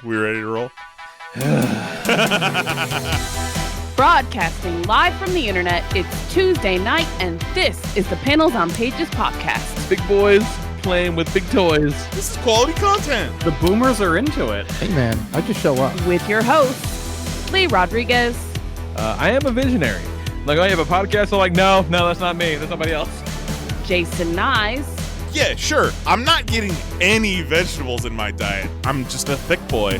We ready to roll? Broadcasting live from the internet, it's Tuesday night, and this is the Panels on Pages podcast. Big boys playing with big toys. This is quality content. The boomers are into it. Hey man, I just show up. With your hosts, Lee Rodriguez. I am a visionary. Like, oh, you have a podcast? I'm like, no, that's not me. That's somebody else. Jason Nyes. Yeah, sure. I'm not getting any vegetables in my diet. I'm just a thick boy.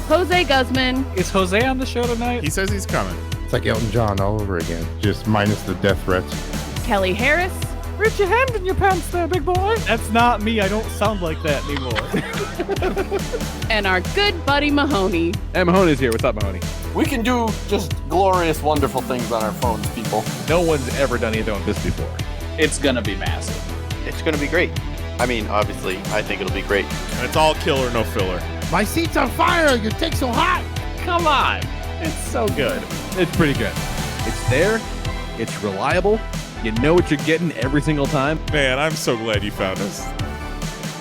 Jose Guzman. Is Jose on the show tonight? He says he's coming. It's like Elton John all over again, just minus the death threats. Kelly Harris. Reach your hand in your pants there, big boy. That's not me. I don't sound like that anymore. And our good buddy Mahoney. And Mahoney's here. What's up, Mahoney? We can do just glorious, wonderful things on our phones, people. No one's ever done anything like this before. It's gonna be massive. It's going to be great. I mean, obviously, I think it'll be great. And it's all killer, no filler. My seat's on fire! Your take's so hot! Come on. It's so good. It's pretty good. It's there. It's reliable. You know what you're getting every single time. Man, I'm so glad you found us.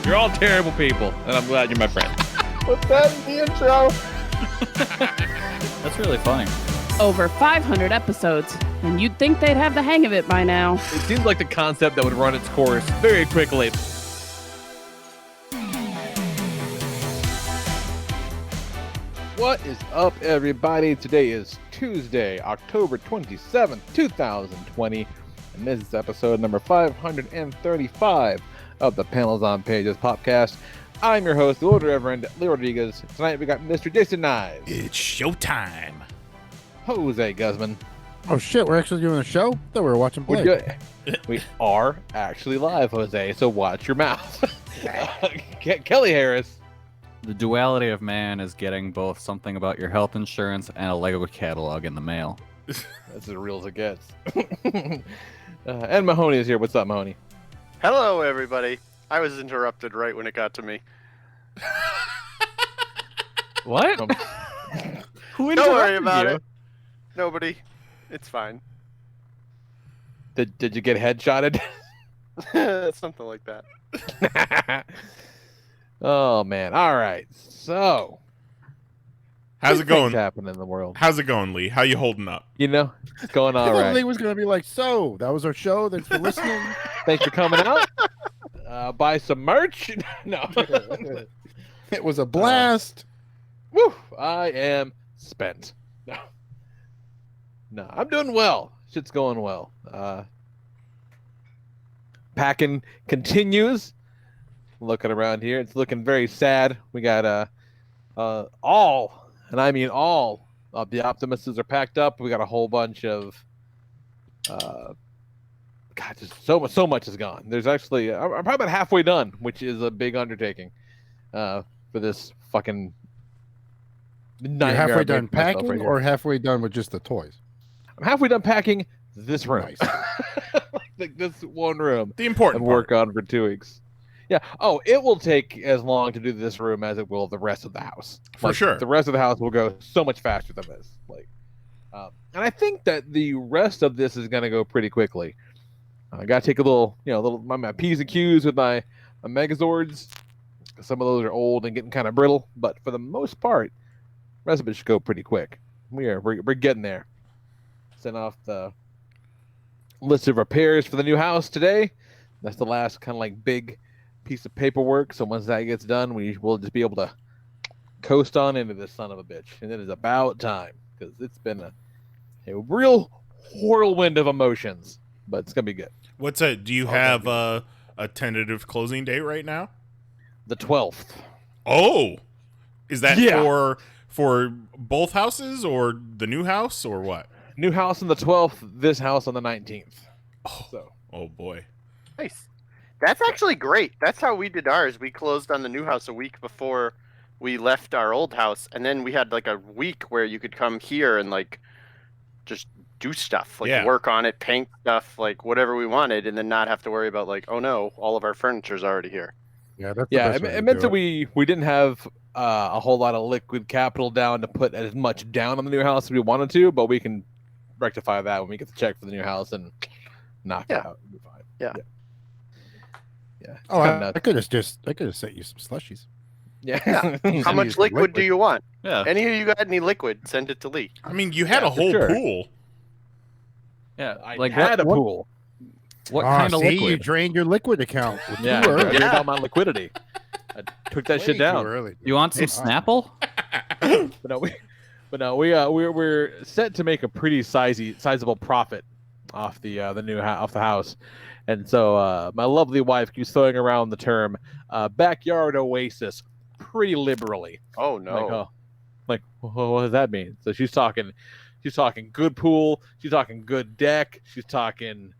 You're all terrible people, and I'm glad you're my friend. Put that in the intro. That's really funny. Over 500 episodes, and you'd think they'd have the hang of it by now. It seems like the concept that would run its course very quickly. What is up, everybody? Today is Tuesday, October 27th, 2020, and this is episode number 535 of the Panels on Pages podcast. I'm your host, the Lord Reverend Lee Rodriguez. Tonight we got Mr. Jason Nyes. It's showtime. Jose Guzman. Oh shit, we're actually doing a show? I thought we were watching play. We are actually live, Jose, so watch your mouth. Kelly Harris. The duality of man is getting both something about your health insurance and a Lego catalog in the mail. That's as real as it gets. And Mahoney is here. What's up, Mahoney? Hello, everybody. I was interrupted right when it got to me. What? Who Don't worry interrupted about you? it. Nobody. It's fine. Did you get headshotted? Something like that. Oh man! All right. So, How's it going? What's happening in the world? How's it going, Lee? How you holding up? You know, it's going I all thought right. Lee was gonna be like, so that was our show. Thanks for listening. Thanks for coming out. Buy some merch. No. It was a blast. Woo! I am spent. No, I'm doing well. Shit's going well. Packing continues. Looking around here, it's looking very sad. We got all, and I mean all, of the Optimists are packed up. We got a whole bunch of God, just so much is gone. There's actually I'm probably about halfway done, which is a big undertaking for this fucking You're halfway nightmare done packing right or halfway done with just the toys? I'm halfway done packing this room. Nice. Like this one room. The important and part. work on for 2 weeks. Yeah. Oh, it will take as long to do this room as it will the rest of the house. For sure. The rest of the house will go so much faster than this. And I think that the rest of this is going to go pretty quickly. I got to take a little, my P's and Q's with my Megazords. Some of those are old and getting kind of brittle, but for the most part, the rest of it should go pretty quick. We're getting there. Sent off the list of repairs for the new house today. That's the last kind of like big piece of paperwork. So once that gets done, we will just be able to coast on into this son of a bitch. And it is about time because it's been a real whirlwind of emotions, but it's going to be good. Do you have a tentative closing date right now? The 12th. Oh, is that Yeah. for both houses or the new house or what? New house on the 12th, this house on the 19th. Oh boy. Nice. That's actually great. That's how we did ours. We closed on the new house a week before we left our old house, and then we had like a week where you could come here and like just do stuff, like work on it, paint stuff, like whatever we wanted, and then not have to worry about like, oh no, all of our furniture's already here. Yeah, that's It meant that we didn't have a whole lot of liquid capital down to put as much down on the new house as we wanted to, but we can rectify that when we get the check for the new house and knock it out. It'll be fine. Yeah. Yeah. Oh, I could have sent you some slushies. Yeah. How much liquid do you want? Yeah. Any of you got any liquid? Send it to Lee. I mean, you had Yeah, a for whole sure. pool. Yeah. I Like had what? a pool. What kind of see, you liquid? drained your liquid account. Yeah, Too I early. drained out my liquidity. I took that shit Way down. Too early. You want some Snapple? But no, we're set to make a pretty sizable profit off the off the house, and so my lovely wife keeps throwing around the term backyard oasis pretty liberally. Oh Like, no. oh, like what does that mean? So she's talking good pool, she's talking good deck, she's talking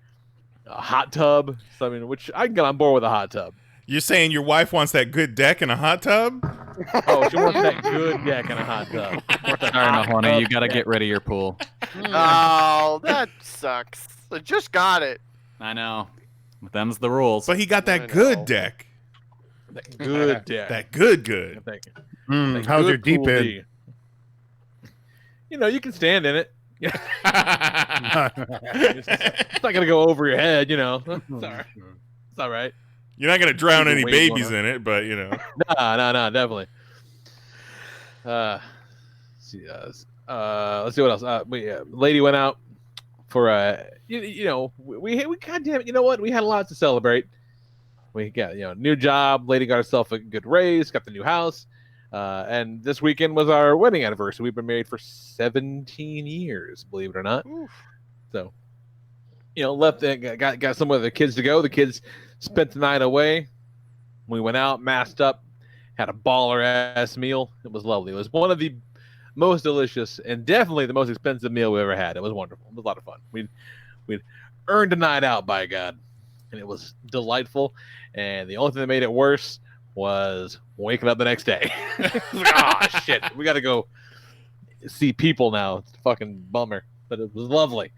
a hot tub. So I mean, which I can get on board with a hot tub. You're saying your wife wants that good deck and a hot tub? Oh, she wants that good deck and a hot tub. Sorry, no, honey. You got to get rid of your pool. Oh, that sucks. I just got it. I know. But them's the rules. But he got I that good know. deck. That good deck. That good. That How's your good, deep cool end? D. You know, you can stand in it. It's not gonna go over your head, you know. It's all right. It's all right. You're not gonna drown Keep the any weight babies going in it, but you know. No, definitely. Let's see what else. Lady went out for you know, we goddamn, you know what? We had a lot to celebrate. We got, you know, new job. Lady got herself a good raise. Got the new house. And this weekend was our wedding anniversary. We've been married for 17 years, believe it or not. Oof. So, you know, got some of the kids to go. The kids spent the night away. We went out, masked up, had a baller ass meal. It was lovely. It was one of the most delicious and definitely the most expensive meal we ever had. It was wonderful. It was a lot of fun. We'd earned a night out, by God, and it was delightful. And the only thing that made it worse was waking up the next day. Oh shit, we got to go see people now. It's a fucking bummer, but it was lovely.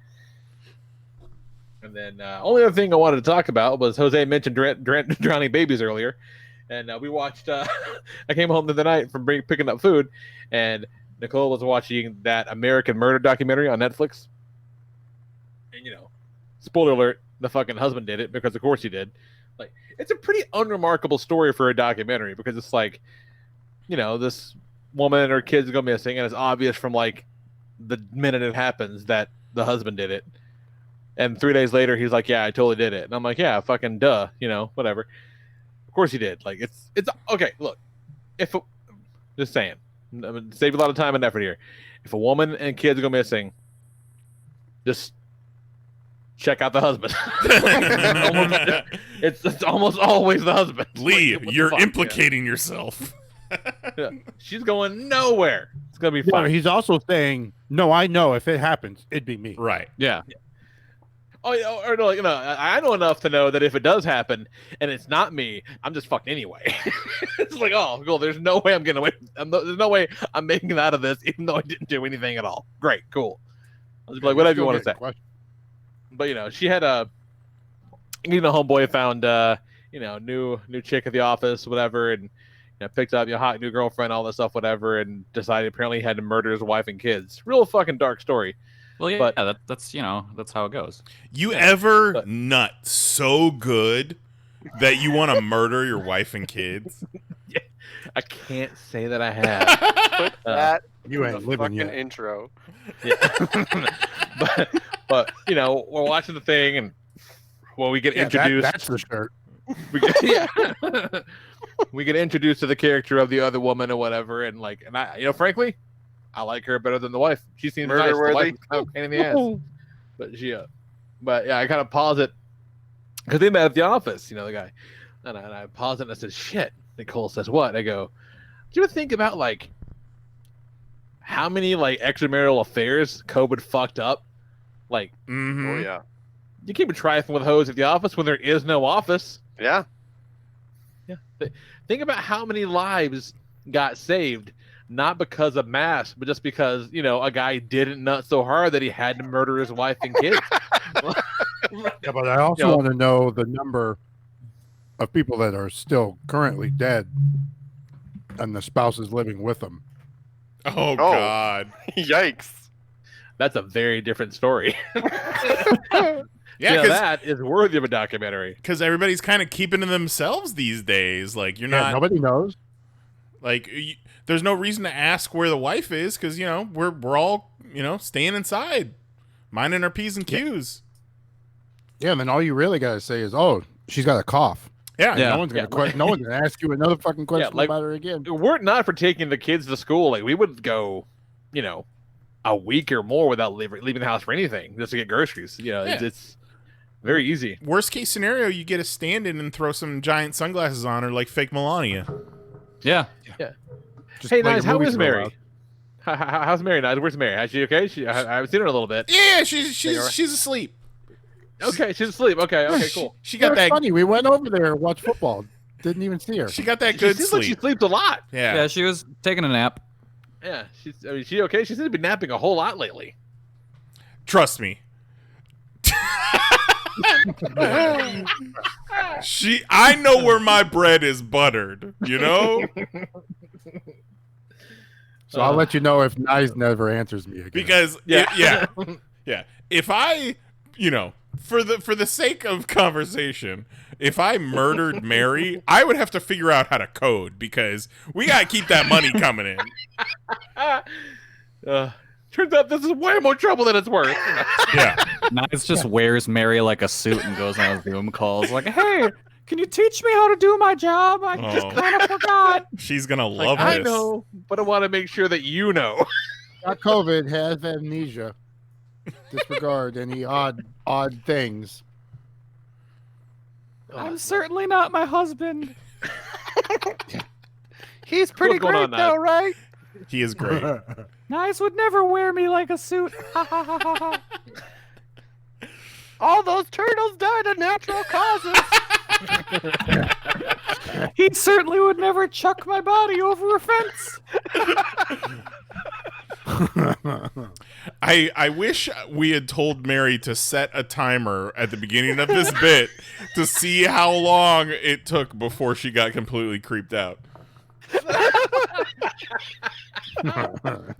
And then only other thing I wanted to talk about was Jose mentioned drowning babies earlier, and we watched. I came home the other night from picking up food, and Nicole was watching that American Murder documentary on Netflix. And you know, spoiler alert: the fucking husband did it because, of course, he did. Like, it's a pretty unremarkable story for a documentary because it's like, you know, this woman and her kids go missing, and it's obvious from like the minute it happens that the husband did it. And 3 days later, he's like, "Yeah, I totally did it." And I'm like, "Yeah, fucking duh, you know, whatever." Of course he did. Like, it's okay. Look, just saying, I'm gonna save a lot of time and effort here. If a woman and kids go missing, just check out the husband. it's almost always the husband. Lee, Like, what the you're fuck? implicating yourself. Yeah. She's going nowhere. It's gonna be Yeah, fine. he's also saying, "No, I know if it happens, it'd be me." Right. Yeah. Oh, yeah, or no, you know, I know enough to know that if it does happen and it's not me, I'm just fucked anyway. It's like, oh, cool. There's no way I'm getting away. There's no way I'm making it out of this, even though I didn't do anything at all. Great, cool. I was like, whatever you want to say. But you know, she had homeboy found you know, new chick at the office, whatever, and you know, picked up, you know, hot new girlfriend, all that stuff, whatever, and decided apparently he had to murder his wife and kids. Real fucking dark story. Well, yeah, But- that's you know, that's how it goes. You ever But- nut so good that you want to murder your wife and kids? I can't say that I have. Put that You in ain't the living fucking yet. intro. Yeah. but you know, we're watching the thing, and when we get Yeah, introduced, that's the shirt. we get introduced to the character of the other woman or whatever, and like, and I, you know, frankly, I like her better than the wife. She seems nice. The Murder-worthy? wife is kind of a pain in the ass, but yeah, I kind of pause it because they met at the office, you know, the guy, and I pause it and I said, "Shit." Nicole says, "What?" I go, "Do you ever think about like how many like extramarital affairs COVID fucked up? Like, Mm-hmm. Oh yeah. you keep trifling with hoes at the office when there is no office." Yeah. Yeah. Think about how many lives got saved, not because of mass, but just because, you know, a guy didn't nut so hard that he had to murder his wife and kids. Yeah, but I also You know- want to know the number of people that are still currently dead and the spouse is living with them. Oh God. Yikes. That's a very different story. Yeah, Yeah, because that is worthy of a documentary. everybody's kind of keeping to themselves these days. Like you're Yeah, not. nobody knows. Like, there's no reason to ask where the wife is because, you know, we're all, you know, staying inside, minding our P's and Q's. Yeah, and then all you really got to say is, oh, she's got a cough. Yeah. Yeah. No one's gonna no one's gonna ask you another fucking question like- about her again. Were it not for taking the kids to school, like we would go, you know, a week or more without leaving the house for anything just to get groceries. You know, it's very easy. Worst case scenario, you get a stand-in and throw some giant sunglasses on her like fake Melania. Yeah. Just Hey, like Nice, a how movie is throw Mary? out. How's Mary, Nice? Where's Mary? Is she okay? I haven't seen her in a little bit. Yeah, she's asleep. Okay, she's asleep. Okay, cool. She Yeah, got it's that. funny. We went over there and watched football. Didn't even see her. She got that She good seems like she sleep. sleeps a lot. Yeah. Yeah, she was taking a nap. Yeah, she okay? She seems to be napping a whole lot lately. Trust me. I know where my bread is buttered, you know? So I'll let you know if Nyes never answers me again. Because yeah. If I, you know, for the sake of conversation, if I murdered Mary, I would have to figure out how to code because we got to keep that money coming in. Turns out this is way more trouble than it's worth. Yeah. Nice just wears Mary like a suit and goes on Zoom calls like, hey, can you teach me how to do my job? I just kind of forgot. She's going to Like, love I this. know, but I want to make sure that you know. Got COVID, has amnesia. Disregard any odd things. I'm certainly not my husband. He's pretty What's going great on, though, Nat? right? He is great. Nice would never wear me like a suit. Ha ha ha ha ha. All those turtles died of natural causes. He certainly would never chuck my body over a fence. I wish we had told Mary to set a timer at the beginning of this bit to see how long it took before she got completely creeped out.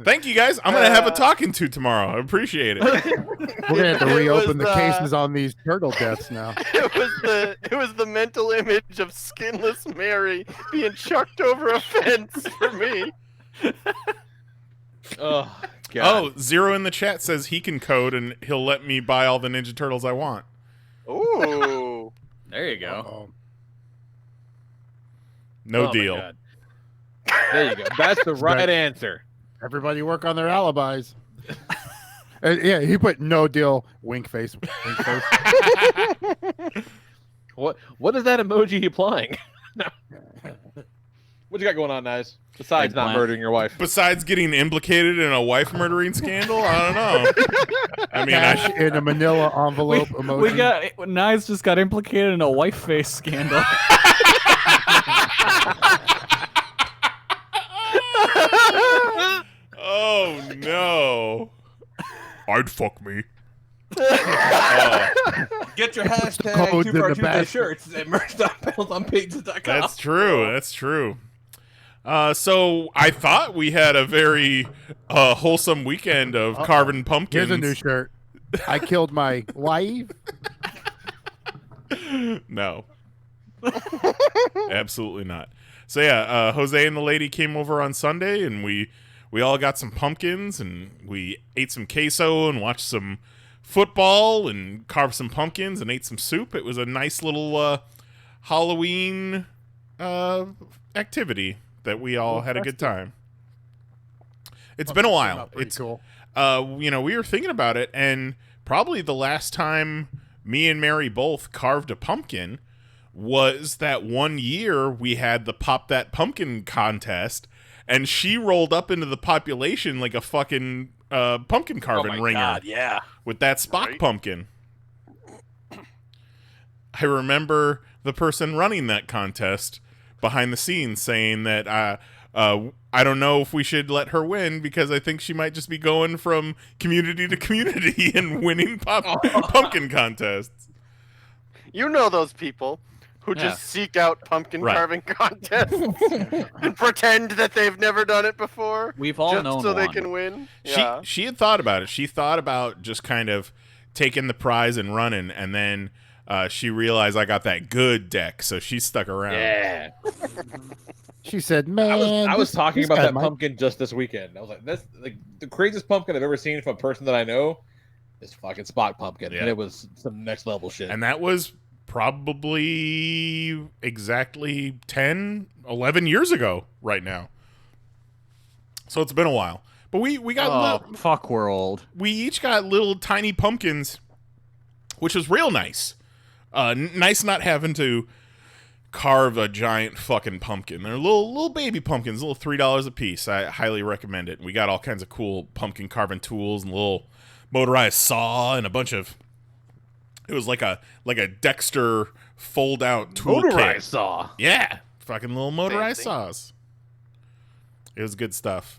Thank you guys. I'm gonna have a talking to tomorrow. I appreciate it. We're gonna have to It reopen was, the cases on these turtle deaths now. It was the mental image of skinless Mary being chucked over a fence for me. Oh, God. Oh, Zero in the chat says he can code and he'll let me buy all the Ninja Turtles I want. Ooh. There you go. Uh-oh. No Oh, my deal. God. There you go. That's the right answer. Everybody work on their alibis. Yeah, he put no deal. Wink face. Wink face. What is that emoji he applying? What you got going on, Nice? Besides not Eggplant. murdering your wife. Besides getting implicated in a wife murdering scandal, I don't know. I mean, Cash in a manila envelope emoji. We got Knives just got implicated in a wife face scandal. oh no. I'd fuck me. Get your Codes hashtag in the 2 basket. shirts at merch.panelsonpages.com. That's true. That's true. So I thought we had a very wholesome weekend of carving pumpkins. Here's a new shirt. I killed my wife. No. Absolutely not. So yeah, Jose and the lady came over on Sunday and we all got some pumpkins and we ate some queso and watched some football and carved some pumpkins and ate some soup. It was a nice little Halloween activity that we all had a good time. It's been a while. Pretty It's cool. we were thinking about it, and probably the last time me and Mary both carved a pumpkin was that one year we had the Pop That Pumpkin contest, and she rolled up into the population like a fucking pumpkin carving ringer. God, yeah. With that Spock Right. pumpkin. I remember the person running that contest behind the scenes saying that I don't know if we should let her win because I think she might just be going from community to community and winning pumpkin contests. You know those people who Yeah. just seek out pumpkin Right. carving contests and pretend that they've never done it before. We've all just known so they one. can win. Yeah. She had thought about it. She thought about just kind of taking the prize and running, and then She realized I got that good deck, so she stuck around. Yeah. She said, "Man, I was talking this about guy that might-" pumpkin just this weekend. I was like, "That's like the craziest pumpkin I've ever seen from a person that I know is fucking Spot Pumpkin," Yeah. and it was some next level shit. And that was probably exactly 10, 11 years ago right now. So it's been a while. But we got fuck world. we each got little tiny pumpkins, which was real nice. Nice not having to carve a giant fucking pumpkin. They're little baby pumpkins, little $3 a piece. I highly recommend it. We got all kinds of cool pumpkin carving tools and a little motorized saw and a bunch of. It was like a Dexter fold out tool Motorized kit. saw. Yeah, fucking little motorized Fancy. saws. It was good stuff.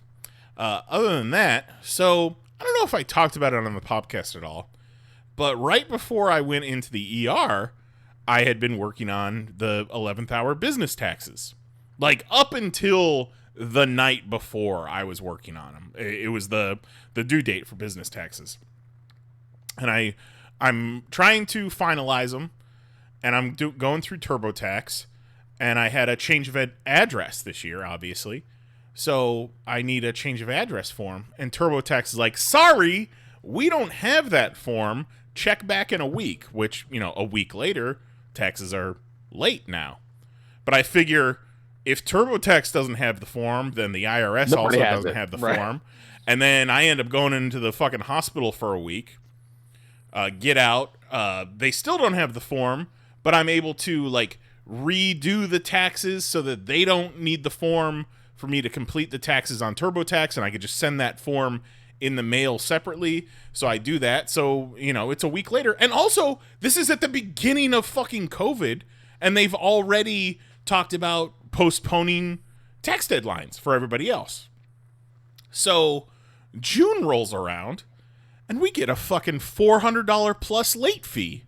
Other than that, so I don't know if I talked about it on the podcast at all, but right before I went into the ER, I had been working on the 11th hour business taxes. Like up until the night before I was working on them. It was the due date for business taxes. And I'm trying to finalize them, and I'm going through TurboTax, and I had a change of address this year, obviously. So I need a change of address form, and TurboTax is like, sorry, we don't have that form. Check back in a week, which, a week later, taxes are late now. But I figure if TurboTax doesn't have the form, then the IRS Nobody also has doesn't it. have the Right. form. And then I end up going into the fucking hospital for a week, get out. They still don't have the form, but I'm able to, redo the taxes so that they don't need the form for me to complete the taxes on TurboTax, and I could just send that form in the mail separately. So I do that. So, it's a week later. And also, this is at the beginning of fucking COVID, and they've already talked about postponing tax deadlines for everybody else. So June rolls around, and we get a fucking $400 plus late fee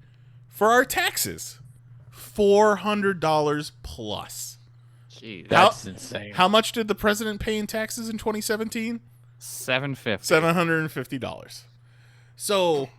for our taxes. $400 plus. Jeez. That's insane. How much did the president pay in taxes in 2017? $750. $750. So,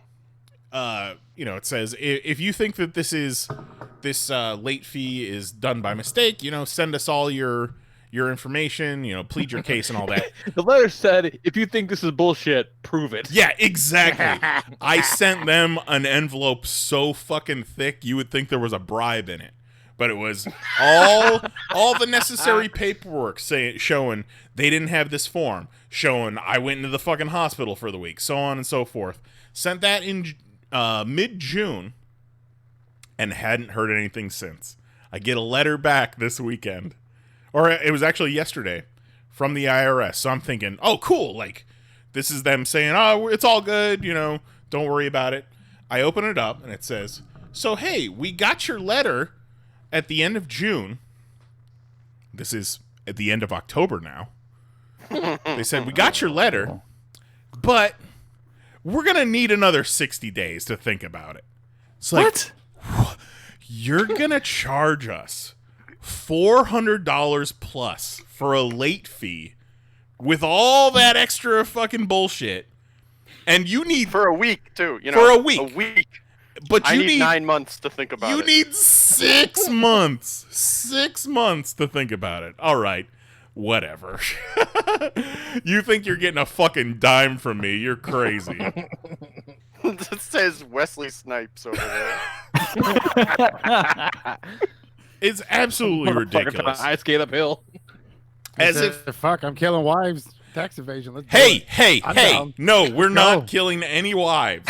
it says if you think that this late fee is done by mistake, send us all your information, plead your case and all that. The letter said, if you think this is bullshit, prove it. Yeah, exactly. I sent them an envelope so fucking thick you would think there was a bribe in it. But it was all the necessary paperwork showing they didn't have this form, showing I went into the fucking hospital for the week, so on and so forth. Sent that in mid-June and hadn't heard anything since. I get a letter back this weekend, or it was actually yesterday, from the IRS. So I'm thinking, oh, cool, this is them saying, oh, it's all good, don't worry about it. I open it up and it says, so hey, we got your letter at the end of June. This is at the end of October now. They said, we got your letter, but we're going to need another 60 days to think about it. It's like, what? You're going to charge us $400 plus for a late fee with all that extra fucking bullshit. And you need... For a week, too. For a week. A week. But I you need 9 months to think about it. You need 6 months. 6 months to think about it. All right. Whatever. You think you're getting a fucking dime from me. You're crazy. It says Wesley Snipes over there. It's absolutely ridiculous. I skate uphill. As if... fuck, I'm killing wives. Tax evasion. Let's do Hey, it. hey, I'm hey. down. No, we're No. not killing any wives.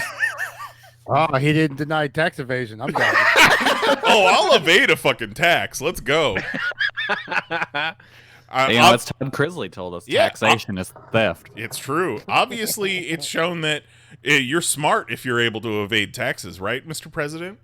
Oh, he didn't deny tax evasion. I'm down. Oh, I'll evade a fucking tax. Let's go. That's Todd Crisley told us. Yeah, Taxation is theft. It's true. Obviously, it's shown that you're smart if you're able to evade taxes, right, Mr. President?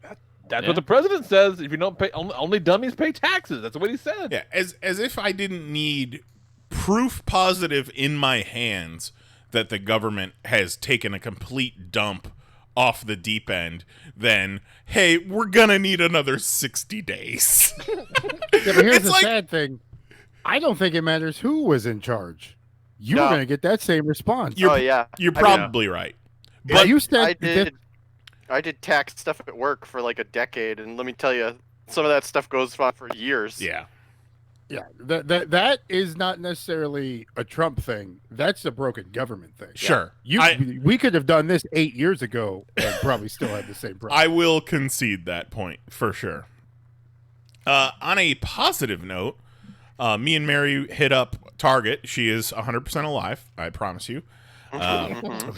That's what the president says. If you don't pay, only dummies pay taxes. That's what he said. Yeah, as if I didn't need proof positive in my hands that the government has taken a complete dump off the deep end, then, hey, we're gonna need another 60 days. Yeah, but here's It's the like- sad thing. I don't think it matters who was in charge. You No. were going to get that same response. You're Oh, yeah. You're probably right. But But you said I did. I did tax stuff at work for like a decade, and let me tell you, some of that stuff goes on for years. Yeah. Yeah, that is not necessarily a Trump thing. That's a broken government thing. Sure. We could have done this 8 years ago and probably still had the same problem. I will concede that point for sure. On a positive note, me and Mary hit up Target. She is 100% alive, I promise you.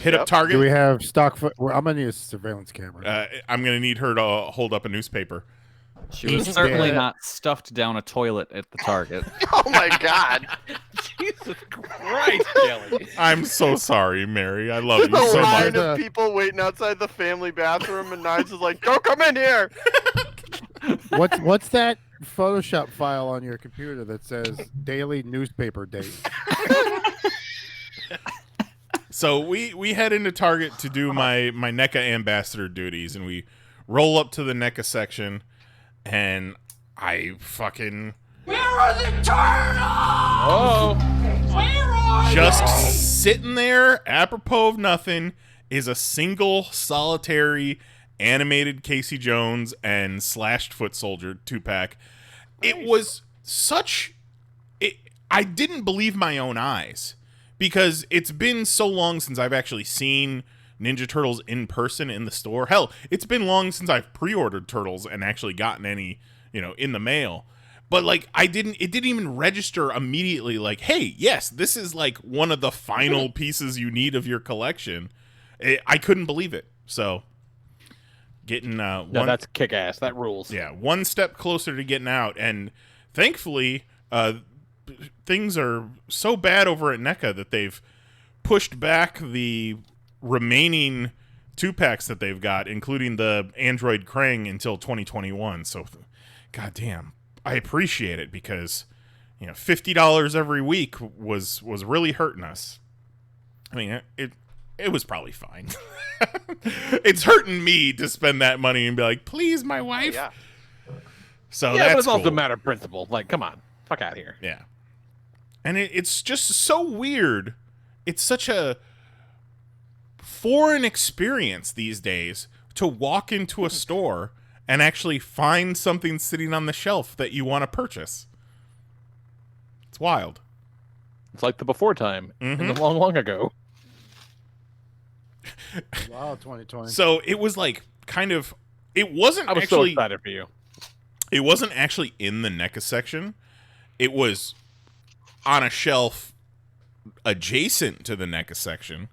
Hit up Target. Do we have stock? I'm gonna need a surveillance camera. I'm gonna need her to hold up a newspaper. She was certainly not stuffed down a toilet at the Target. Oh my God! Jesus Christ, Kelly. I'm so sorry, Mary. I love you A so line much. of people waiting outside the family bathroom, and Nines is like, "Go come in here." What's that Photoshop file on your computer that says daily newspaper date? So we head into Target to do my NECA ambassador duties, and we roll up to the NECA section, and I fucking just sitting there, apropos of nothing, is a single solitary animated Casey Jones and slashed foot soldier 2-pack. It was I didn't believe my own eyes, because it's been so long since I've actually seen Ninja Turtles in person in the store. Hell, it's been long since I've pre-ordered Turtles and actually gotten any, in the mail. But like it didn't even register immediately like, hey, yes, this is like one of the final pieces you need of your collection. I couldn't believe it. So getting that's kick-ass. That rules. Yeah, one step closer to getting out, and thankfully things are so bad over at NECA that they've pushed back the remaining 2-packs that they've got, including the Android Krang, until 2021. So, goddamn, I appreciate it, because $50 every week was really hurting us. I mean, it was probably fine. It's hurting me to spend that money and be like, please, my wife. Yeah. So Yeah, that's but it's also cool. a matter of principle. Like, come on, fuck out of here. Yeah. And it's just so weird. It's such a foreign experience these days to walk into a store and actually find something sitting on the shelf that you want to purchase. It's wild. It's like the before time, in the long, long ago. Wow, 2020. So it was like it wasn't I was so actually excited for you. It wasn't actually in the NECA section. It was on a shelf adjacent to the NECA section,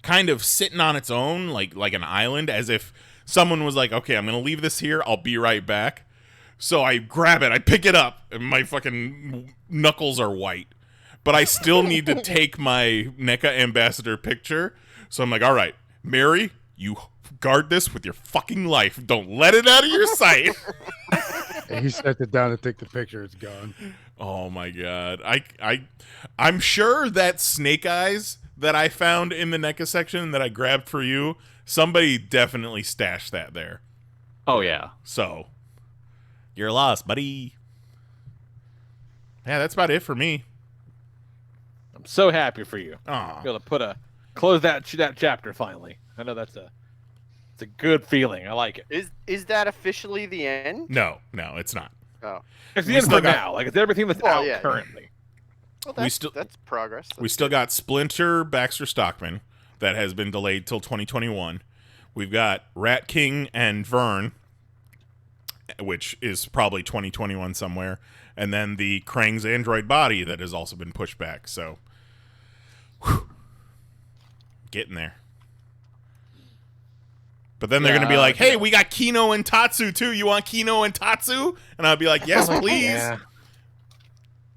kind of sitting on its own, like an island, as if someone was like, okay, I'm going to leave this here. I'll be right back. So I grab it. I pick it up, and my fucking knuckles are white. But I still need to take my NECA ambassador picture. So I'm like, all right, Mary, you guard this with your fucking life. Don't let it out of your sight. He set it down to take the picture. It's gone. Oh my god. I'm sure that Snake Eyes that I found in the NECA section that I grabbed for you, somebody definitely stashed that there. Oh yeah. So you're lost, buddy. Yeah, that's about it for me. I'm so happy for you. Aw. Be able to close that chapter finally. I know it's a good feeling. I like it. Is that officially the end? No, it's not. Oh, It's the We end still for got- now. Like it's everything that's Well, out yeah. currently. well, We still- that's progress. We still got Splinter Baxter Stockman that has been delayed till 2021. We've got Rat King and Vern, which is probably 2021 somewhere. And then the Krang's Android Body that has also been pushed back. So, whew, getting there. But then they're going to be like, hey, we got Kino and Tatsu too. You want Kino and Tatsu? And I'll be like, yes, please. Yeah.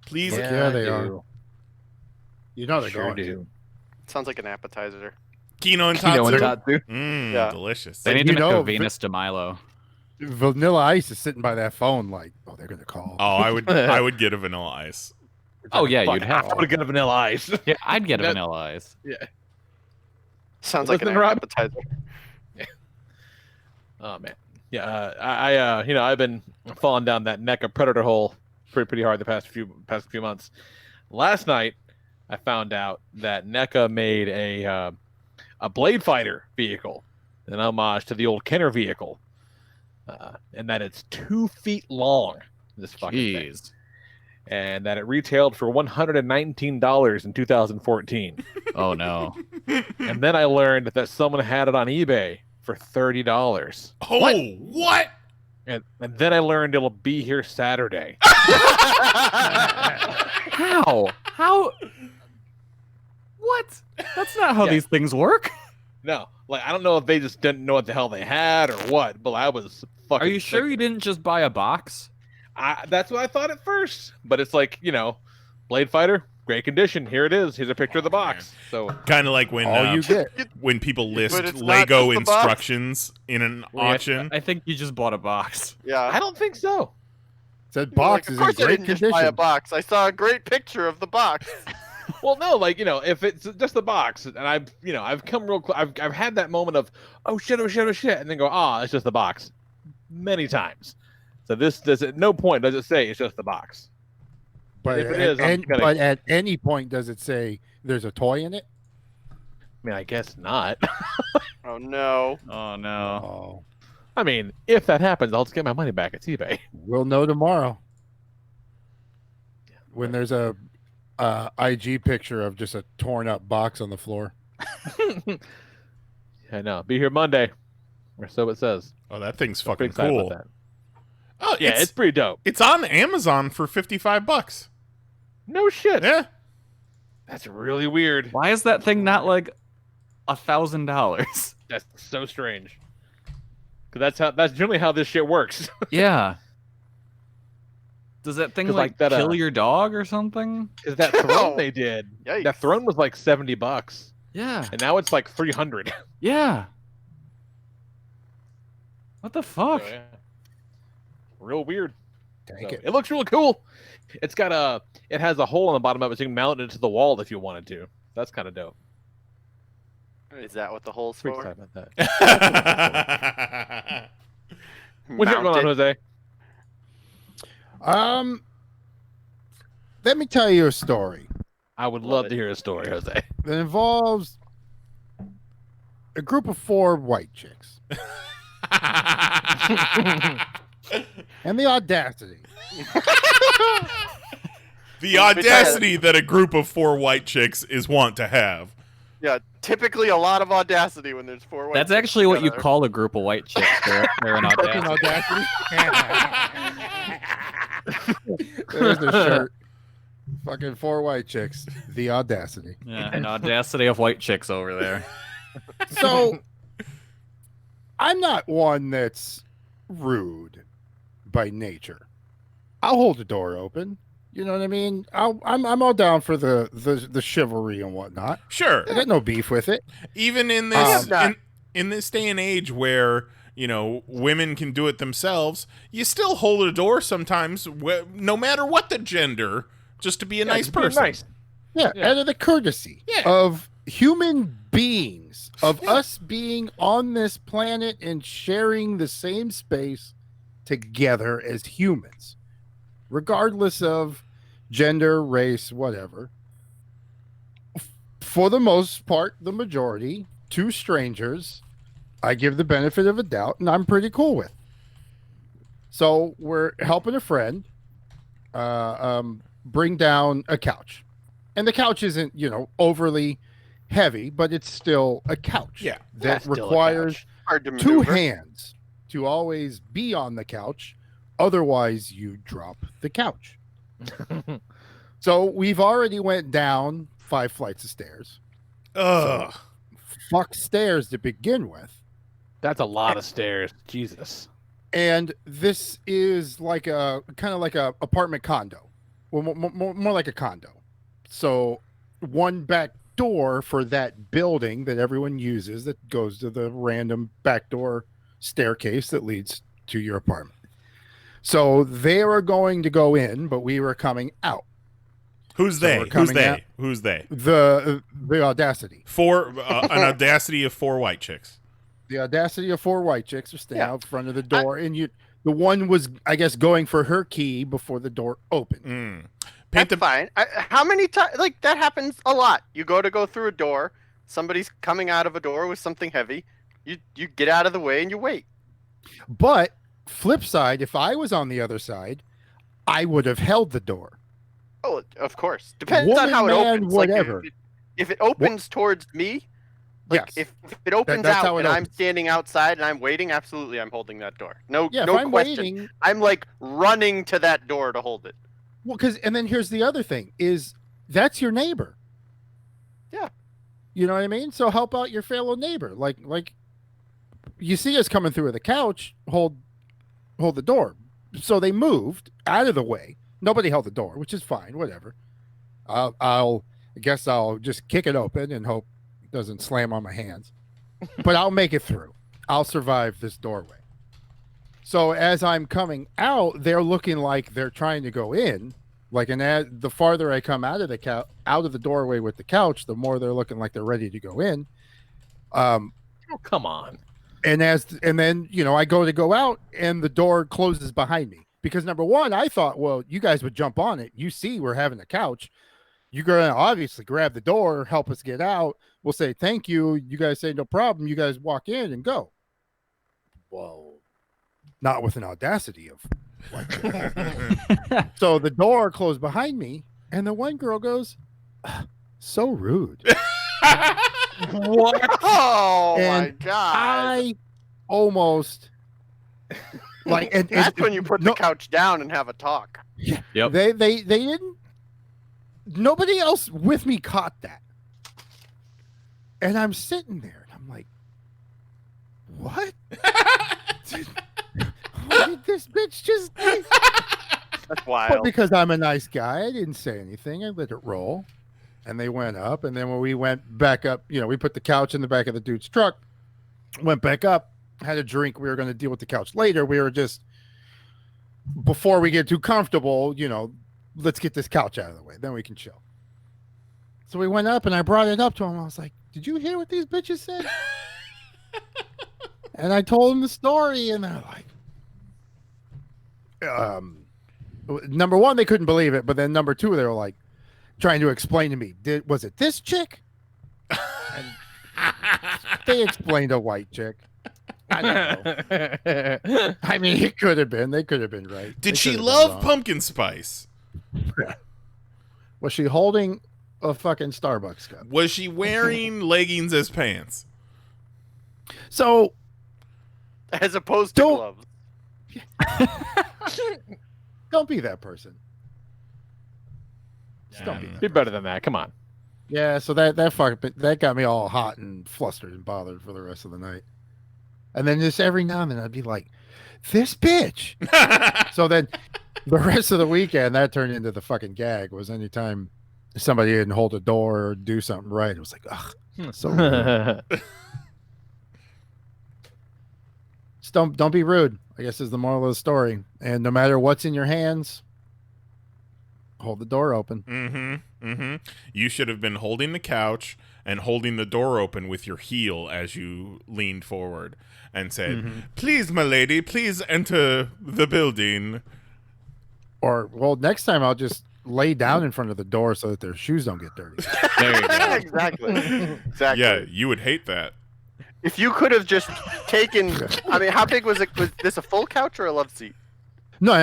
Please. Yeah, they I are. do. You know they're Sure going do. Sounds like an appetizer. Kino and Kino and Tatsu. Tatsu. Yeah. Delicious. They need to You make know, a Venus de Milo. Vanilla Ice is sitting by that phone like, oh, they're going to call. Oh, I would get a Vanilla Ice. Oh yeah, Fuck, you'd have I to. would get a vanilla ice. Yeah, I'd get a That- vanilla ice. Sounds like an Listen, Rob. appetizer. Oh man, yeah. I've been falling down that NECA predator hole pretty hard the past few months. Last night, I found out that NECA made a Blade Fighter vehicle, an homage to the old Kenner vehicle, and that it's 2 feet long. This fucking thing, Jeez. and that it retailed for $119 in 2014. Oh no. And then I learned that someone had it on eBay for $30. Oh, what? And then I learned it'll be here Saturday. How? How? What? That's not how Yeah. these things work. No, like I don't know if they just didn't know what the hell they had or what, but I was fucking. Are you sure sick. you didn't just buy a box? That's what I thought at first, but it's like, Blade Fighter, great condition. Here it is. Here's a picture of the box. So Kind of like when All you get. when people list But it's not Lego just the box. instructions in an auction. I think you just bought a box. Yeah. I don't think so. Said Like, box of is in course I great didn't just buy a condition. box. I saw a great picture of the box. Well, no, like if it's just the box, and I've come real close. I've had that moment of oh shit, and then go it's just the box, many times. So this does at no point does it say it's just the box. But if it is, I'm gonna- but at any point does it say there's a toy in it? I mean, I guess not. Oh no. Oh no. Oh, I mean, if that happens, I'll just get my money back at eBay. we'll know tomorrow. When there's a IG picture of just a torn up box on the floor. I know. Be here Monday, or so it says. Oh, that thing's I'm pretty fucking excited cool. about that. Oh, Yeah, it's pretty dope. it's on Amazon for $55. No shit. Yeah. That's really weird. Why is that thing not like $1,000? That's so strange. Because that's generally how this shit works. Yeah. Does that thing 'Cause, like like, that, kill your dog or something? Because that throne they did, Yikes. that throne was like $70, Yeah. and now it's like $300. Yeah. What the fuck? So, yeah. Real weird. Take So, it. it looks really cool. It has a hole on the bottom of it, so you can mount it into the wall if you wanted to. That's kind of dope. Is that what the hole's Pretty for? excited about that. What's going on, Jose? Let me tell you a story I would love to hear a story, Jose. that involves a group of 4 white chicks and the audacity. The audacity that a group of 4 white chicks is wont to have. Yeah, typically a lot of audacity when there's 4 white That's chicks actually what you together. call a group of white chicks. They're an Fucking audacity. audacity. There's the shirt. Fucking 4 white chicks. The audacity. Yeah, an audacity of white chicks over there. So I'm not one that's rude by nature. I'll hold the door open. You know what I mean? I'm all down for the chivalry and whatnot. Sure. I got no beef with it. Even in this Um, in this day and age where, women can do it themselves, you still hold a door sometimes, no matter what the gender, just to be a nice just be person. Nice. Yeah, Yeah. out of the courtesy Yeah. of human beings, of us being on this planet and sharing the same space together as humans, regardless of gender, race, whatever. For the most part, the majority, 2 strangers, I give the benefit of a doubt, and I'm pretty cool with. So we're helping a friend bring down a couch. And the couch isn't, overly heavy, but it's still a couch. Yeah. That Still a requires couch. Hard to 2 maneuver. hands to always be on the couch. Otherwise, you drop the couch. So we've already went down 5 flights of stairs. Ugh. Fuck stairs to begin with. That's a lot of stairs. Jesus. And this is like a kind of like a apartment condo. Well, more like a condo. So one back door for that building that everyone uses that goes to the random back door staircase that leads to your apartment. So they were going to go in, but we were coming out. Who's So they? we're Who's coming they? out- Who's they? The audacity. An audacity of 4 white chicks. The audacity of 4 white chicks are standing Yeah. out front of the door, and the one was, I guess, going for her key before the door opened. Mm. That's fine. How many times? Like, that happens a lot. You go through a door. Somebody's coming out of a door with something heavy. You get out of the way and you wait. But flip side, if I was on the other side, I would have held the door. Oh, of course. Depends on Woman, how it man, opens. whatever. Like if it opens towards me, like Yes. if it opens that's out how it and I'm opens. standing outside and I'm waiting, absolutely I'm holding that door. No, Yeah, no if I'm question. waiting, I'm like running to that door to hold it. well, and then here's the other thing is that's your neighbor. Yeah. You know what I mean? So help out your fellow neighbor. Like you see us coming through with the couch, hold the door. So they moved out of the way. Nobody held the door, which is fine, whatever. I guess I'll just kick it open and hope it doesn't slam on my hands. But I'll make it through. I'll survive this doorway. So as I'm coming out, they're looking like they're trying to go in. Like, and the farther I come out of the doorway with the couch, the more they're looking like they're ready to go in. Oh, come on. And then I go out, and the door closes behind me. Because number one, I thought, well, you guys would jump on it. You see, we're having a couch. You're going to obviously grab the door, help us get out. We'll say, thank you. You guys say, no problem. You guys walk in and go. Well, not with an audacity of like So the door closed behind me, and the one girl goes, so rude. What? Oh And my god! I almost like and That's when you put the couch down and have a talk. Yep. They didn't. Nobody else with me caught that, and I'm sitting there and I'm like, "What? What did this bitch just do?" That's But wild. because I'm a nice guy, I didn't say anything. I let it roll, and they went up. And then when we went back up, we put the couch in the back of the dude's truck, went back up, had a drink. We were going to deal with the couch later. We were just, before we get too comfortable, let's get this couch out of the way. Then we can chill. So we went up, and I brought it up to him. I was like, did you hear what these bitches said? And I told them the story, and they're like, number one, they couldn't believe it. But then number two, they were like trying to explain to me, was it this chick? And they explained a white chick. I don't know. I mean, it could have been. They could have been right. Did They she could have been love wrong. pumpkin spice? Was she holding a fucking Starbucks cup? Was she wearing leggings as pants? So As opposed to Don't- gloves. don't be that person. Just don't be that Be better than that. Come on. Yeah, so that got me all hot and flustered and bothered for the rest of the night. And then just every now and then I'd be like, this bitch. So then the rest of the weekend that turned into the fucking gag. Was anytime somebody didn't hold a door or do something right, it was like, ugh, so rude. Just don't be rude, I guess, is the moral of the story. And no matter what's in your hands, hold the door open. You should have been holding the couch and holding the door open with your heel as you leaned forward and said, please, my lady, please enter the building. Or, well, next time I'll just lay down in front of the door so that their shoes don't get dirty. There you go. Exactly. Exactly. Yeah, you would hate that. If you could have just taken, I mean, how big was it? Was this a full couch or a love seat? No,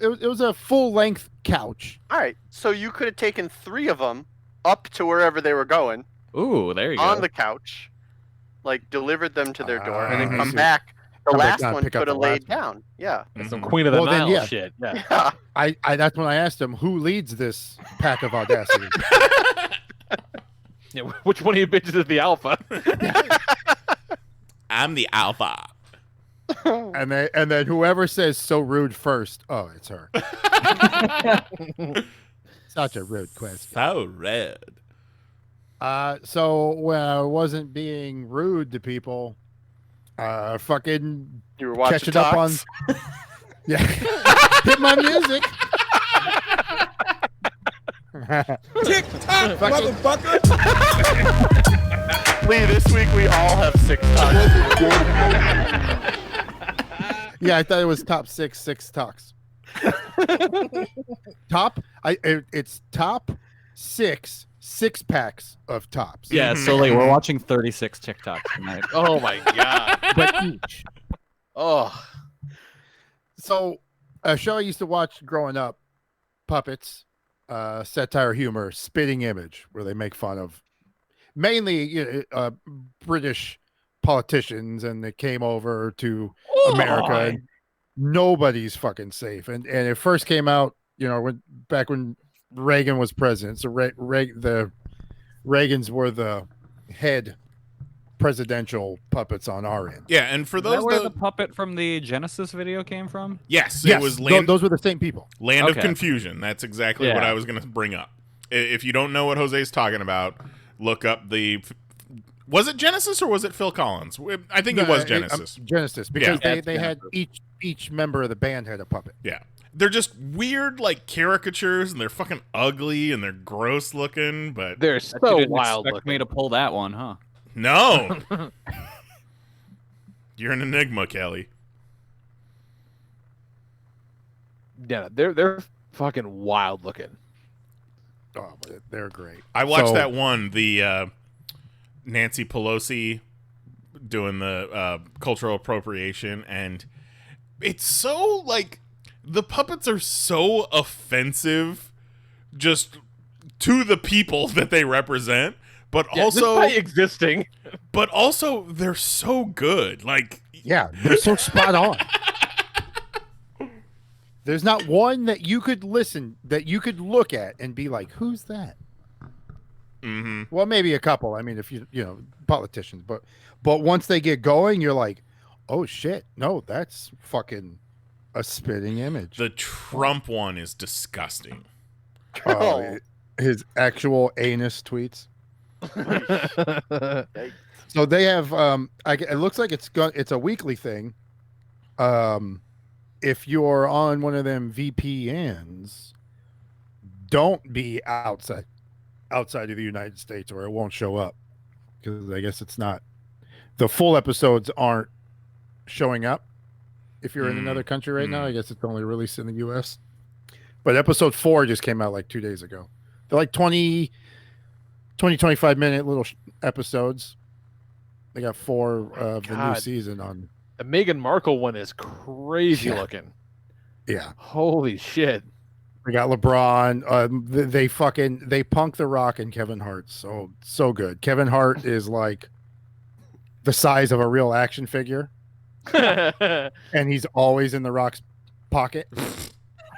it was a full-length couch. All right, so you could have taken 3 of them up to wherever they were going Ooh, there you on go. the couch, like delivered them to their door, and then I come see. back. The Come back last down, one pick up could have the laid last down. Yeah. That's some Queen of the Well, then, Nile yeah. shit. Yeah. Yeah. I that's when I asked him who leads this pack of audacity. Yeah, which one of you bitches is the alpha? I'm the alpha. and then whoever says so rude first, oh, it's her. Such a rude question. So red. So when I wasn't being rude to people, fucking You were watching catching up on, Talks? yeah, hit my music. TikTok, Fucking- motherfucker. Lee, this week we all have 6 talks. Yeah, I thought it was top six talks. It's top 6 6 packs of tops. Yeah, so like we're watching 36 TikToks tonight. Oh my god. But each. Oh. So, a show I used to watch growing up, Puppets, satire humor, Spitting Image, where they make fun of mainly British politicians, and they came over to America. And nobody's fucking safe. And it first came out, back when Reagan was president. So the Reagans were the head presidential puppets on our end. Yeah, and for Is that those where the puppet from the Genesis video came from? yes, Yes, it was Land those were the same people. Land of Okay. Confusion. That's exactly Yeah. what I was going to bring up. If you don't know what Jose's talking about, look up was it Genesis or was it Phil Collins? I think it was Genesis. Genesis, because Yeah, they had each member of the band had a puppet. Yeah. They're just weird, like, caricatures, and they're fucking ugly, and they're gross looking, but They're Bet you so didn't wild expect looking. me to pull that one, huh? no. You're an enigma, Kelly. Yeah, they're fucking wild looking. Oh, they're great. I watched So- that one, the Nancy Pelosi doing the cultural appropriation, and it's so, like, the puppets are so offensive just to the people that they represent, but Yeah, just also by existing. they're so good. Like, Yeah, they're so spot on. There's not one that you could look at and be like, who's that? mhm. Well, maybe a couple. I mean, if politicians, but once they get going, you're like, oh shit, no, that's fucking a spitting image. The Trump one is disgusting. His actual anus tweets. So they have it looks like it's a weekly thing. If you're on one of them VPNs, don't be outside of the United States, or it won't show up, because I guess it's not, the full episodes aren't showing up if you're in another country right now. I guess it's only released in the US. But episode 4 just came out like 2 days ago. They're like 20 25-minute little episodes. They got 4 of the new God. season on. The Meghan Markle one is crazy Yeah. looking. Yeah. Holy shit. They got LeBron. They punk The Rock and Kevin Hart so good. Kevin Hart is like the size of a real action figure, and he's always in The Rock's pocket.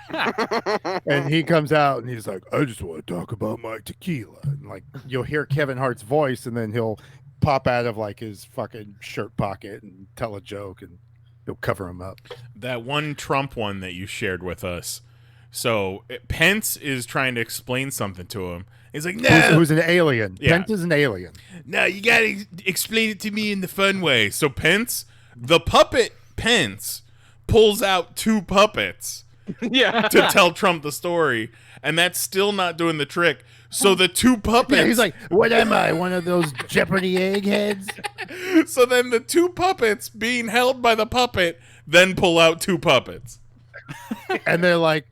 And he comes out and he's like, I just want to talk about my tequila. And like, you'll hear Kevin Hart's voice, and then he'll pop out of like his fucking shirt pocket and tell a joke, and he'll cover him up. That one Trump one that you shared with us. So Pence is trying to explain something to him. He's like, no. Who's an alien? Yeah. Pence is an alien. No, you gotta explain it to me in the fun way. So the puppet Pence, pulls out 2 puppets Yeah. to tell Trump the story, and that's still not doing the trick. So the 2 puppets. Yeah, he's like, what am I? One of those Jeopardy eggheads? So then the 2 puppets being held by the puppet then pull out 2 puppets. And they're like,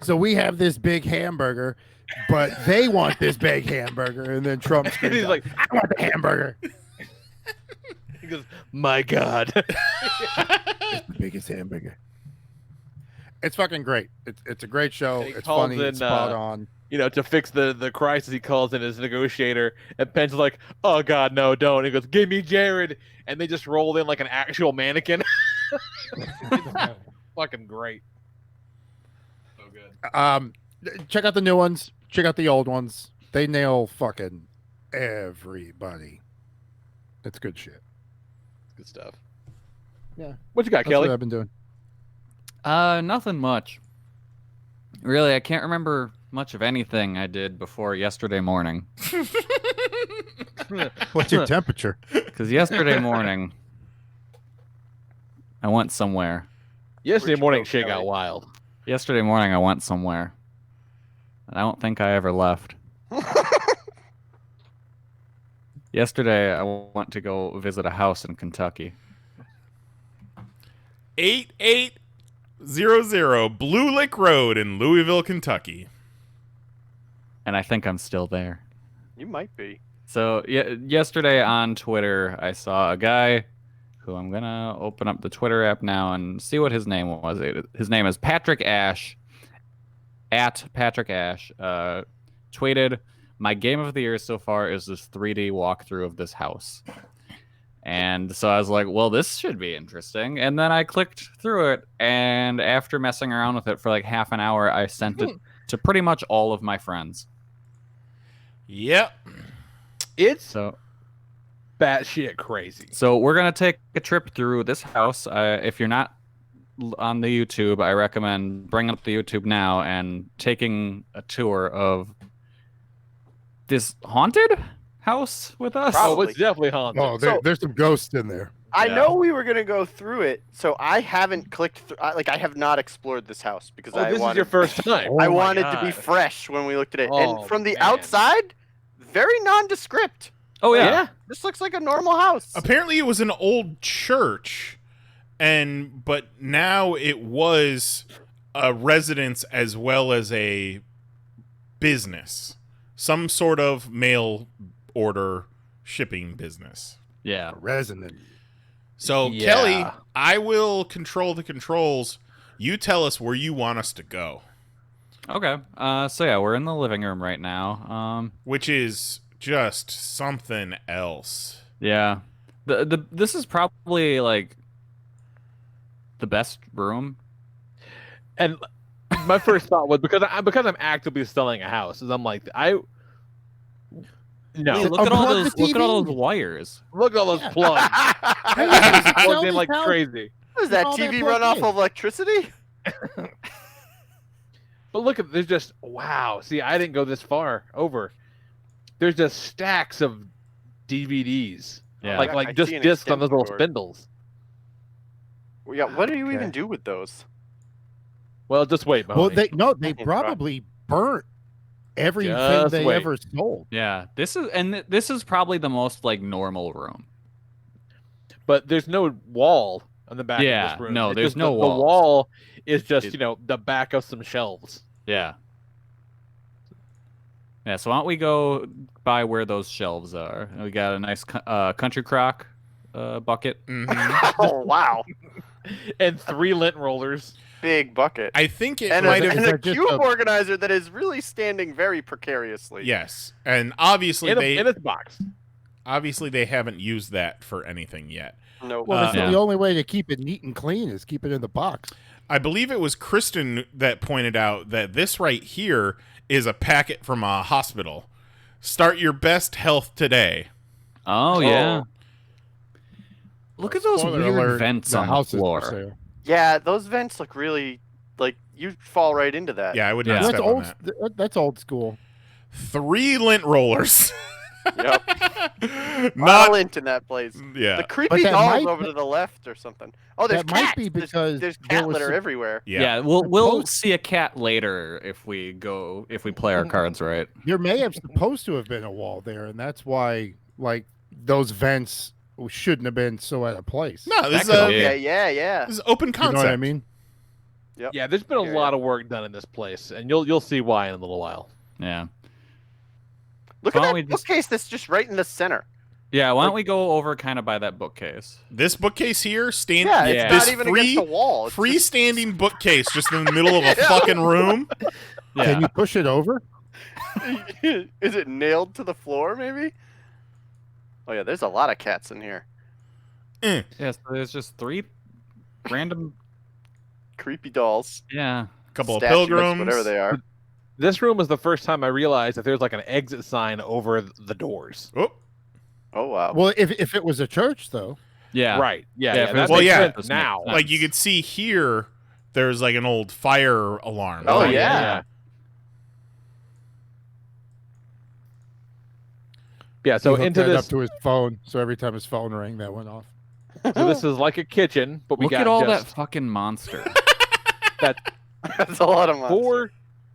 so we have this big hamburger, but they want this big hamburger. And then Trump screams He's out, like, I want the hamburger. he goes, my God. It's the biggest hamburger. It's fucking great. It's a great show. He It's calls funny. in, It's spot on. To fix the crisis, he calls in his negotiator, and Pence is like, oh God, no, don't. He goes, give me Jared. And they just roll in like an actual mannequin. It's fucking great. So good. Check out the new ones. Check out the old ones. They nail fucking everybody. It's good shit. Good stuff. Yeah. What you got, That's Kelly? what I've been doing. Nothing much. Really, I can't remember much of anything I did before yesterday morning. What's your temperature? Because yesterday morning, I went somewhere. Yesterday Where'd you morning, go, shit got Kelly? wild. Yesterday morning, I went somewhere. And I don't think I ever left. Yesterday, I went to go visit a house in Kentucky. 8800 Blue Lick Road in Louisville, Kentucky. and I think I'm still there. You might be. So yesterday on Twitter, I saw a guy who I'm gonna open up the Twitter app now and see what his name was. His name is Patrick Ash. At Patrick Ash, tweeted, "My game of the year so far is this 3D walkthrough of this house." And so I was like, well, this should be interesting. And then I clicked through it, and after messing around with it for like half an hour, I sent it to pretty much all of my friends. Yep. It's So batshit crazy. So we're gonna take a trip through this house. If you're not on the YouTube, I recommend bringing up the YouTube now and taking a tour of this haunted house with us. Oh, it's definitely haunted. Oh, So- there's some ghosts in there. I Yeah. know we were gonna go through it, so I haven't clicked through. I have not explored this house because Oh, I this is wanted. your first time. Oh I my wanted to be God. fresh when we looked at it, Oh, and from the man. outside, very nondescript. Oh yeah. Yeah. This looks like a normal house. Apparently, it was an old church, but now it was a residence as well as a business, some sort of mail order shipping business. Yeah. Resonant. So, Yeah. Kelly, I will control the controls. You tell us where you want us to go, Okay. So yeah, we're in the living room right now. which is just something else. Yeah. This is probably like the best room. And my first thought was because I'm actively selling a house, is I'm like no. Hey, it look at all unplug those the look at all TV? those wires. Look at all those plugs. Sell Plugged in this like house. crazy. Does that all that TV plugged run off in. of electricity? But look at there's just wow. See, I didn't go this far over. There's just stacks of DVDs. Yeah. Like I just see an discs on those little extension cord. spindles. Yeah. What do you Okay. even do with those? Well, just wait, Well, Mahoney. they probably burnt everything Just they wait. ever sold. Yeah. This is probably the most like normal room. But there's no wall on the back Yeah, of this room. no, It's there's just no the walls. wall is just, It- the back of some shelves. Yeah. Yeah, so why don't we go by where those shelves are? We got a nice country crock bucket. Mhm. Oh wow, And 3 lint rollers. big bucket. I think it And might a, have. and Is a that just cube a- organizer that is really standing very precariously. Yes, and obviously In its box. they haven't used that for anything yet. No. Well, that's Yeah. the only way to keep it neat and clean is keep it in the box. I believe it was Kristen that pointed out that this right here is a packet from a hospital. Start your best health today. Oh, yeah. Look at those Spoiler weird alert, vents the on the house is for floor. sale. Yeah, those vents look really like you fall right into that. Yeah, I would Yeah. not That's step on old. that. That's old school. 3 lint rollers. Yep. Not Not lint in that place. yeah. The creepy that doll's might- over to the left or something. Oh, there's that might cats. be There's- because there's there cat was litter some- everywhere. Yeah, we'll Suppose- see a cat later if we play our cards right. There may have supposed to have been a wall there, and that's why like those vents shouldn't have been so out of place. No, this is, That could a, be. Yeah. this is open You concept. know what I mean? Yep. Yeah, there's been a Yeah, lot of work done in this place, and you'll see why in a little while. Yeah. Look Why at don't that we just- bookcase that's just right in the center. Yeah, why don't we go over kind of by that bookcase? This bookcase here, Yeah, Yeah. it's this not even free, against a wall. It's just- freestanding bookcase just in the middle of a Yeah. fucking room. Yeah. Can you push it over? Is it nailed to the floor, maybe? Oh yeah, there's a lot of cats in here. Yeah, so there's just 3 random Creepy dolls. yeah. Couple of statues, pilgrims. whatever they are. This room was the first time I realized that there's like an exit sign over the doors. Oh, Oh wow. Well, if it was a church, though. Yeah. Right. Yeah. Yeah, Yeah. if it that was- well, makes yeah. sense This now. makes sense. like you could see here, there's like an old fire alarm. Oh, Like, yeah. Yeah. So He hooked into that this, up to his phone, so every time his phone rang, that went off. so this is like a kitchen, but we Look got at all just that fucking monster. That's a lot of monsters.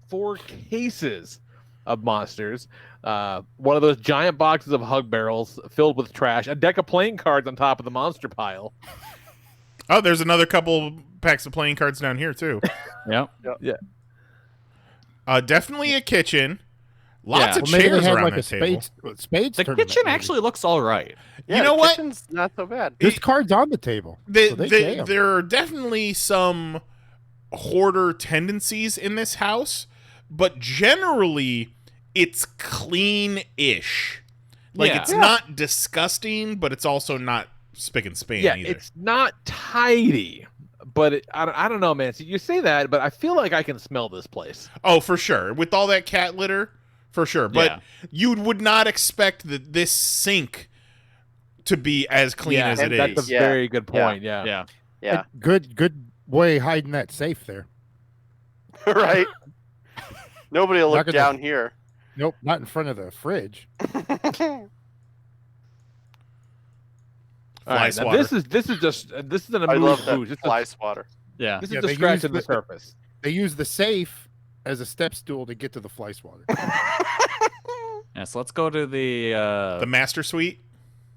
four cases of monsters. One of those giant boxes of hug barrels filled with trash. A deck of playing cards on top of the monster pile. Oh, there's another couple packs of playing cards down here too. Yep. Definitely a kitchen. Lots Yeah. of Well, maybe they chairs had around like a that table. spades The tournament, kitchen maybe. actually looks all right. Yeah, You know the what? kitchen's not so bad. There's cards on the table. So they jam. There are definitely some hoarder tendencies in this house, but generally it's clean-ish. Like Yeah. it's not disgusting, but it's also not spick and span Yeah, either. it's not tidy, but I don't know, man. So you say that, but I feel like I can smell this place. Oh, for sure. With all that cat litter, for sure. But you would not expect this sink to be as clean as it That's is. a very good point. Yeah. Yeah, Good way hiding that safe there. right. Nobody will Not look gonna- down here. Nope, not in front of the fridge. All Fly right, now swatter. this is an I love amuse that bouche. fly swatter. Yeah. This Yeah, is they just scratching use the surface. They use the safe as a step stool to get to the fly swatter. Yeah, so let's go to the The master suite.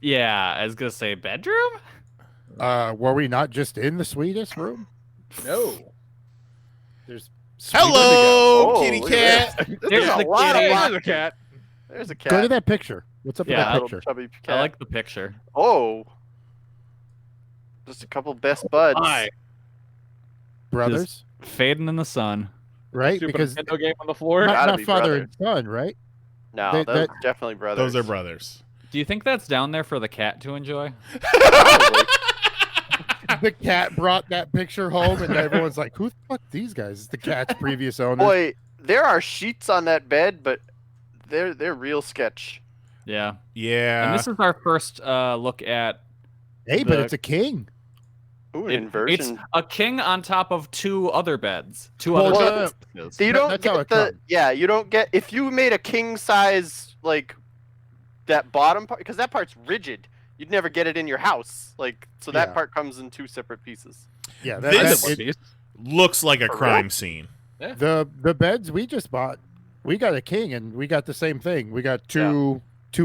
yeah, I was gonna say bedroom? Were we not just in the sweetest room? No. There's Hello, Oh, kitty look at cat. this. There's There's a the lot kitty. of There's a cat. There's a Go to cat. that picture. What's up Yeah, with that Little picture? chubby cat. I like the picture. Oh, just a couple best buds. Hi. Brothers, Fading in the sun. right? Super Because Nintendo game on the floor. not, Gotta not be father brothers. and son, right? No, They- those that- are definitely brothers. Those are brothers. Do you think that's down there for the cat to enjoy? Probably. The cat brought that picture home, and everyone's like, "Who the fuck these guys?" It's the cat's previous owner. Boy, there are sheets on that bed, but they're real sketch. Yeah. Yeah. And this is our first look at Hey, but the- it's a king. Ooh, an it's inversion. a king on top of two other beds. Two Well, other beds. So you don't That's how get it the comes. you don't get if you made a king size like that bottom part because that part's rigid. You'd never get it in your house. Like so that Yeah. part comes in two separate pieces. Yeah, This- it- looks like a For crime scene. the beds we just bought. We got a king, and we got the same thing. We got two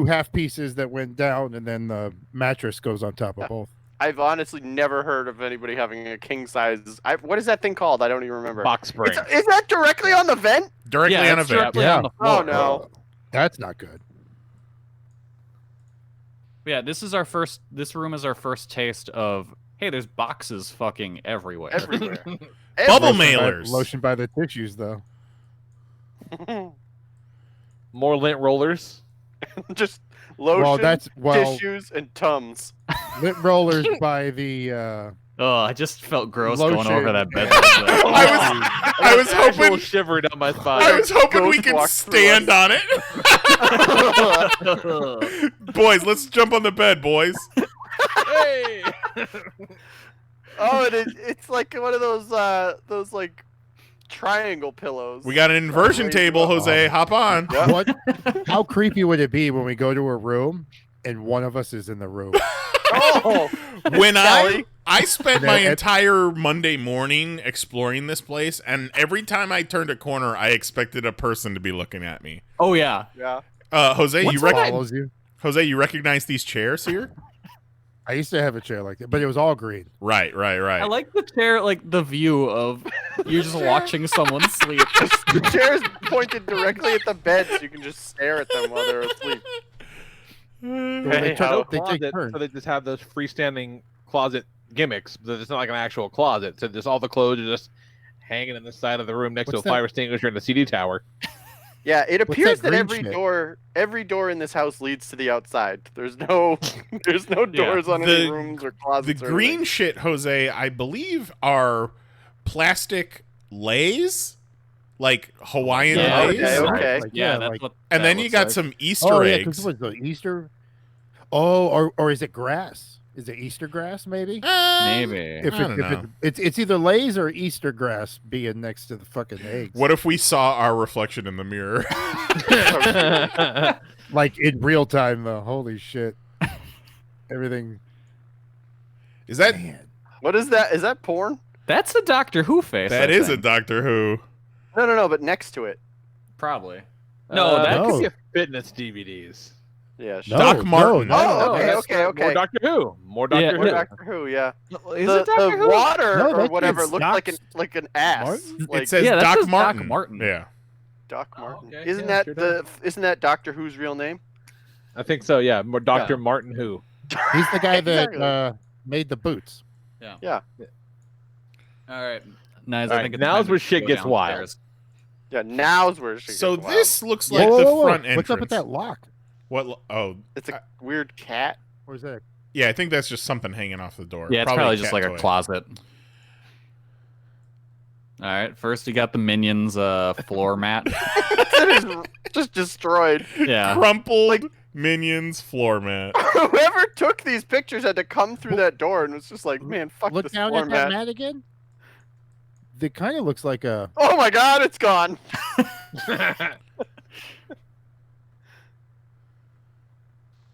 half pieces that went down, and then the mattress goes on top of Yeah. both. I've honestly never heard of anybody having a king size. What is that thing called? I don't even remember. Box spring. Is that directly on the vent? Directly Yeah, on a it's vent. directly Yeah. on the floor. Oh no. That's not good. Yeah, this room is our first taste of, hey, there's boxes fucking everywhere. Everywhere. Bubble Lotion by- mailers. Lotion by the tissues, though. More lint rollers. Just lotion, Well, tissues, and Tums. lint rollers by the. Oh, I just felt gross Lotion. going over that bed. I was Actual hoping shiver down my I spine. was hoping we Ghost could walks through stand on it. Boys, let's jump on the bed, boys. Hey! Oh, and it's like one of those like triangle pillows. We got an inversion Raise table, up. Jose. Hop on. Yeah. What? How creepy would it be when we go to a room and one of us is in the room? Oh, When Sally. I spent my That- entire Monday morning exploring this place, and every time I turned a corner, I expected a person to be looking at me. Oh yeah. yeah. Jose, What you follows you? Jose, you recognize these chairs here? I used to have a chair like that, but it was all green. Right. I like the chair, like the view of you just watching someone sleep. The chair's pointed directly at the bed, so you can just stare at them while they're asleep. Well, Hey, they, how- they take Closet, turns. so they just have those freestanding closet gimmicks, but it's not like an actual closet. So just all the clothes are just hanging in the side of the room next What's to a fire extinguisher in the CD tower. Yeah, it What's appears that that green every door in this house leads to the outside. There's no doors on any The- rooms or The closets. or green anything. shit, Jose, I believe are plastic lays, like Hawaiian Yeah, lays. okay. Like, Yeah, that's like, what. And that then you looks got like. some Easter oh yeah, eggs. because the Easter. Oh, or is it grass? Is it Easter grass? Maybe. Maybe. If, I don't know. it's either Lay's or Easter grass being next to the fucking eggs. What if we saw our reflection in the mirror? Like in real time though. Holy shit. Everything. Is that Man. What is that? Is that porn? That's a Doctor Who face. that I is a think. Doctor Who? No, but next to it. Probably. No, that no. could be a fitness DVDs. Yeah. No, Doc Martin. no, Oh, No, okay, that's okay, okay. More Doctor Who. More Yeah, Doctor Or Who. Doctor Who, yeah. Is the it Doctor the Who? water No, or that's whatever it's looked Doc- like an ass. Martin? Like It says Yeah, that Doc says Doc Martin. Martin. Yeah. Doc Martin. okay. Isn't Yeah, that sure isn't that Doctor Who's real name? I think so. Yeah, Dr. Martin Who. He's the guy Exactly. that made the boots. Yeah. All right, nice. All I right, think it's now's time to where shit go gets wild. downstairs. Yeah. Now's where she So gets this wild. looks like the front entrance. What's up with that lock? What? Oh, It's a weird cat. Or is that? yeah. I think that's just something hanging off the door. Yeah, it's probably just cat like toy. a closet. All right, first you got the Minions floor mat. It is just destroyed. Yeah. Crumpled Minions floor mat. Whoever took these pictures had to come through that door and was just like, man, fuck Look this down at that format. mat again. It kind of looks like a. Oh my god, it's gone.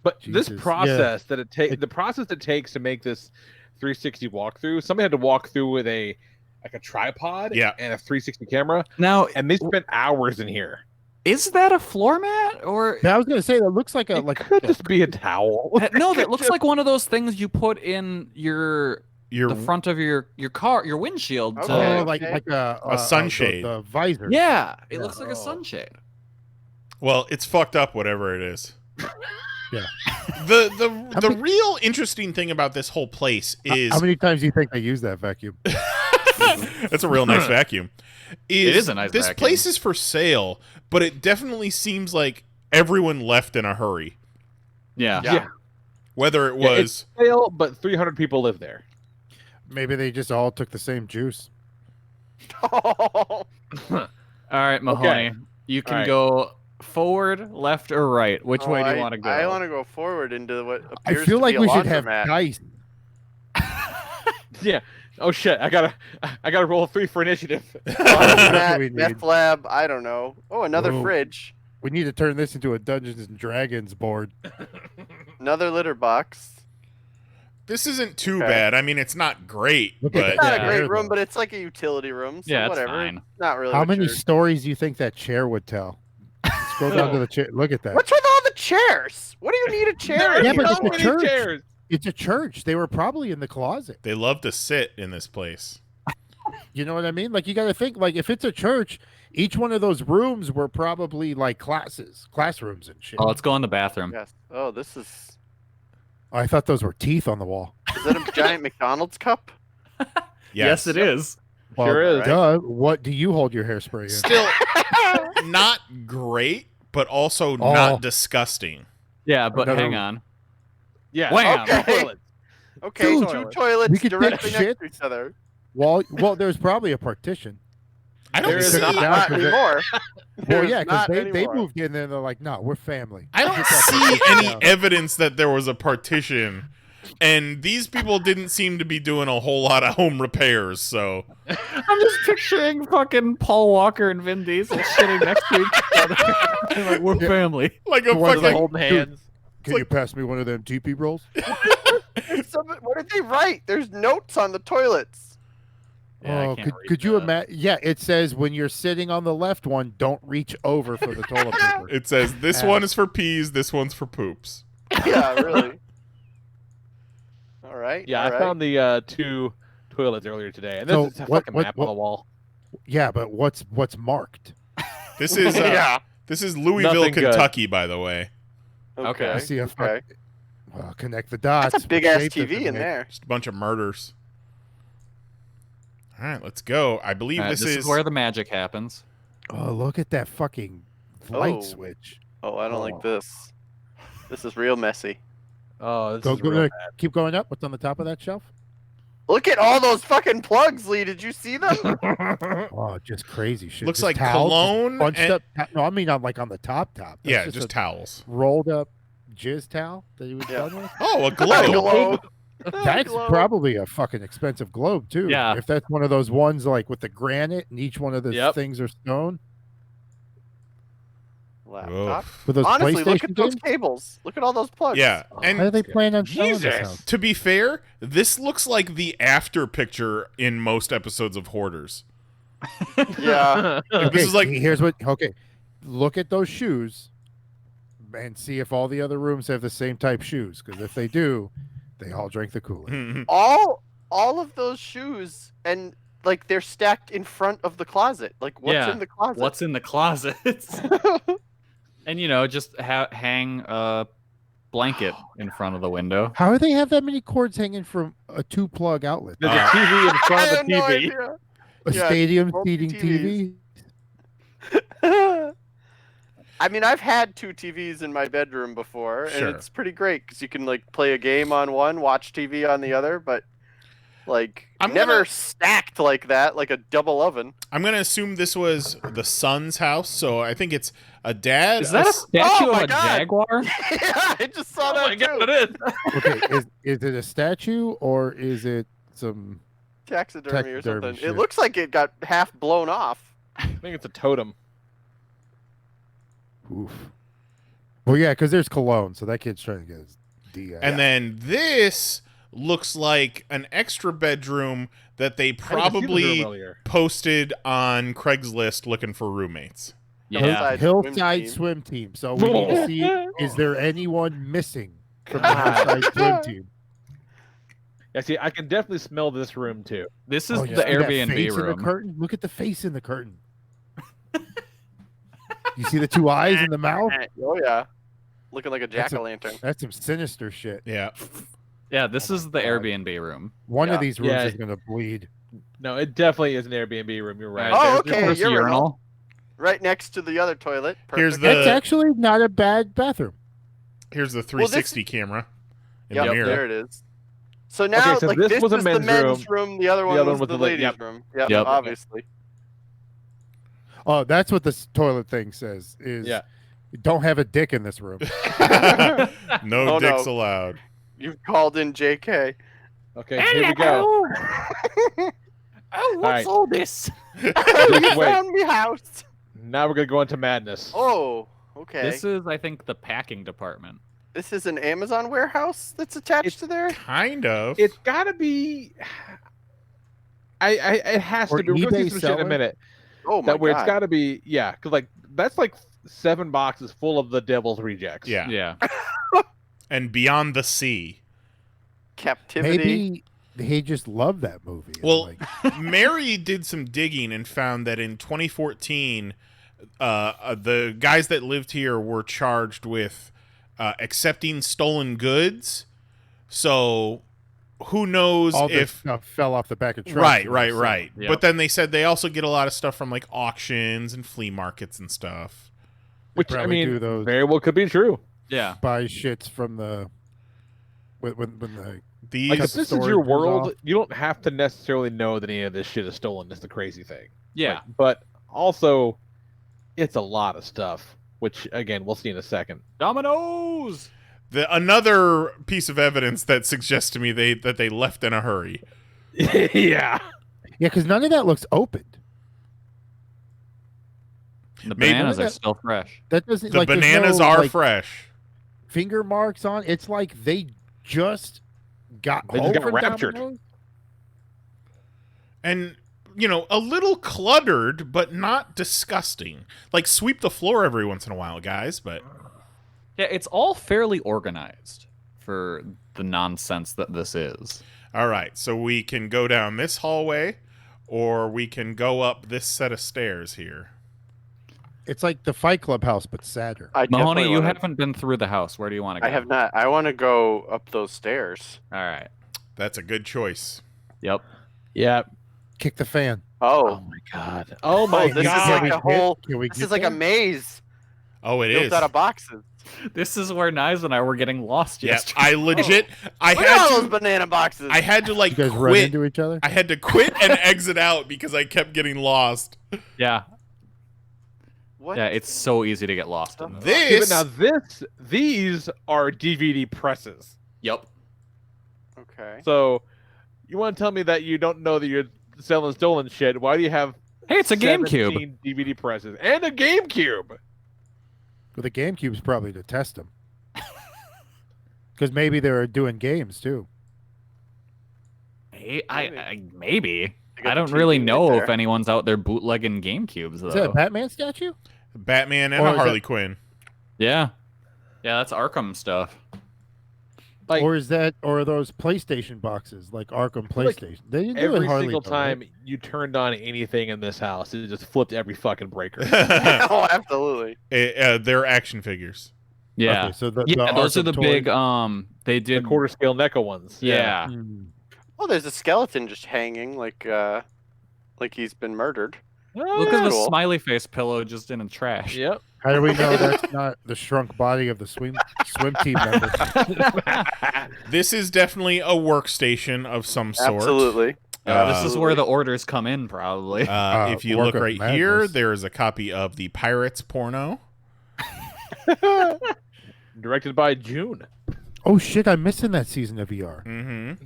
But Jesus. this process that the process it takes to make this 360 walkthrough, somebody had to walk through with a tripod Yeah. and a 360 camera, Now, and they spent hours in here. is that a floor mat or I was gonna say that looks like a It could just be a towel. no? That looks like one of those things you put in the Your front of your car, your windshield. To, Okay. oh, like a sunshade. the visor. Yeah, it Yeah. looks like a sunshade. well, it's fucked up. Whatever it is. Yeah. The real interesting thing about this whole place is How many times do you think they use that vacuum? that's a real nice vacuum. It is a nice This vacuum. place is for sale, but it definitely seems like everyone left in a hurry. Yeah. Yeah. Whether it Yeah, was it's sale, but 300 people live there. Maybe they just all took the same juice. All right, Mahoney, you can All right. go forward, left, or right. Which way do you want to go? I want to go forward into what I appears feel to like be a we should have laundromat. dice. Yeah. Oh shit! I gotta roll a 3 for initiative. We Laundromat, need- meth lab, I don't know. Oh, another Whoa. fridge. We need to turn this into a Dungeons and Dragons board. Another litter box. this isn't too Okay. bad. I mean, it's not great, Look at but It's not Yeah. a great There, room, though. but it's like a utility room. So Yeah, it's whatever. fine. Not really. How what many you're- stories do you think that chair would tell? Scroll down to the chair. Look at that. What's with all the chairs? What do you need a chair? Yeah, for? but so it's a many church. chairs. It's a church. They were probably in the closet. they love to sit in this place. You know what I mean? Like you got to think. Like if it's a church, each one of those rooms were probably like classrooms and shit. Oh, let's go in the bathroom. Yes. Oh, this is. I thought those were teeth on the wall. Is that a giant McDonald's cup? Yes, it is. Well, Sure is. Duh. What do you hold your hairspray in? Still not great, but also Oh. not disgusting. Yeah, but Another- hang on. Yeah. Wham! Okay. Toilets. Okay, Two two toilets. toilets We could take directly next shit. to each other. Well, there's probably a partition. I don't There is see. not. Not anymore. Well, There's yeah, because not they anymore. moved in there and they're like, no, we're family. I don't Get that see partition any down. evidence that there was a partition, and these people didn't seem to be doing a whole lot of home repairs. So I'm just picturing fucking Paul Walker and Vin Diesel sitting next to each other. They're like, we're Yeah. family. like a What are they fucking Holding hands. Can you pass me one of them TP rolls? What did they write? There's notes on the toilets. Yeah, I Oh, can't could read you that. imagine? Yeah, it says when you're sitting on the left one, don't reach over for the toilet paper. It says this one is for peas, this one's for poops. Yeah, really. All right. Yeah, all I right. found the 2 toilets earlier today, and So there's a what- fucking what- map what- on the wall. Yeah, but what's marked? This is Yeah. this is Louisville, Nothing good. Kentucky, by the way. Okay. I see a Okay. Well, connect the dots. That's a big What ass shape does TV it in make? there. Just a bunch of murders. All right, let's go. I believe All right, this this is where the magic happens. Oh, look at that fucking light Oh. switch. Oh, I don't Oh. like this. This is real messy. Oh, this Go, is go, real go- keep going up. What's on the top of that shelf? Look at all those fucking plugs, Lee. Did you see them? Oh, just crazy shit. looks Just like towels, just cologne bunched and- up. No, I mean on like on the top. That's yeah, just just a towels. rolled up jizz towel that you was Yeah. done with. Oh, a A glow. globe. That's Globe. probably a fucking expensive globe too. Yeah. If that's one of those ones like with the granite and each one of the Yep. things are stone. Laptop. Oof. With those Honestly, look PlayStation at those games? cables. Look at all those plugs. Yeah, How do and they plan on selling this Jesus. house? to be fair, this looks like the after picture in most episodes of Hoarders. Yeah. This is like here's what. Okay, look at those shoes, and see if all the other rooms have the same type shoes. Because if they do, they all drink the Kool-Aid. all of those shoes and like they're stacked in front of the closet. Like what's Yeah, in the closet? What's in the closets? And just hang a blanket in front of the window. How do they have that many cords hanging from a 2-plug outlet? There's a TV in I front of have the no TV. idea. A Yeah, stadium multi seating TVs. TV? I mean, I've had 2 TVs in my bedroom before, Sure. and it's pretty great because you can like play a game on one, watch TV on the other, but like I'm never gonna- stacked like that, like a double oven. I'm gonna assume this was the son's house, so I think it's a dad. Is that a statue Oh of my a God! jaguar? Yeah, I just saw Oh that my too. god, it is. Okay, is it a statue or is it some? Taxidermy or Taxidermy something. shit. It looks like it got half blown off. I think it's a totem. Oof. Well, yeah, because there's cologne, so that kid's trying to get his DI. And then this looks like an extra bedroom that they I didn't see the room probably earlier. posted on Craigslist looking for roommates. Yeah. Hillside Swim Team. So we need to see, is there anyone missing from the Hillside Swim Team? Yeah, see, I can definitely smell this room too. This is Oh, you the see that Airbnb face in the room. curtain? Look at the face in the curtain. You see the 2 eyes in the mouth? Oh yeah, looking like a That's a- jack-o'-lantern. That's some sinister shit. Yeah. Yeah, this is the God. Airbnb room. One Yeah. of these rooms Yeah. is going to bleed. No, it definitely is an Airbnb room. You're right. Oh, There's your okay, first urinal. urinal. Right next to the other toilet. Here's Perfect. the- That's actually not a bad bathroom. Here's the 360 camera in Yep, the mirror. there it is. So now, so like this this was a is the men's men's room. The other one other was one was the the la- ladies' yep. room. Yep, Yep. obviously. Oh, that's what this toilet thing says. Is Yeah. don't have a dick in this room. No Oh, dicks no. allowed. You've called in JK. Okay, here we go. Oh, what's all this? You Wait. found me house. Now we're gonna go into madness. Oh, okay. This is, I think, the packing department. This is an Amazon warehouse that's attached It's- to there. Kind of. It's gotta be. It has Or to be. We're gonna eBay see some shit in a seller? minute. Oh my That where god. it's gotta be. Yeah, because like that's like 7 boxes full of the devil's rejects. Yeah. Yeah. And Beyond the Sea. Captivity. Maybe he just loved that movie. and, Well, like, Mary did some digging and found that in 2014, the guys that lived here were charged with accepting stolen goods. So who knows all this if... stuff fell off the back of trucks. Right. Yep. But then they said they also get a lot of stuff from like auctions and flea markets and stuff. Which I probably do mean, those. very well could be true. Yeah. Buy shits from the when the These Like Cut if the this is storage your bins world, off. you don't have to necessarily know that any of this shit is stolen. That's the crazy thing. Yeah. Like, but also, it's a lot of stuff. Which again, we'll see in a second. Dominoes! another piece of evidence that suggests to me that they left in a hurry. Yeah. yeah, because none of that looks opened. The Maybe- bananas are still fresh. That doesn't. The like, there's bananas no, are like, fresh. finger marks on. It's like they just got They home just got from raptured. Domino's. And, a little cluttered, but not disgusting. Like, sweep the floor every once in a while, guys, but... Yeah, it's all fairly organized for the nonsense that this is. All right, so we can go down this hallway, or we can go up this set of stairs here. It's like the Fight Club house, but sadder. I Mahoney, definitely you wanna- haven't been through the house. Where do you want to go? I have not. I want to go up those stairs. All right. That's a good choice. Yep. Yeah. Kick the fan. Oh, my god. Oh my this is god. like a whole. Can we This get is like a there? maze Oh, it built is. out of boxes. This is where Knives and I were getting lost Yeah, yesterday. I legit... I Look at all those had to... banana boxes. I had to, like, You guys run quit. into each other. I had to quit and exit out because I kept getting lost. Yeah. What? Yeah, it's so easy to get lost in this. Yeah, This... but now these are DVD presses. Yep. Okay. So you want to tell me that you don't know that you're selling stolen shit? Why do you have Hey, it's a GameCube. 17 DVD presses and a GameCube? Well, the GameCube's probably to test them. Because maybe they're doing games too. Maybe. They got I the don't really TV know right if there. anyone's out there bootlegging GameCubes, though. Is that a Batman statue? Batman and Or a is Harley Quinn. Yeah. Yeah, that's Arkham stuff. Like or are those PlayStation boxes like Arkham like PlayStation? They didn't do it every hardly single though, right? time you turned on anything in this house, it just flipped every fucking breaker. Oh, absolutely. They're action figures. Yeah. Okay, so the Those are Arkham the toys- big they The did quarter scale NECA ones. yeah. Hmm. Oh, there's a skeleton just hanging, like he's been murdered. Oh, Look yeah. at the Cool. smiley face pillow just in the trash. Yep. How do we know that's not the shrunk body of the swim team member? This is definitely a workstation of some sort. Absolutely. This is where the orders come in, probably. If you look Work of right here, Madness. there is a copy of the Pirates porno. Directed by June. Oh shit! I'm missing that season of ER. Mm-hmm.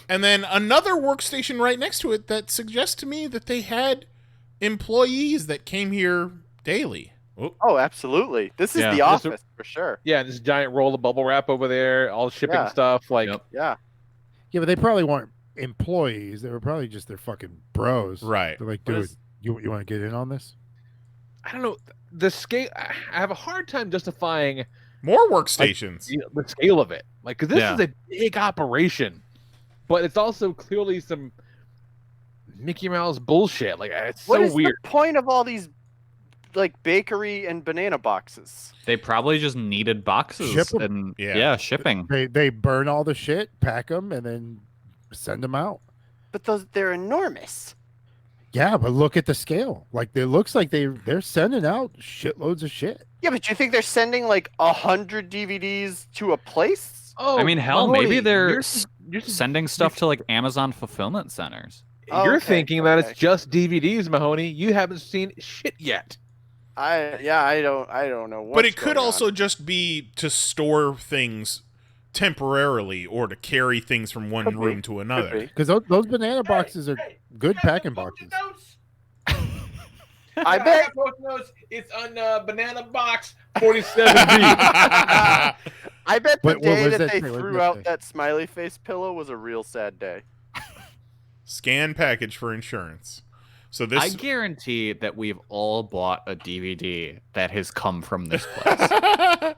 And then another workstation right next to it that suggests to me that they had employees that came here daily. Oh, Oh, absolutely. This is Yeah. the This is- office for sure. Yeah, and this giant roll of bubble wrap over there, all shipping Yeah. stuff. Like, Yep. Yeah. Yeah, but they probably weren't employees. They were probably just their fucking bros. right. They're like, What dude, is- you want to get in on this? I don't know. The scale, I have a hard time justifying More workstations. the scale of it. Like, because this Yeah. is a big operation, but it's also clearly some Mickey Mouse bullshit. Like, it's What so is weird. the point of all these like bakery and banana boxes? They probably just needed boxes Ship 'em. and Yeah. shipping. They burn all the shit, pack them, and then send them out. But they're enormous. Yeah, but look at the scale. Like it looks like they're sending out shitloads of shit. Yeah, but you think they're sending like 100 DVDs to a place? Oh, I mean, hell, Mahoney, maybe they're you're sending stuff to like Amazon fulfillment centers. you're Okay, thinking that okay. it's just DVDs, Mahoney. You haven't seen shit yet. I don't know. But it could also just be to store things temporarily or to carry things from one Could be. room to another. Because those banana boxes are good packing boxes. I bet. It's on Banana Box 47B. I bet the What day was that that they say? What did threw that out say? that smiley face pillow was a real sad day. Scan package for insurance. So this I guarantee that we've all bought a DVD that has come from this place.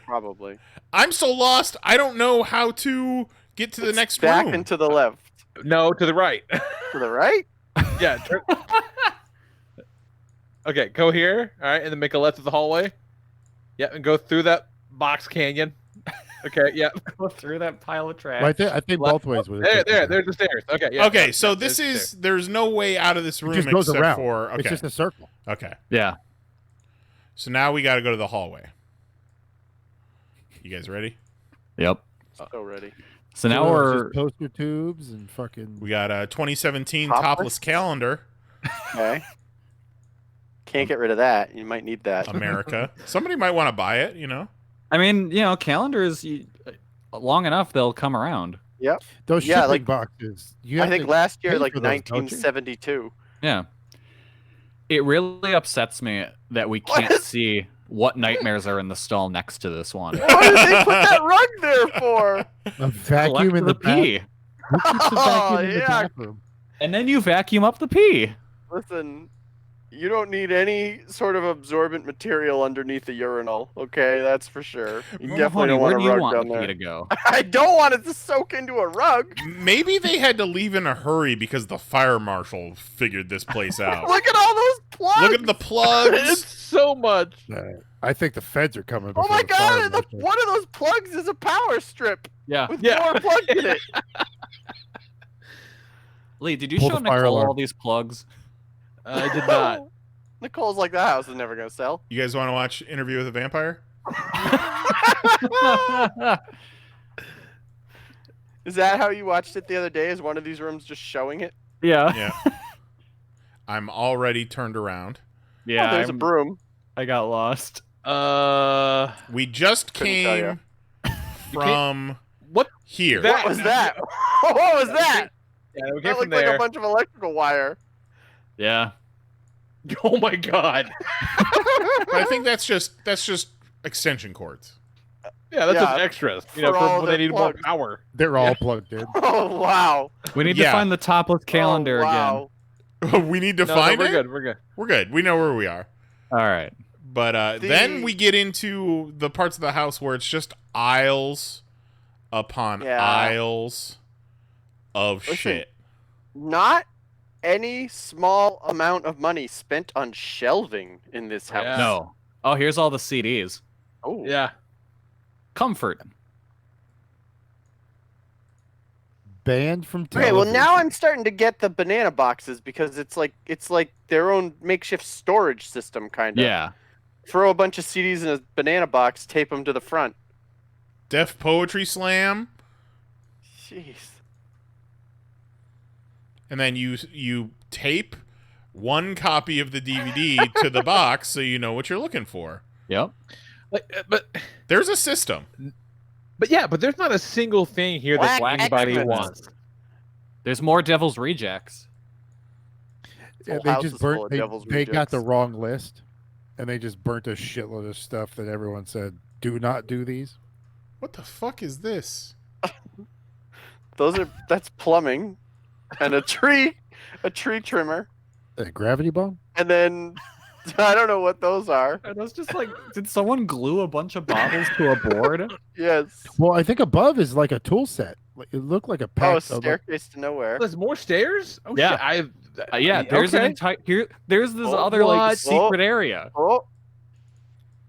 Probably. I'm so lost. I don't know how to get to the next Back room. and to the left. No, to the right. To the right? Yeah. Okay, go here. All right, and then make a left to the hallway. Yeah, and go through that box canyon. Okay, yeah. Go through that pile of trash. Right there, I think both ways would. There's the stairs. Okay, yeah. Okay, yeah, so yeah, this there's the is stairs. there's no way out of this room just goes except around. for It's okay. just a circle. Okay. Yeah. So now we got to go to the hallway. You guys ready? Yep. So ready. So now So it's we're just poster tubes and fucking. We got a 2017 Topless? topless calendar. Okay. Can't get rid of that. You might need that. America. Somebody might want to buy it, you know. I mean, calendars long enough they'll come around. Those Yeah, shipping like- boxes. You I have think to last year, pay like for those, don't you? 1972. Yeah. It really upsets me that we What? can't see what nightmares are in the stall next to this one. What did they put that rug there for? A vacuum in the pee. Who keeps the Oh, vacuum in the yeah. bathroom? And then you vacuum up the pee. Listen, you don't need any sort of absorbent material underneath the urinal. Okay, that's for sure. You definitely don't where want do a you rug want down the pee there. to go? I don't want it to soak into a rug. Maybe they had to leave in a hurry because the fire marshal figured this place out. Look at all those plugs. Look at the plugs. It's so much. I think the feds are coming. Oh before my the fire god! marshal. One of those plugs is a power strip Yeah. with Yeah. more plugs in it. Lee, did you Pull show the fire Nicole alarm. all these plugs? I did not. Nicole's like, that house is never gonna sell. You guys want to watch Interview with a Vampire? Is that how you watched it the other day? Is one of these rooms just showing it? Yeah. Yeah. I'm already turned around. Yeah. Oh, there's a broom. I got lost. We just Couldn't tell came from What? here. That- What was that? What was that? Yeah, we came That from looked like there. a bunch of electrical wire. Yeah. Oh my god. But I think that's just extension cords. Yeah, that's Yeah, just extras. for all For when their they need more plugs. power. They're all plugged in. Oh wow! We need Yeah. to find the topless calendar Oh, wow. We need to No, find we're it. good. We're good. We're good. We know where we are. again. All right. But then we get into the parts of the house where it's just aisles upon aisles of shit. Not any small amount of money spent on shelving in this house. Yeah. No. Oh, here's all the CDs. Oh, Yeah. Comfort. Banned from Okay, television. well now I'm starting to get the banana boxes because it's like their own makeshift storage system, kind of. Yeah. Throw a bunch of CDs in a banana box, tape them to the front. Def Poetry Slam, Jeez. and then you tape one copy of the DVD to the box so you know what you're looking for. Yep. But There's a system. but there's not a single thing here that Black anybody Xmas. wants. There's more Devil's Rejects. Yeah, Whole they house just is full burnt. of They, Devil's they got the Rejects. wrong list, and they just burnt a shitload of stuff that everyone said do not do these. What the fuck is this? That's plumbing, and a tree trimmer, A gravity bomb. and then I don't know what those are. Are those just like, did someone glue a bunch of bottles to a board? Yes. Well, I think above is like a tool set. Like, it looked like a pack. Oh, of, like, staircase to nowhere. There's more stairs? Oh, Yeah. shit. Yeah, there's an okay. entire there's this Oh, other like what? secret area. Oh.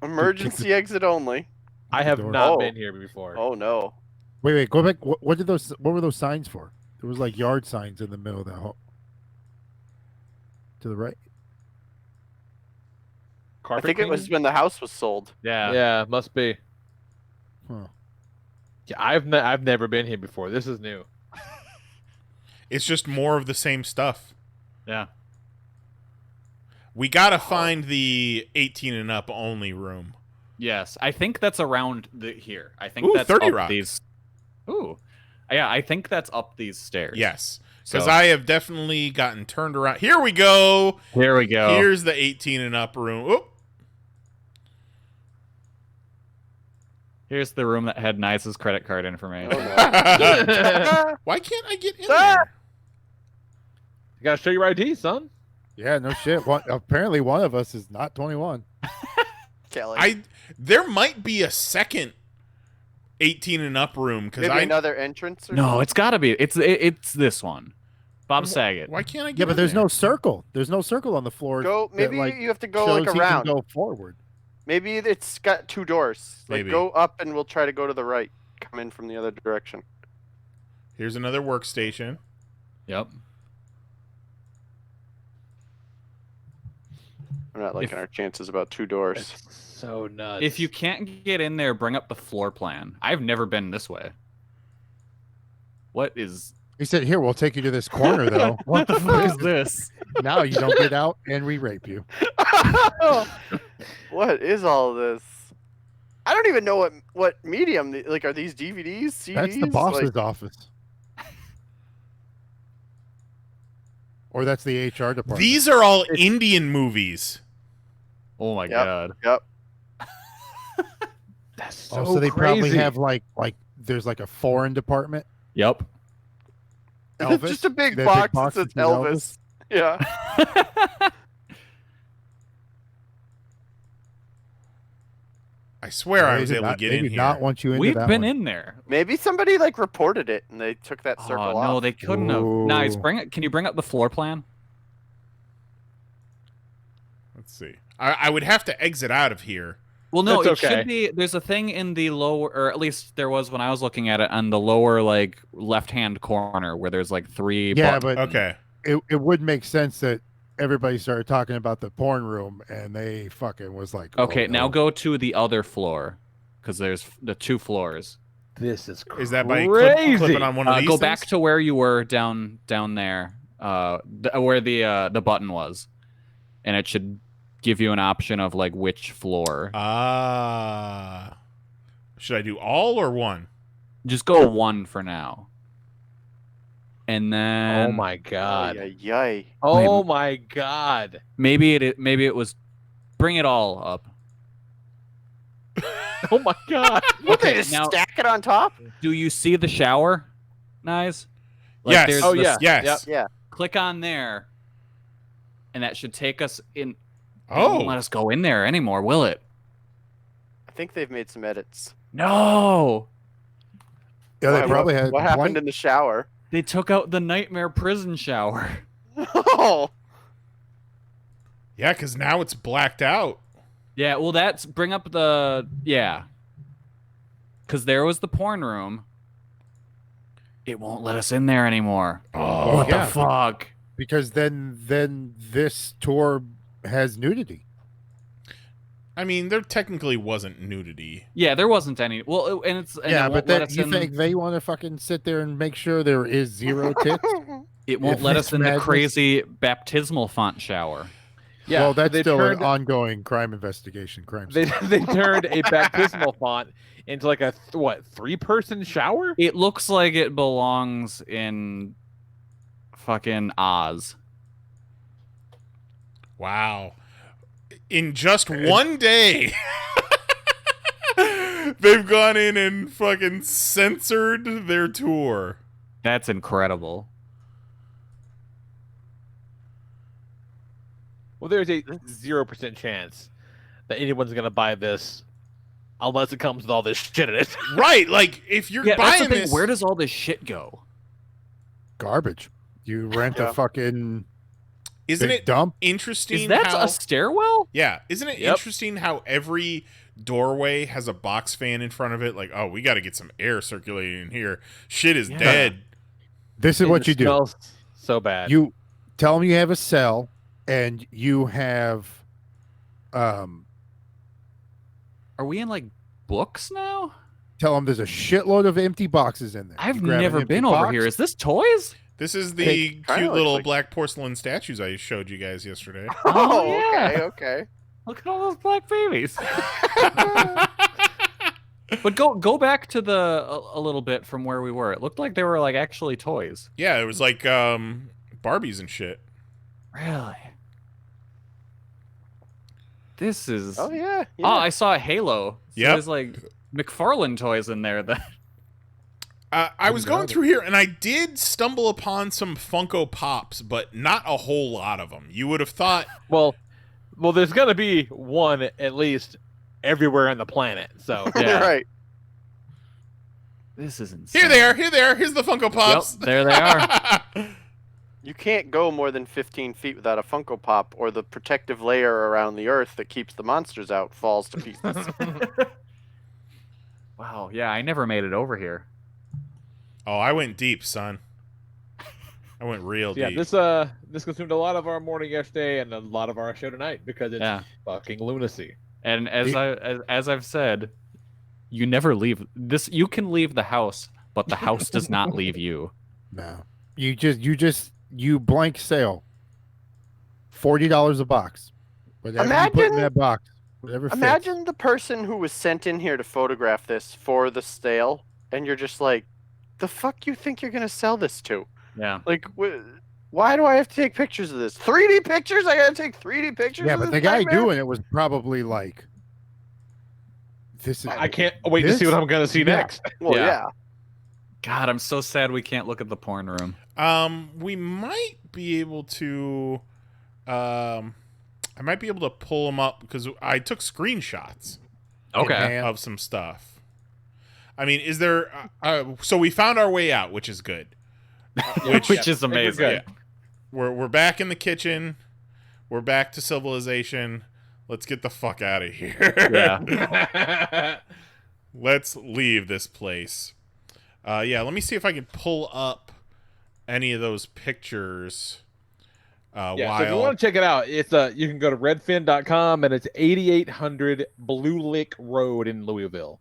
Emergency exit only. I have Door. not Oh. been here before. Oh no. wait, go back. What were those signs for? There was like yard signs in the middle of that hall. To the right. I Carpet think it was cleaning? when the house was sold. Yeah. Yeah, must be. Huh. Yeah, I've never been here before. This is new. It's just more of the same stuff. Yeah. We gotta find the 18 and up only room. Yes, I think that's around here. I think Ooh, that's 30 up Rock. these. Ooh, yeah, I think that's up these stairs. Yes, because So- I have definitely gotten turned around. Here we go. Here we go. Here's the 18 and up room. Oop. Here's the room that had Nice's credit card information. Why can't I get in Ah! there? You gotta show your ID, son. Yeah, no shit. Apparently, one of us is not 21. Kelly. There might be a second 18 and up room because Maybe I. another entrance or No, it's got to be. It's this one. Bob Saget. Why can't I get? Yeah, but in there's there? no circle. There's no circle on the floor. Go. that, Maybe like, you have to go shows like he can around. go forward. Maybe it's got two doors. Like Maybe. go up and we'll try to go to the right. Come in from the other direction. Here's another workstation. Yep. We're not liking our chances about two doors. So nuts. If you can't get in there, bring up the floor plan. I've never been this way. What is? He said, "Here, we'll take you to this corner, though. What the fuck is this? Now you don't get out, and we rape you." What is all this? I don't even know what medium. Like, are these DVDs, CDs? That's the boss's Like, office. Or that's the HR department. These are all Indian movies. Oh my Yep. god. Yep. That's so, oh, so they probably crazy. have like there's like a foreign department. Yep. Elvis? Just a big That box box that says says Elvis. Yeah. I swear I They was did able not- to get they in did here. not want you into We've that been one. in there. Maybe somebody like reported it and they took that circle Oh off. no, they couldn't have. Nice. Ooh. Bring it. Can you bring up the floor plan? Let's see. I would have to exit out of here. Well, no, That's it okay. should be. There's a thing in the lower, or at least there was when I was looking at it on the lower, like left-hand corner, where there's like three. Yeah, buttons. but Okay. it would make sense that everybody started talking about the porn room, and they fucking was like, oh, Okay, now no. go to the other floor, because there's the two floors. This is crazy. Is that by crazy? clipping on one of these? Go things? back to where you were down there, where the button was, and it should give you an option of like which floor. Should I do all or one? Just go one for now, and then Oh my god. Yay. Oh my god. maybe it was bring it all up. Oh my god. What, Okay, they just now- stack it on top? Do you see the shower, Nice? Yes. there's Oh, the- yeah. Yes. Yep. Yeah. Click on there, and that should take us in. won't let Oh, us go in there anymore, will it? I think they've made some edits. No. Yeah, they Why, probably had what happened in the shower? They took out the nightmare prison shower. Oh, yeah, because now it's blacked out. Yeah, well, that's bring up the because there was the porn room. It won't let us in there anymore. Oh, What yeah. the fuck? because then this tour has nudity. I mean, there technically wasn't nudity. Yeah, there wasn't any. Well, and it's and Yeah, it but won't let then us you in. think they want to fucking sit there and make sure there is zero tits? It won't if let it's us in the madness? crazy baptismal font shower. Yeah, Well, that's they still turned, an ongoing crime investigation. they turned a baptismal font into like a 3-person shower. It looks like it belongs in fucking Oz. Wow. In just one day, they've gone in and fucking censored their tour. That's incredible. Well, there's a 0% chance that anyone's gonna buy this unless it comes with all this shit in it. Right, like, if you're Yeah, that's the buying thing. this... Where does all this shit go? Garbage. You rent Yeah. a fucking Isn't big it dump. interesting Is that how... a stairwell? Yeah, isn't it Yep. interesting how every doorway has a box fan in front of it? Like, oh, we got to get some air circulating in here. Shit is Yeah. dead. This is what you do. Smells so bad. You tell them you have a cell and you have Are we in like books now? tell them there's a shitload of empty boxes in there. I've You grab an never empty been over box, here. Is this toys? This is the Kinda cute looks little like- black porcelain statues I showed you guys yesterday. Oh, yeah. okay. Look at all those black babies. But go back to a little bit from where we were. It looked like they were like actually toys. Yeah, it was like Barbies and shit. Really? This is. Oh yeah. Oh, I saw a Halo. So Yep. there's like McFarlane toys in there. That I was going through here and I did stumble upon some Funko Pops, but not a whole lot of them. You would have thought, well, there's gonna be one at least everywhere on the planet. So Yeah. right. this is insane. here they are, here's the Funko Pops. Yep, there they are. You can't go more than 15 feet without a Funko Pop, or the protective layer around the Earth that keeps the monsters out falls to pieces. Wow. Yeah, I never made it over here. Oh, I went deep, son. I went real yeah, deep. this consumed a lot of our morning yesterday and a lot of our show tonight because it's Yeah. fucking lunacy. And as I've said, you never leave this. You can leave the house, but the house does not leave you. No. You blank sale. $40 a box. Whatever you put in Imagine- that box. Whatever fits. Imagine the person who was sent in here to photograph this for the sale, and you're just like, the fuck you think you're gonna sell this to? Yeah. Like, why do I have to take pictures of this? 3D pictures? I gotta take 3D pictures. Yeah, of but this the guy nightmare? doing it was probably like, "This is." I can't wait to see what I'm gonna see Yeah. next. Well, Yeah. yeah. God, I'm so sad we can't look at the porn room. We might be able to. I might be able to pull them up because I took screenshots Okay. Yeah. of some stuff. I mean, is there? So we found our way out, which is good. Which is amazing. good. We're back in the kitchen. We're back to civilization. Let's get the fuck out of here. Yeah. Let's leave this place. Yeah, let me see if I can pull up any of those pictures. So if you want to check it out, it's you can go to redfin.com and it's 8800 Blue Lick Road in Louisville,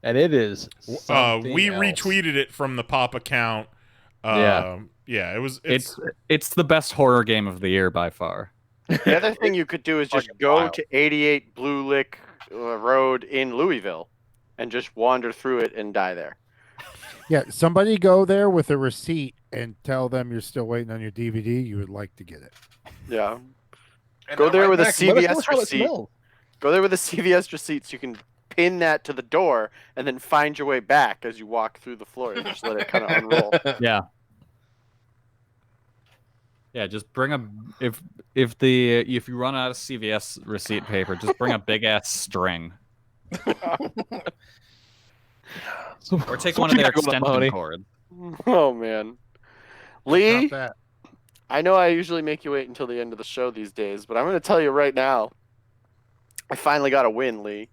and it is. we something else. retweeted it from the Pop account. Yeah. Yeah, it was. It's the best horror game of the year by far. The other thing you could do is just Fucking go wild. to 88 Blue Lick Road in Louisville and just wander through it and die there. Yeah, somebody go there with a receipt and tell them you're still waiting on your DVD. You would like to get it. Yeah. And Go then there right with a back, let us know CVS how it receipt. smells. Go there with a CVS receipt so you can pin that to the door and then find your way back as you walk through the floor and just let it kind of unroll. Yeah. Yeah, just bring a if you run out of CVS receipt paper, just bring a big ass string. Or take one of their extension cords. Oh man, Stop Lee. that. I know I usually make you wait until the end of the show these days, but I'm going to tell you right now. I finally got a win, Lee.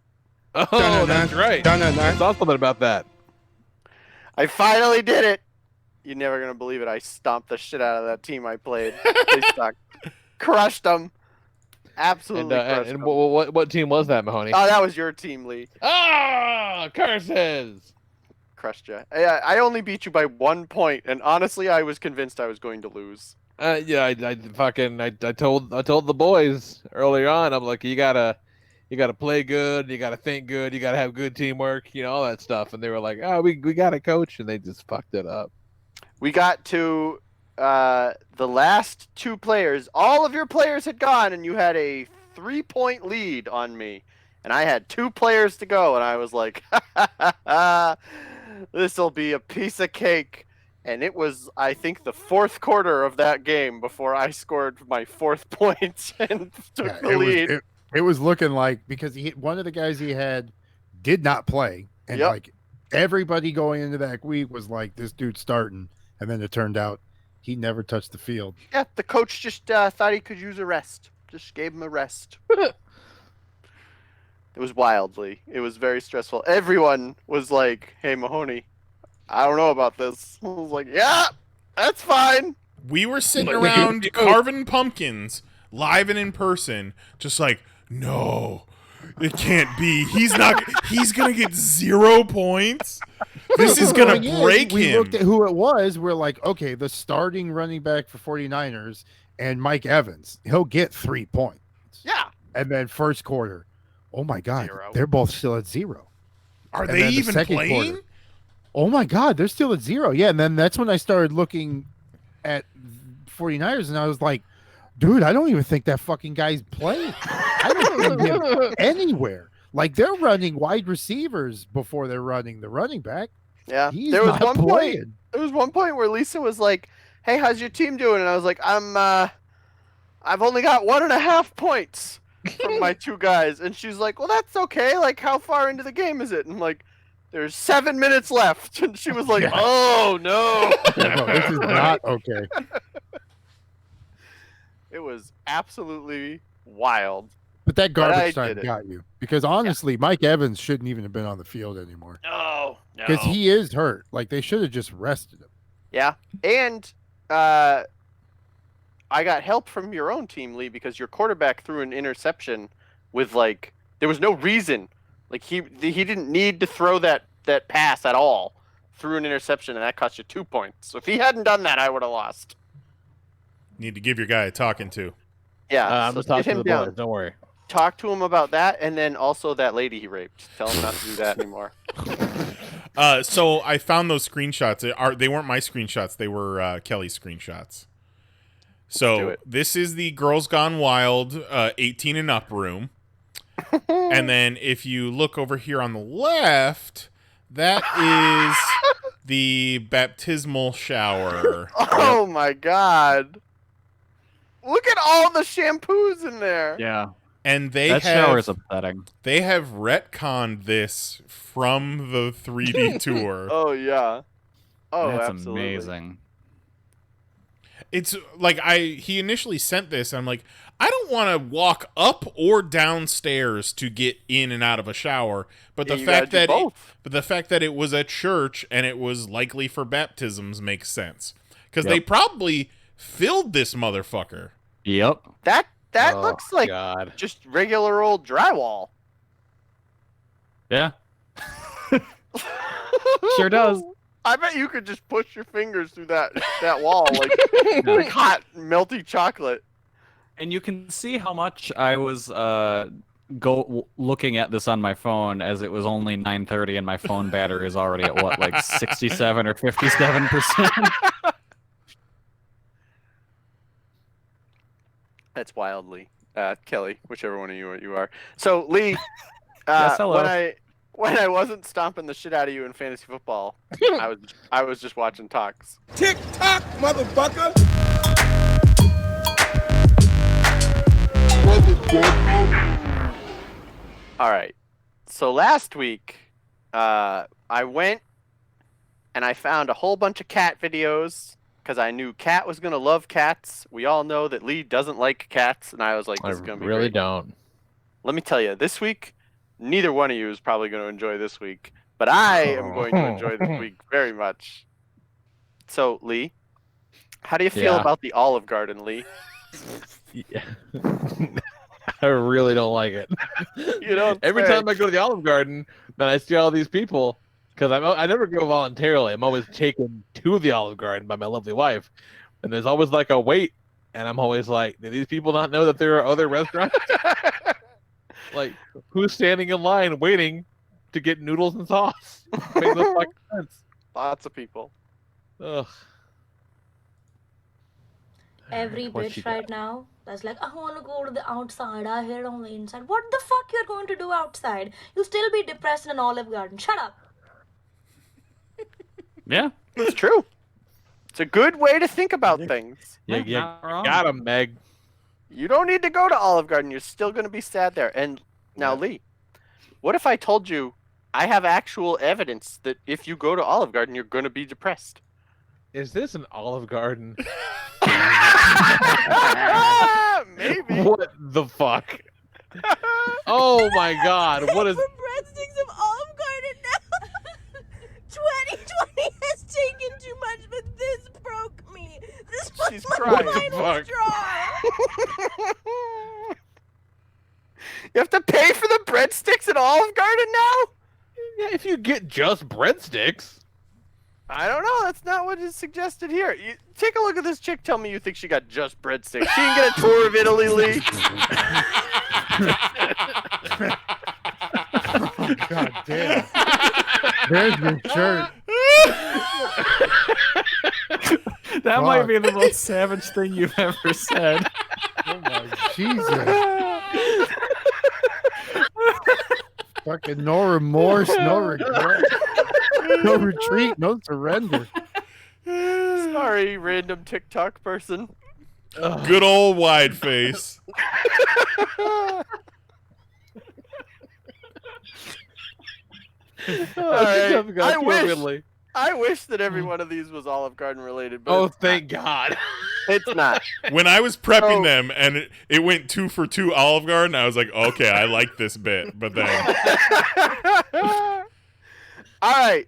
Oh, that's right. I saw something about that. I finally did it. You're never going to believe it. I stomped the shit out of that team I played. They sucked. Crushed them. Absolutely crushed and them. what team was that, Mahoney? Oh, that was your team, Lee. Ah, curses! Crushed you. I only beat you by 1 point, and honestly, I was convinced I was going to lose. Yeah, I told the boys earlier on. I'm like, you gotta play good, you gotta think good, you gotta have good teamwork, all that stuff. And they were like, oh, we got a coach, and they just fucked it up. We got to the last 2 players. All of your players had gone, and you had a 3-point lead on me. And I had 2 players to go, and I was like, this'll be a piece of cake. And it was, I think, the 4th quarter of that game before I scored my 4th point and took the lead. It was looking like, because one of the guys he had did not play. And like everybody going into that week was like, this dude's starting. And then it turned out he never touched the field. Yeah, the coach just thought he could use a rest. Just gave him a rest. It was wildly. It was very stressful. Everyone was like, hey, Mahoney, I don't know about this. I was like, yeah, that's fine. We were sitting around carving pumpkins, live and in person, just like, no, it can't be. He's gonna get 0 points. This is gonna break him. We looked at who it was. We're like, okay, the starting running back for 49ers and Mike Evans, he'll get 3 points. Yeah. And then first quarter, oh my God, 0. they're both still at 0. Are they even playing? Quarter, oh my God, they're still at 0. Yeah, and then that's when I started looking at 49ers, and I was like, dude, I don't even think that fucking guy's playing. I don't see him anywhere. Like, they're running wide receivers before they're running the running back. Yeah. He's there was not one playing. point. There was one point where Lisa was like, hey, how's your team doing? And I was like, I've only got 1.5 points from my 2 guys. And she's like, well, that's okay. Like, how far into the game is it? And I'm like, there's 7 minutes left. And she was like, oh, no. No, this is not okay. It was absolutely wild. But that garbage time got you. Because honestly, Mike Evans shouldn't even have been on the field anymore. No. Because he is hurt. Like, they should have just rested him. Yeah. And I got help from your own team, Lee, because your quarterback threw an interception with, like, there was no reason. Like, he didn't need to throw that pass at all. Threw an interception, and that cost you 2 points. So if he hadn't done that, I would have lost. Need to give your guy a talking to. Yeah, I'm just talking to the boys. Don't worry. Talk to him about that, and then also that lady he raped. Tell him not to do that anymore. So I found those screenshots. They weren't my screenshots. They were Kelly's screenshots. So this is the Girls Gone Wild 18 and up room. And then if you look over here on the left, that is the baptismal shower. Oh my God. Look at all the shampoos in there. Yeah. And that shower is upsetting. They have retconned this from the 3D tour. Oh yeah. Oh, that's absolutely amazing. It's like he initially sent this, and I'm like, I don't want to walk up or downstairs to get in and out of a shower, but the fact that it was a church and it was likely for baptisms makes sense, because they probably filled this motherfucker. Yep. That looks like just regular old drywall. Yeah. Sure does. I bet you could just push your fingers through that wall like hot melty chocolate. And you can see how much I was looking at this on my phone, as it was only 9:30 and my phone battery is already at what, like 67 or 57%. That's wildly, Kelly, whichever one of you are. So Lee, yes, hello. when I wasn't stomping the shit out of you in fantasy football, I was just watching talks. Tick tock, motherfucker. All right. So last week, I went and I found a whole bunch of cat videos because I knew Cat was gonna love cats. We all know that Lee doesn't like cats, and I was like, "This is gonna be really great." don't. Let me tell you, this week, neither one of you is probably going to enjoy this week, but I am going to enjoy this week very much. So, Lee, how do you feel about the Olive Garden, Lee? Yeah. I really don't like it. You don't Every say. time I go to the Olive Garden, then I see all these people because I never go voluntarily. I'm always taken to the Olive Garden by my lovely wife, and there's always like a wait, and I'm always like, do these people not know that there are other restaurants? Like, who's standing in line waiting to get noodles and sauce? Makes no fucking sense. Lots of people. Ugh. Every What bitch you right now that's like, I want to go to the outside, I hate on the inside. What the fuck you're going to do outside? You'll still be depressed in an Olive Garden. Shut up. Yeah. It's true. It's a good way to think about things. Yeah, not wrong. got him, Meg. You don't need to go to Olive Garden. You're still going to be sad there. And now, Lee, what if I told you I have actual evidence that if you go to Olive Garden, you're going to be depressed? Is this an Olive Garden? Maybe. What the fuck? Oh my god, what is... breadsticks of Olive Garden now. 2020 has taken too much, but this broke me. This was She's my crying. final What the straw. You have to pay for the breadsticks at Olive Garden now? Yeah, if you get just breadsticks. I don't know. That's not what is suggested here. You, take a look at this chick. Tell me you think she got just breadsticks. She didn't get a tour of Italy, Lee. God damn. There's your shirt. That might be the most savage thing you've ever said. Oh my Jesus. Fucking no remorse, no regret, no retreat, no surrender. Sorry, random TikTok person. Good old wide face. Alright, I wish that every one of these was Olive Garden related, but Oh, thank God. it's not. When I was prepping So- them and it went 2 for 2 Olive Garden, I was like, okay, I like this bit. But then All right.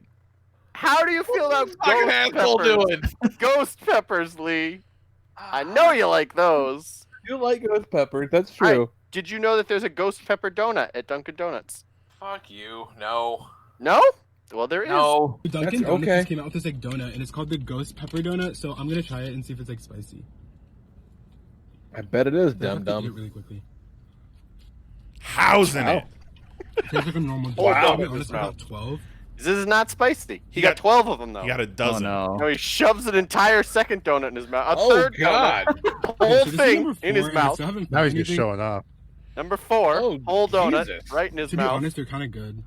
How do you feel about Fucking asshole doing. ghost peppers, Lee? I know you like those. You like ghost peppers, that's All right, true. Did you know that there's a ghost pepper donut at Dunkin' Donuts? Fuck you. No. No? Well, there is. No. Dunkin' That's Donuts okay. just came out with this like donut, and it's called the Ghost Pepper Donut. So I'm gonna try it and see if it's like spicy. I bet it is, I have dum to eat it dum. really quickly. housing it. It tastes like a normal donut. Wow. To be honest, I got 12. This is not spicy. He He got got- 12 of them, though. You got a Oh dozen. No, no. he shoves an entire second donut in his mouth. A Oh, third God. donut. Okay, Whole so this is thing number in his 4, and I mouth. still haven't Now found he's just anything. showing off. Number 4, Oh, whole donut Jesus. right in his To be mouth. honest, they're kind of good.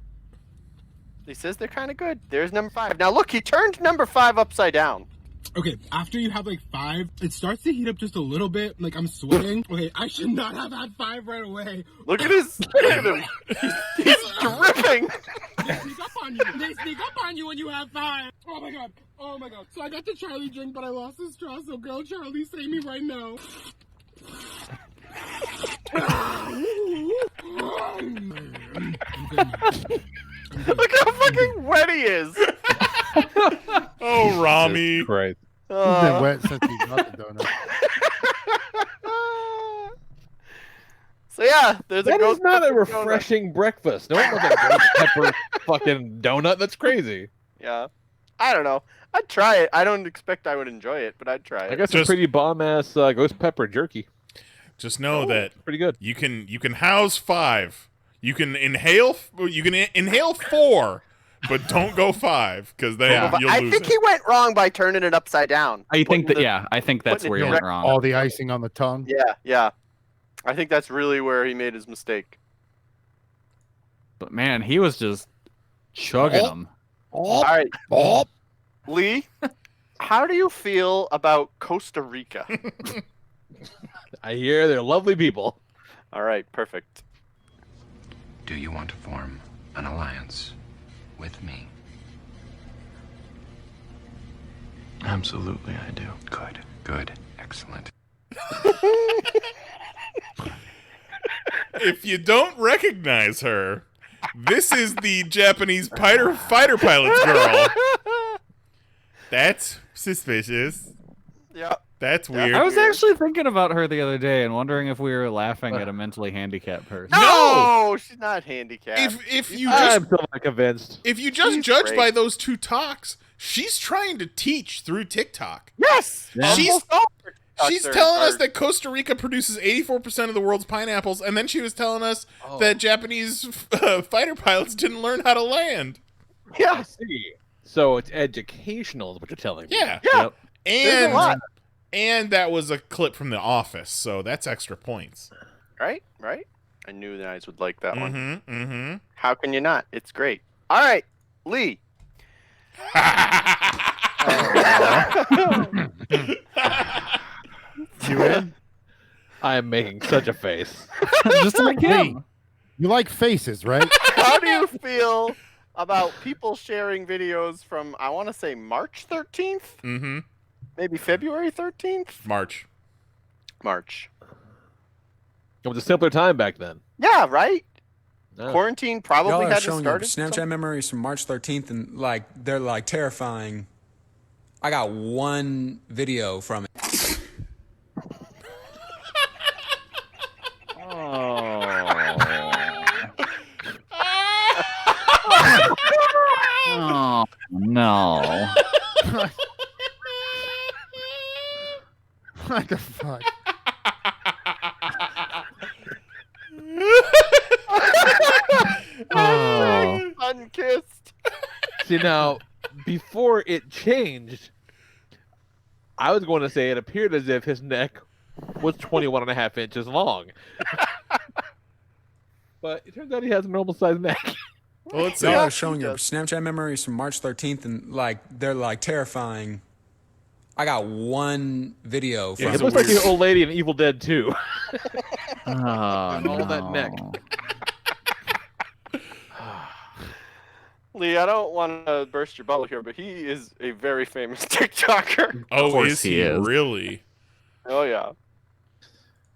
He says they're kind of good. There's number 5. Now look, he turned number 5 upside down. Okay, after you have like 5, it starts to heat up just a little bit. Like I'm sweating. Okay, I should not have had 5 right away. Look at his. Look at him. He's dripping. They sneak up on you. They sneak up on you when you have 5. Oh my god. Oh my god. So I got the Charlie drink, but I lost the straw. So girl, Charlie, save me right now. I'm good now. Look how fucking wet he is. Oh, Rami. Christ. He's been wet since he got the donut. So yeah, there's a That ghost is not a pepper donut. refreshing breakfast. No one wants a ghost pepper fucking donut. That's crazy. Yeah, I don't know. I'd try it. I don't expect I would enjoy it, but I'd try I it. got some Just- pretty bomb ass ghost pepper jerky. Just know that Pretty good. you can house 5. You can inhale 4, but don't go 5 because then Yeah. you'll I lose think it. he went wrong by turning it upside down. I think Putting that the- yeah, I think that's putting it where you went direct- wrong. All the icing on the tongue. Yeah. I think that's really where he made his mistake. But man, he was just chugging them. All right, Lee, how do you feel about Costa Rica? I hear they're lovely people. All right, perfect. Do you want to form an alliance with me? Absolutely, I do. Good, good, excellent. If you don't recognize her, this is the Japanese fighter pilot's girl. That's suspicious. Yeah. That's weird. I was actually thinking about her the other day and wondering if we were laughing at a mentally handicapped person. No, she's not handicapped. If you I'm just still not convinced. if you just She's judge great. by those two talks, she's trying to teach through TikTok. Yes. Yeah. She's She's telling us that Costa Rica produces 84% of the world's pineapples, and then she was telling us that Japanese fighter pilots didn't learn how to land. Yeah. I see. So it's educational, is what you're telling me. Yeah. Yeah. There's a lot. And that was a clip from The Office, so that's extra points. Right? Right? I knew the guys would like that one. Mm-hmm. How can you not? It's great. All right, Lee. You in? I am making such a face. Just like him. You like faces, right? How do you feel about people sharing videos from, I want to say, March 13th? Mm-hmm. Maybe February 13th? March. It was a simpler time back then. Yeah, right? No. Quarantine probably Y'all are hadn't showing your started. Snapchat memories from March 13th, and they're terrifying. I got one video from it. Oh no. What the fuck? Oh. Unkissed. See, now, before it changed, I was going to say it appeared as if his neck was 21 and a half inches long. But it turns out he has a normal sized neck. Well, let's see. Y'all are showing your Snapchat memories from March 13th, and they're terrifying. I got one video from Yeah, it looks like the old lady in Evil Dead 2. Oh, All that neck. Lee, I don't want to burst your bubble here, but he is a very famous TikToker. Oh, course is he he is. really? Oh, yeah.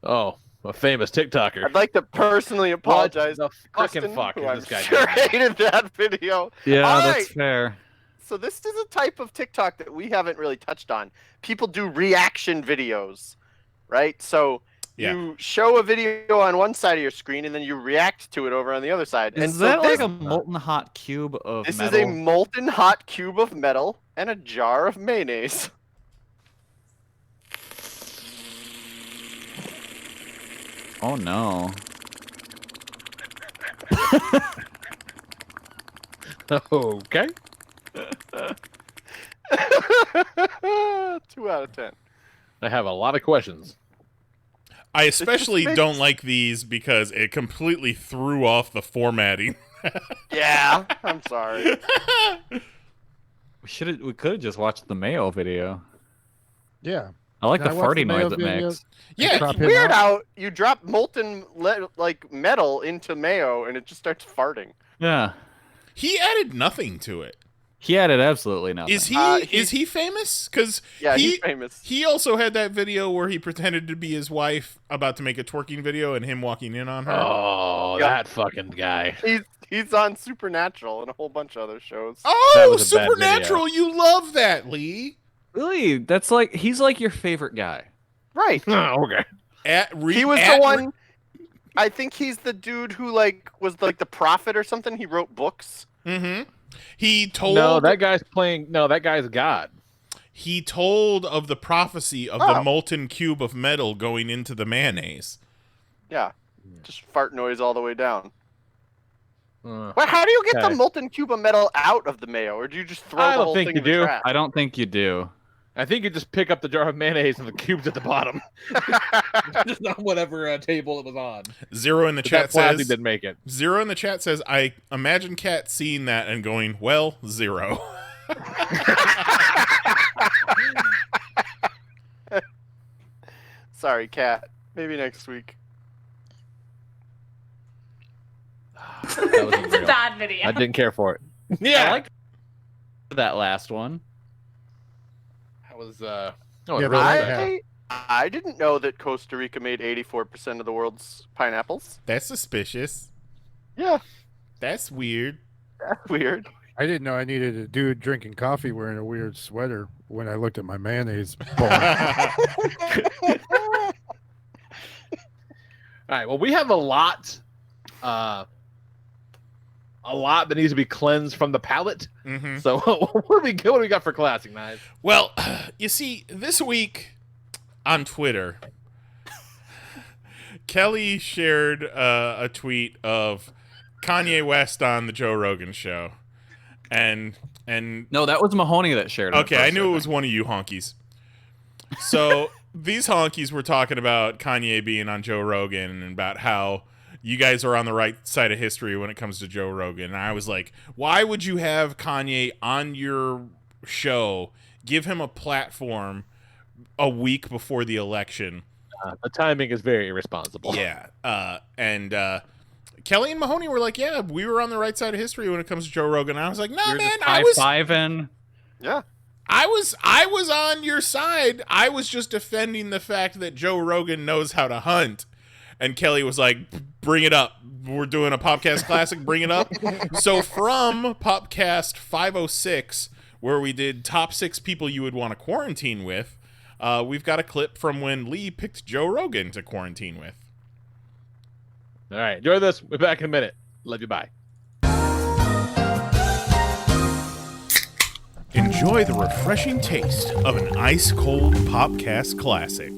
Oh, a famous TikToker. I'd like to personally apologize What to the fucking Kristen, fuck who is I'm this guy sure doing? hated that video. Yeah, All that's right. fair. So this is a type of TikTok that we haven't really touched on. People do reaction videos, right? So you show a video on one side of your screen and then you react to it over on the other side. Is and that so like a molten hot cube of this metal? is a molten hot cube of metal and a jar of mayonnaise. Oh no. Okay. 2 out of 10. I have a lot of questions. I especially don't like these because it completely threw off the formatting. Yeah, I'm sorry. We could have just watched the Mayo video. Yeah. I like Did the I watch farty Mayo noise it video? makes. Yeah, Drop it's him weird out? how you drop molten metal into mayo and it just starts farting. Yeah. He added nothing to it. He added absolutely nothing. Is he famous? Because Yeah, he's famous. He also had that video where he pretended to be his wife about to make a twerking video and him walking in on her. Oh, Yep. that fucking guy. He's on Supernatural and a whole bunch of other shows. That Oh, was a bad Supernatural! You love that, Lee. Really? He's like your favorite guy. Right. Oh, okay. He was the one. I think he's the dude who was the prophet or something. He wrote books. Mm-hmm. He told. No, that guy's playing. No, that guy's God. He told of the prophecy of the molten cube of metal going into the mayonnaise. Yeah. Just fart noise all the way down. Uh, Well, how do you get okay. the molten cube of metal out of the mayo, or do you just throw I the don't whole think thing you in the do. trash? I don't think you do. I think you just pick up the jar of mayonnaise and the cubes at the bottom. Just not whatever table it was on. Zero in the But chat that plastic says. didn't make it. Zero in the chat says, I imagine Kat seeing that and going, well, zero. Sorry, Kat. Maybe next week. That was It's a unreal. bad video. I didn't care for it. I liked that last one. That was Yeah, really but I didn't know that Costa Rica made 84% of the world's pineapples. That's suspicious. Yeah, That's weird. that's weird. I didn't know I needed a dude drinking coffee wearing a weird sweater when I looked at my mayonnaise bowl. All right. Well, we have a lot that needs to be cleansed from the palate. Mhm. So what do we got for classic knives? Well, you see, this week on Twitter, Kelly shared a tweet of Kanye West on the Joe Rogan show, and No, that was Mahoney that shared it. okay, I knew it was one of you honkies. So these honkies were talking about Kanye being on Joe Rogan and about how you guys are on the right side of history when it comes to Joe Rogan. And I was like, why would you have Kanye on your show, give him a platform a week before the election? The timing is very irresponsible. Yeah. And Kelly and Mahoney were like, yeah, we were on the right side of history when it comes to Joe Rogan. And I was like, nah, You're man, just I was high-fiving. Yeah. I was on your side. I was just defending the fact that Joe Rogan knows how to hunt. And Kelly was like, bring it up. We're doing a Popcast Classic, bring it up. So from Popcast 506, where we did top 6 people you would want to quarantine with, we've got a clip from when Lee picked Joe Rogan to quarantine with. All right. Enjoy this. We'll be back in a minute. Love you. Bye. Enjoy the refreshing taste of an ice-cold Popcast Classic.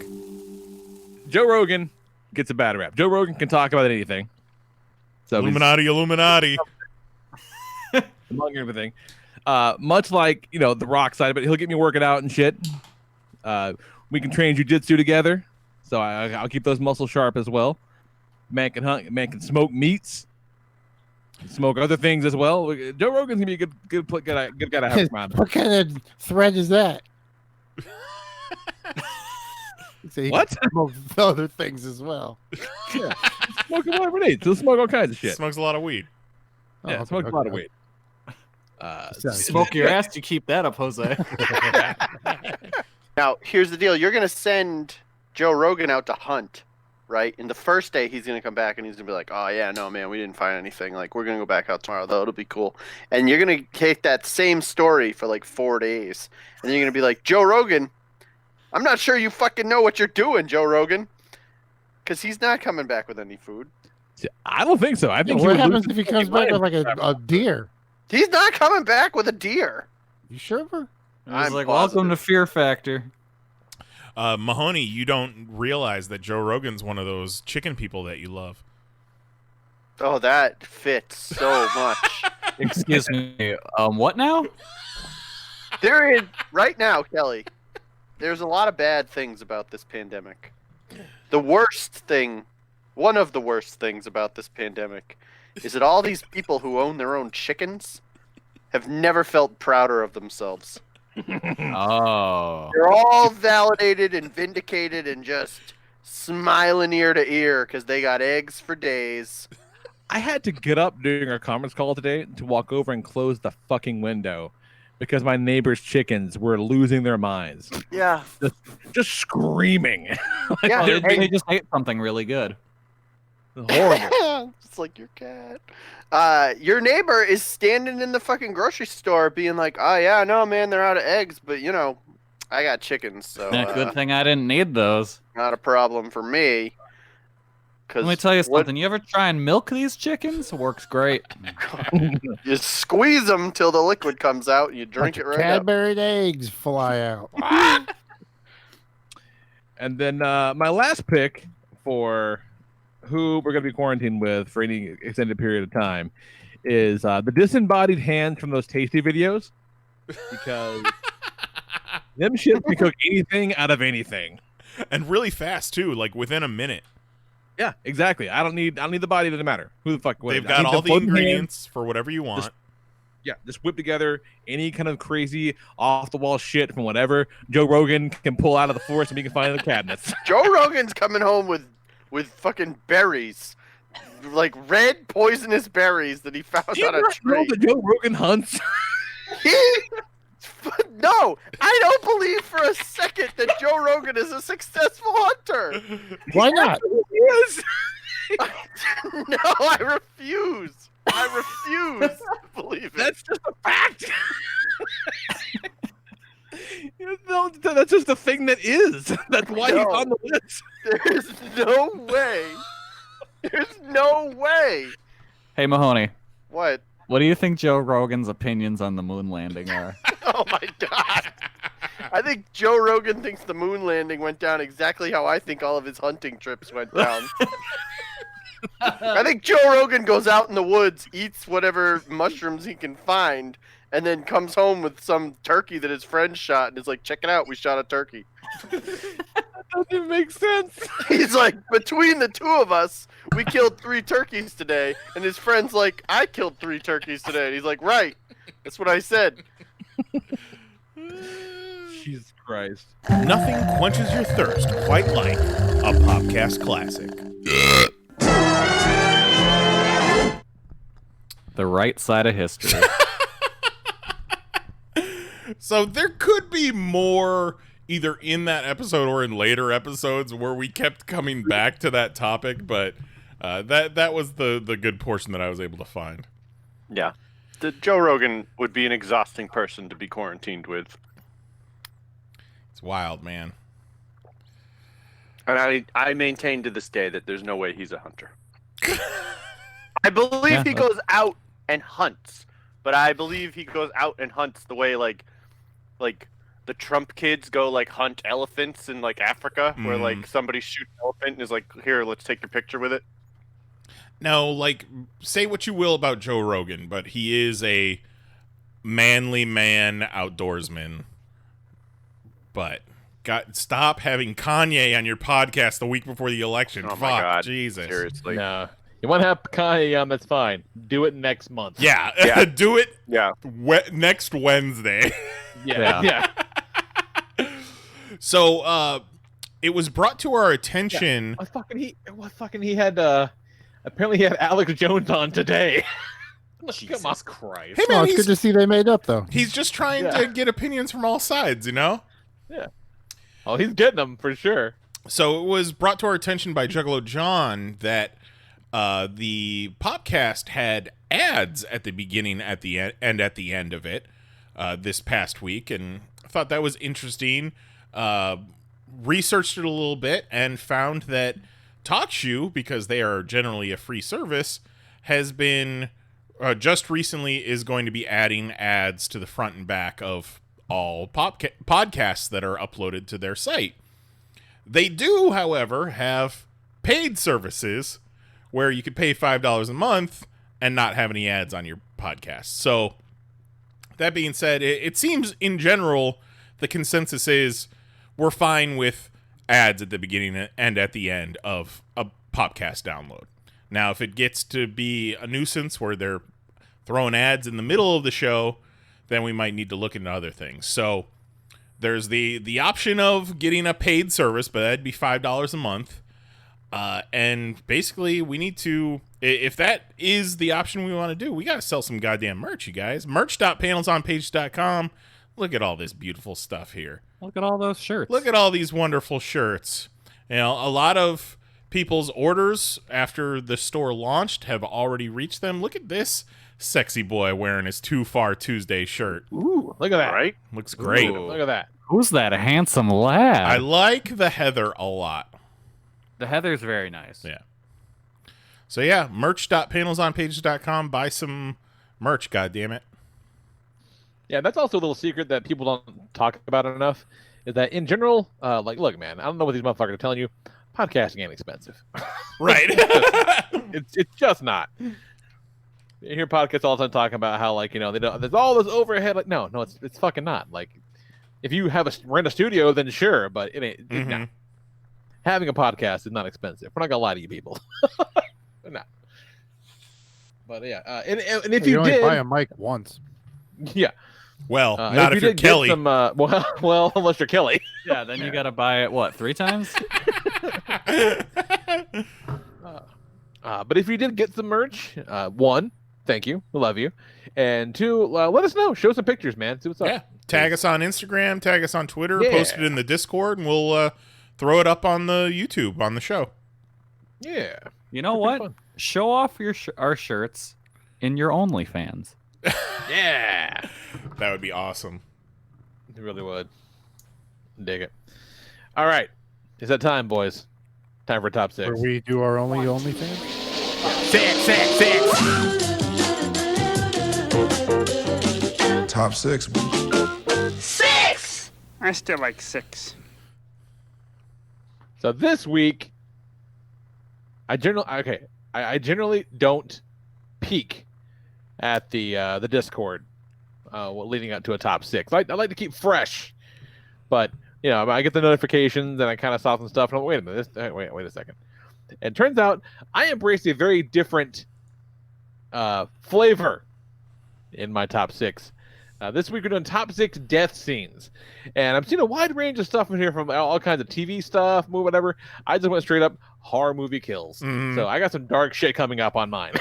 Joe Rogan gets a bad rap. Joe Rogan can talk about anything. So Illuminati. among everything. Much like, the Rock side, but he'll get me working out and shit. We can train jujitsu together, so I'll keep those muscles sharp as well. Man can hunt. Man can smoke meats. Smoke other things as well. Joe Rogan's gonna be a good guy to have around. What kind of thread is that? So he What? can smoke other things as well. Yeah. Smoking whatever it needs. He'll smoke all kinds of shit. Smokes a lot of weed. Yeah, smokes a lot of weed. Smoke your ass. You keep that up, Jose. Now, here's the deal. You're going to send Joe Rogan out to hunt, right? And the first day, he's going to come back and he's going to be like, oh, yeah, no, man, we didn't find anything. Like, we're going to go back out tomorrow, though. It'll be cool. And you're going to take that same story for like 4 days. And you're going to be like, Joe Rogan, I'm not sure you fucking know what you're doing, Joe Rogan. Because he's not coming back with any food. I don't think so. I think what happens if he comes back with like a deer? He's not coming back with a deer. You sure? I was like, welcome to Fear Factor. Mahoney, you don't realize that Joe Rogan's one of those chicken people that you love. Oh, that fits so much. Excuse me. What now? There is, right now, Kelly, there's a lot of bad things about this pandemic. The worst thing, one of the worst things about this pandemic is that all these people who own their own chickens have never felt prouder of themselves. Oh. They're all validated and vindicated and just smiling ear to ear because they got eggs for days. I had to get up during our conference call today to walk over and close the fucking window because my neighbor's chickens were losing their minds. Yeah. Just screaming. Like, Yeah, They just ate something really good. horrible. It's like your cat. Your neighbor is standing in the fucking grocery store being like, oh yeah, no man, they're out of eggs, but I got chickens, so Good thing I didn't need those. not a problem for me. Let me tell you something. You ever try and milk these chickens? Works great. You squeeze them till the liquid comes out and you drink it right up. Cadbury eggs fly out. And then my last pick for who we're going to be quarantined with for any extended period of time is the disembodied hands from those tasty videos, because them shit can cook anything out of anything, and really fast too, like within a minute. Yeah, exactly. I don't need the body. Doesn't matter who the fuck. They've got all the ingredients for whatever you want. Just whip together any kind of crazy off the wall shit from whatever Joe Rogan can pull out of the forest and we can find in the cabinets. Joe Rogan's coming home with fucking berries like red poisonous berries that he found on a tree. that Joe Rogan hunts? No, I don't believe for a second that Joe Rogan is a successful hunter. Why not? Yes. No, I refuse. I refuse to believe it. That's just a fact. No, that's just a thing that is. That's why he's on the list. There's no way. There's no way. Hey, Mahoney. What? What do you think Joe Rogan's opinions on the moon landing are? Oh my god. I think Joe Rogan thinks the moon landing went down exactly how I think all of his hunting trips went down. I think Joe Rogan goes out in the woods, eats whatever mushrooms he can find, and then comes home with some turkey that his friend shot and is like, check it out, we shot a turkey. That doesn't make sense. He's like, between the two of us, we killed 3 turkeys today. And his friend's like, I killed 3 turkeys today. And he's like, right. That's what I said. Jesus Christ. Nothing quenches your thirst quite like a popcast classic. The right side of history. So there could be more either in that episode or in later episodes where we kept coming back to that topic, but that was the good portion that I was able to find. Yeah. Joe Rogan would be an exhausting person to be quarantined with. It's wild, man. And I maintain to this day that there's no way he's a hunter. I believe he goes out and hunts, but I believe he goes out and hunts the way like the Trump kids go like hunt elephants in like Africa, where like somebody shoots an elephant and is like, here, let's take your picture with it. No, like, say what you will about Joe Rogan, but he is a manly man outdoorsman. But stop having Kanye on your podcast the week before the election. Oh Fuck, my God. Jesus. Seriously. No. You want to have Kanye on, that's fine. Do it next month. Yeah. Do it Yeah. next Wednesday. Yeah. So, it was brought to our attention. He had apparently he had Alex Jones on today. Jesus Come on. Christ. Hey, man, It's good to see they made up, though. He's just trying to get opinions from all sides, you know? Yeah. Oh, he's getting them for sure. So it was brought to our attention by Juggalo John that the popcast had ads at the beginning, at the end, and at the end of it this past week, and I thought that was interesting. Researched it a little bit and found that TalkShoe, because they are generally a free service, has been just recently is going to be adding ads to the front and back of all podcasts that are uploaded to their site. They do, however, have paid services where you could pay $5 a month and not have any ads on your podcast. So that being said, it seems in general the consensus is we're fine with ads at the beginning and at the end of a podcast download. Now, if it gets to be a nuisance where they're throwing ads in the middle of the show, then we might need to look into other things. So there's the option of getting a paid service, but that'd be $5 a month. And basically, we need to, if that is the option we want to do, we got to sell some goddamn merch, you guys. Merch.PanelsOnPages.com. Look at all this beautiful stuff here. Look at all those shirts. Look at all these wonderful shirts. You know, a lot of people's orders after the store launched have already reached them. Look at this sexy boy wearing his Too Far Tuesday shirt. Ooh, look at that. Right? Looks great. Ooh, look at that. Who's that handsome lad? I like the Heather a lot. The Heather's very nice. Yeah. So yeah, merch.panelsonpages.com. Buy some merch, goddammit. Yeah, that's also a little secret that people don't talk about enough. Is that in general, like, look, man, I don't know what these motherfuckers are telling you. Podcasting ain't expensive. Right. it's just not. You hear podcasts all the time talking about how, like, you know, they don't, there's all this overhead. Like, no, it's fucking not. Like, if you have rent a studio, then sure, but it ain't. It's not. Having a podcast is not expensive. We're not gonna lie to you people. We're not. But yeah, and if you only did buy a mic once. Yeah. Well, not if you're Kelly. Well, unless you're Kelly. Yeah, then you gotta buy it, what, 3 times? But if you did get some merch, one, thank you, we love you, and two, let us know. Show some pictures, man. See what's up. Yeah, tag us on Instagram, tag us on Twitter, Yeah. post it in the Discord, and we'll throw it up on the YouTube on the show. Yeah. You know what? Show off our shirts in your OnlyFans. Yeah. That would be awesome. It really would. Dig it. All right. Is that time, boys? Time for top 6. Where we do our OnlyFans? 6. Top 6. 6! I still like 6. So this week, I generally don't peek at the Discord leading up to a top 6. I like to keep fresh, but I get the notifications and I kind of saw some stuff and I'm like, wait a minute, wait a second. And turns out I embraced a very different flavor in my top 6. This week we're doing top 6 death scenes, and I've seen a wide range of stuff in here from all kinds of TV stuff, movie, whatever. I just went straight up horror movie kills. So I got some dark shit coming up on mine.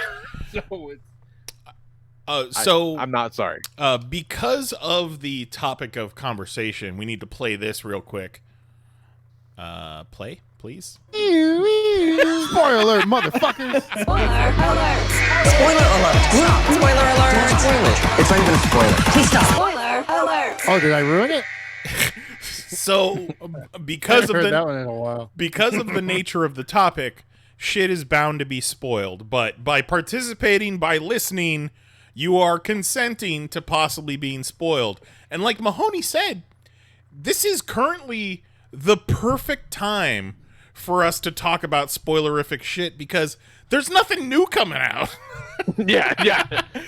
I'm not sorry. Because of the topic of conversation, we need to play this real quick. Play, please. Spoiler alert, motherfuckers! Spoiler alert! Spoiler alert! Spoiler alert! Don't spoil it. It's not even a spoiler. Please stop. Spoiler alert! Oh, did I ruin it? So, because of that one in a while. Because of the nature of the topic, shit is bound to be spoiled. But by participating, by listening, you are consenting to possibly being spoiled. And like Mahoney said, this is currently the perfect time for us to talk about spoilerific shit because there's nothing new coming out. yeah.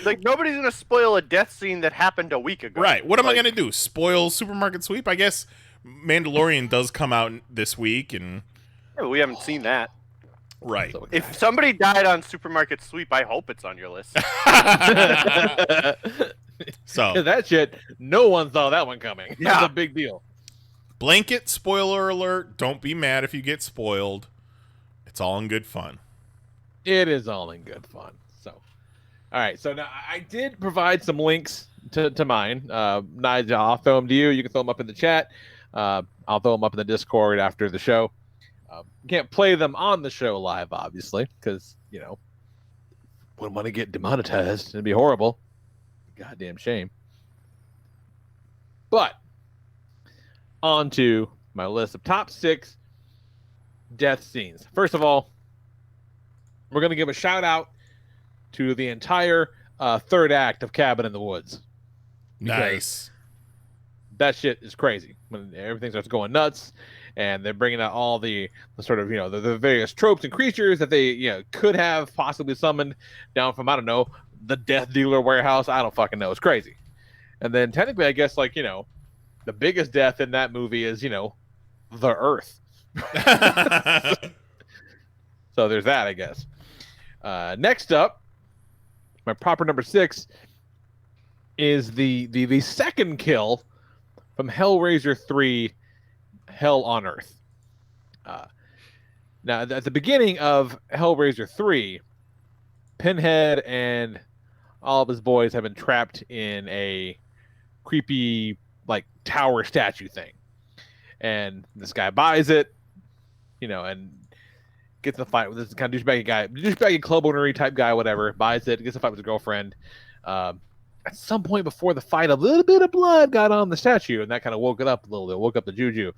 Like, nobody's going to spoil a death scene that happened a week ago. Right. What am I going to do? Spoil Supermarket Sweep? I guess Mandalorian does come out this week, and we haven't seen that. Right. If somebody died on Supermarket Sweep, I hope it's on your list. So that shit, no one saw that one coming. Yeah. That's a big deal. Blanket spoiler alert. Don't be mad if you get spoiled. It's all in good fun. It is all in good fun. So, all right. So now I did provide some links to mine. Nigel, I'll throw them to you. You can throw them up in the chat. I'll throw them up in the Discord after the show. Can't play them on the show live, obviously, because, wouldn't want to get demonetized. It'd be horrible. Goddamn shame. But on to my list of top 6 death scenes. First of all, we're going to give a shout out to the entire third act of Cabin in the Woods. Nice. That shit is crazy. When everything starts going nuts and they're bringing out all the sort of, the various tropes and creatures that they, could have possibly summoned down from, I don't know, the Death Dealer warehouse. I don't fucking know. It's crazy. And then technically, I guess, the biggest death in that movie is, the Earth. So there's that, I guess. Next up, my proper number 6 is the second kill from Hellraiser 3, Hell on Earth. Now, at the beginning of Hellraiser 3, Pinhead and all of his boys have been trapped in a creepy, tower statue thing. And this guy buys it, and gets in a fight with this kind of douchebaggy club owner type guy, whatever, buys it, gets in a fight with his girlfriend. At some point before the fight, a little bit of blood got on the statue, and that kind of woke it up a little bit, woke up the juju.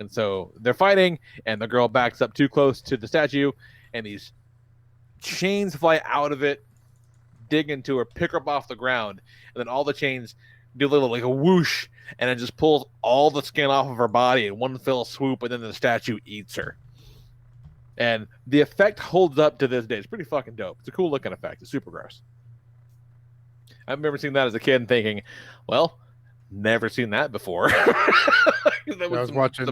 And so they're fighting, and the girl backs up too close to the statue, and these chains fly out of it, dig into her, pick her up off the ground, and then all the chains do a little a whoosh, and it just pulls all the skin off of her body in one fell swoop, and then the statue eats her. And the effect holds up to this day. It's pretty fucking dope. It's a cool looking effect. It's super gross. I remember seeing that as a kid and thinking, well, never seen that before. I was watching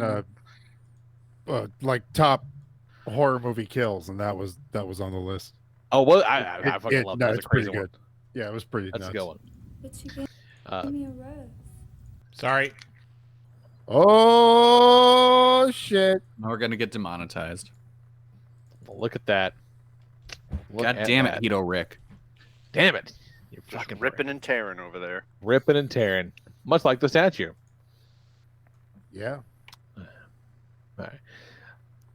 top horror movie kills, and that was on the list. Oh well, I fucking love that. No, That's it's a crazy pretty one. good. Yeah, it was pretty. That's nuts. a good one. But you gave me a rose. Sorry. Oh shit! Now we're gonna get demonetized. Well, look at that. God damn it, Hito Rick. Damn it. You're Just fucking ripping and tearing over there. ripping and tearing. Much like the statue. Yeah. All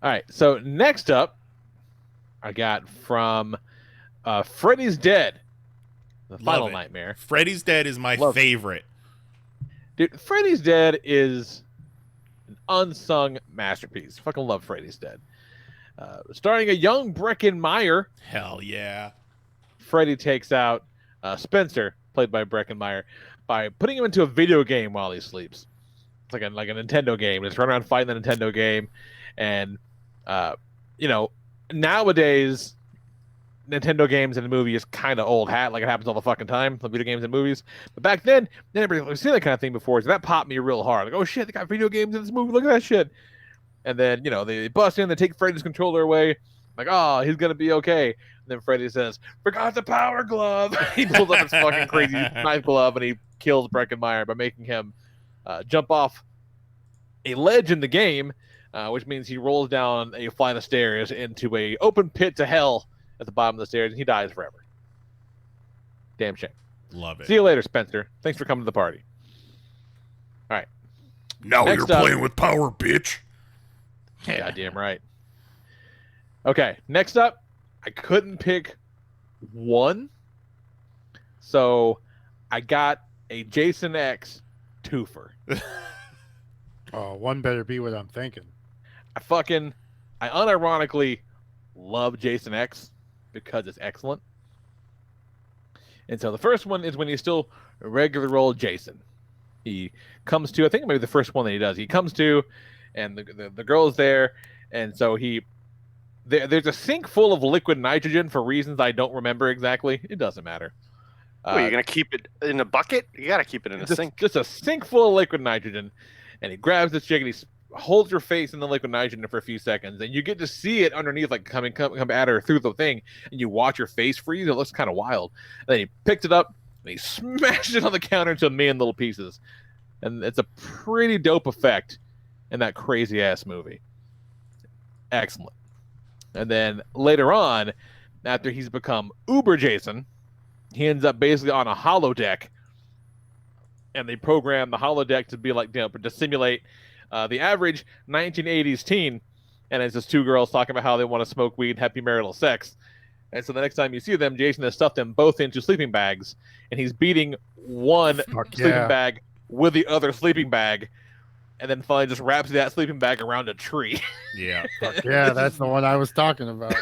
right. So next up, I got from Freddy's Dead. The Final Nightmare. Freddy's Dead is my favorite. Dude, Freddy's Dead is an unsung masterpiece. Fucking love Freddy's Dead. Starring a young Breckin Meyer. Hell yeah. Freddy takes out Spencer, played by Breckin Meyer, by putting him into a video game while he sleeps. It's like a Nintendo game. Just run around fighting the Nintendo game. And, nowadays, Nintendo games in the movie is kind of old hat, like it happens all the fucking time, the video games and movies. But back then, never really seen that kind of thing before, so that popped me real hard. Like, oh shit, they got video games in this movie, look at that shit. And then, they bust in, they take Freddy's controller away, like, oh, he's gonna be okay. And then Freddy says, forgot the power glove. He pulls up his fucking crazy knife glove and he kills Breckin Meyer by making him jump off a ledge in the game, which means he rolls down a flight of stairs into a open pit to hell at the bottom of the stairs, and he dies forever. Damn shame. Love it. See you later, Spencer. Thanks for coming to the party. All right. Now Next you're up- playing with power, bitch. Goddamn right. Okay, next up, I couldn't pick one, so I got a Jason X twofer. Oh, one better be what I'm thinking. I unironically love Jason X because it's excellent. And so the first one is when he's still a regular old Jason. He comes to, I think maybe the first one that he does. He comes to, and the girl's there, and so there's a sink full of liquid nitrogen for reasons I don't remember exactly. It doesn't matter. You're gonna keep it in a bucket? You gotta keep it in a sink. Just a sink full of liquid nitrogen, and he grabs this chick and he holds her face in the liquid nitrogen for a few seconds, and you get to see it underneath, like come at her through the thing, and you watch her face freeze. It looks kind of wild. And then he picked it up and he smashed it on the counter into a million little pieces, and it's a pretty dope effect in that crazy ass movie. Excellent. And then later on, after he's become Uber Jason, he ends up basically on a holodeck, and they program the holodeck to be like, to simulate the average 1980s teen, and it's just two girls talking about how they want to smoke weed, happy marital sex. And so the next time you see them, Jason has stuffed them both into sleeping bags, and he's beating one sleeping bag with the other sleeping bag, and then finally just wraps that sleeping bag around a tree. Yeah. Yeah, that's the one I was talking about.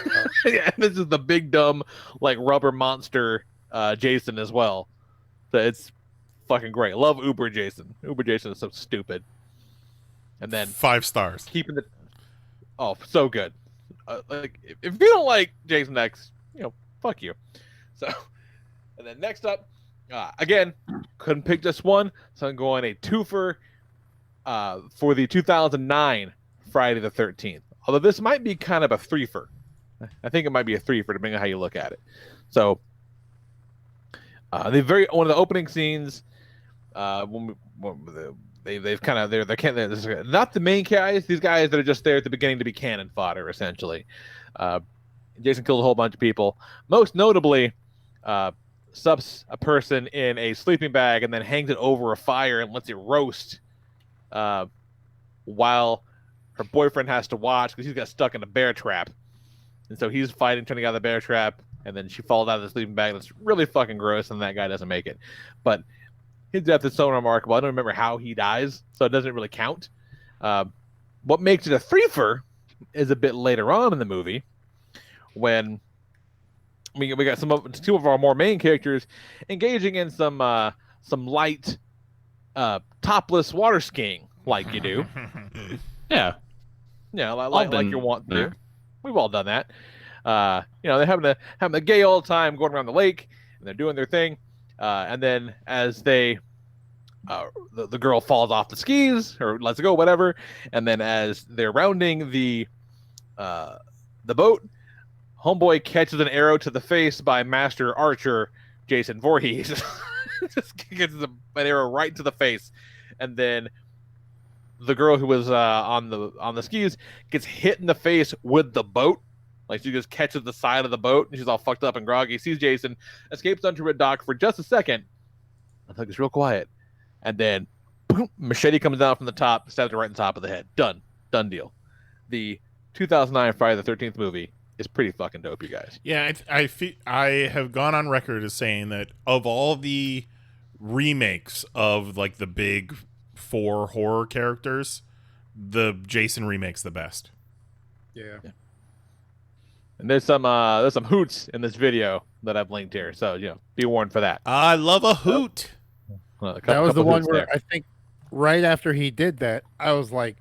Yeah, this is the big dumb like rubber monster Jason as well. So it's fucking great. Love Uber Jason. Uber Jason is so stupid. And then 5 stars. Keeping the so good. Like if you don't like Jason X, fuck you. So, and then next up, again, couldn't pick just one, so I'm going a twofer for the 2009 Friday the 13th. Although this might be kind of a threefer. I think it might be a threefer depending on how you look at it. So, one of the opening scenes, they've kind of they're not the main guys. These guys that are just there at the beginning to be cannon fodder, essentially. Jason kills a whole bunch of people. Most notably, stuffs a person in a sleeping bag and then hangs it over a fire and lets it roast, while her boyfriend has to watch because he's got stuck in a bear trap. And so he's fighting, trying to get out of the bear trap, and then she falls out of the sleeping bag. That's really fucking gross, and that guy doesn't make it. But his death is so remarkable. I don't remember how he dies, so it doesn't really count. What makes it a threefer is a bit later on in the movie, when we got two of our more main characters engaging in some light topless water skiing, like you do. Yeah, like you want to. We've all done that. They're having a gay old time going around the lake, and they're doing their thing. And then as the girl falls off the skis or lets go, whatever, and then as they're rounding the boat, homeboy catches an arrow to the face by master archer Jason Voorhees. Just gets an arrow right to the face, and then the girl who was on the skis gets hit in the face with the boat Like she just catches the side of the boat and she's all fucked up and groggy. Sees Jason, escapes onto a dock for just a second. I think it's real quiet, and then boom, machete comes down from the top, stabs her right in the top of the head. Done deal. The 2009 Friday the 13th movie is pretty fucking dope, you guys. Yeah, I have gone on record as saying that of all the remakes of like the big 4 horror characters, the Jason remake's the best. Yeah. And there's some hoots in this video that I've linked here, so be warned for that. I love a hoot. That was the one where I think right after he did that, I was like,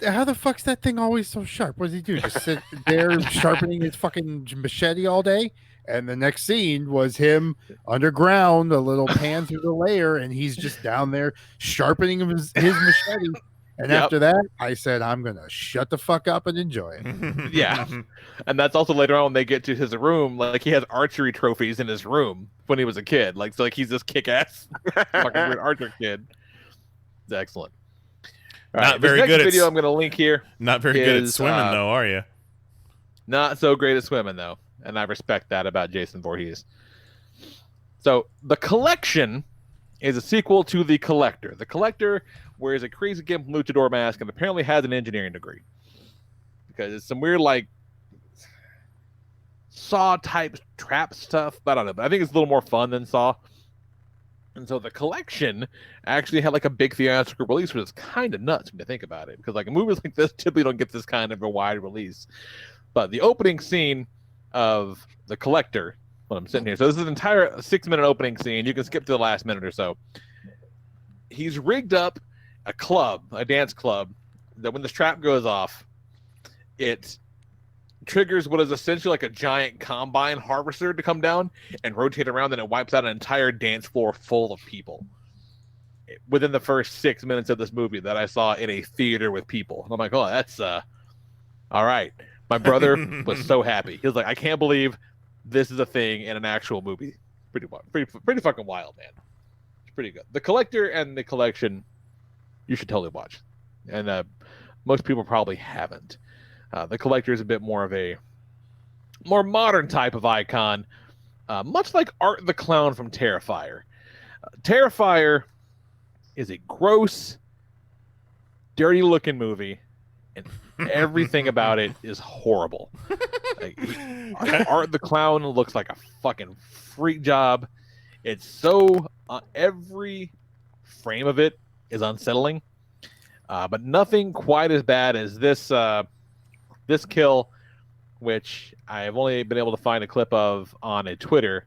how the fuck's that thing always so sharp? What does he do? Just sit there sharpening his fucking machete all day? And the next scene was him underground, a little pan through the layer, and he's just down there sharpening his machete. And after that, I said, I'm going to shut the fuck up and enjoy it. Yeah. And that's also later on when they get to his room. Like, he has archery trophies in his room when he was a kid. Like, so, like, he's this kick-ass fucking weird archer kid. It's excellent. All right, not very good at video I'm going to link here. Not very good at swimming, though, are you? Not so great at swimming, though. And I respect that about Jason Voorhees. So, The Collection is a sequel to The Collector. The Collector wears a crazy gimp luchador mask and apparently has an engineering degree. Because it's some weird, like, Saw-type trap stuff. But I don't know. But I think it's a little more fun than Saw. And so The Collection actually had, like, a big theatrical release, which is kind of nuts when you think about it. Because, like, movies like this typically don't get this kind of a wide release. But the opening scene of The Collector, when I'm sitting here. So this is an entire 6-minute opening scene. You can skip to the last minute or so. He's rigged up a club, a dance club, that when the strap goes off, it triggers what is essentially like a giant combine harvester to come down and rotate around, and it wipes out an entire dance floor full of people within the first 6 minutes of this movie that I saw in a theater with people. And I'm like, oh, that's all right. My brother was so happy. He was like, I can't believe this is a thing in an actual movie. Pretty fucking wild, man. It's pretty good. The Collector and The Collection, you should totally watch. And most people probably haven't. The Collector is a bit more of a more modern type of icon, much like Art the Clown from Terrifier. Terrifier is a gross, dirty-looking movie, and everything about it is horrible. Like, Art the Clown looks like a fucking freak job. It's so every frame of it is unsettling, but nothing quite as bad as this kill, which I've only been able to find a clip of on a Twitter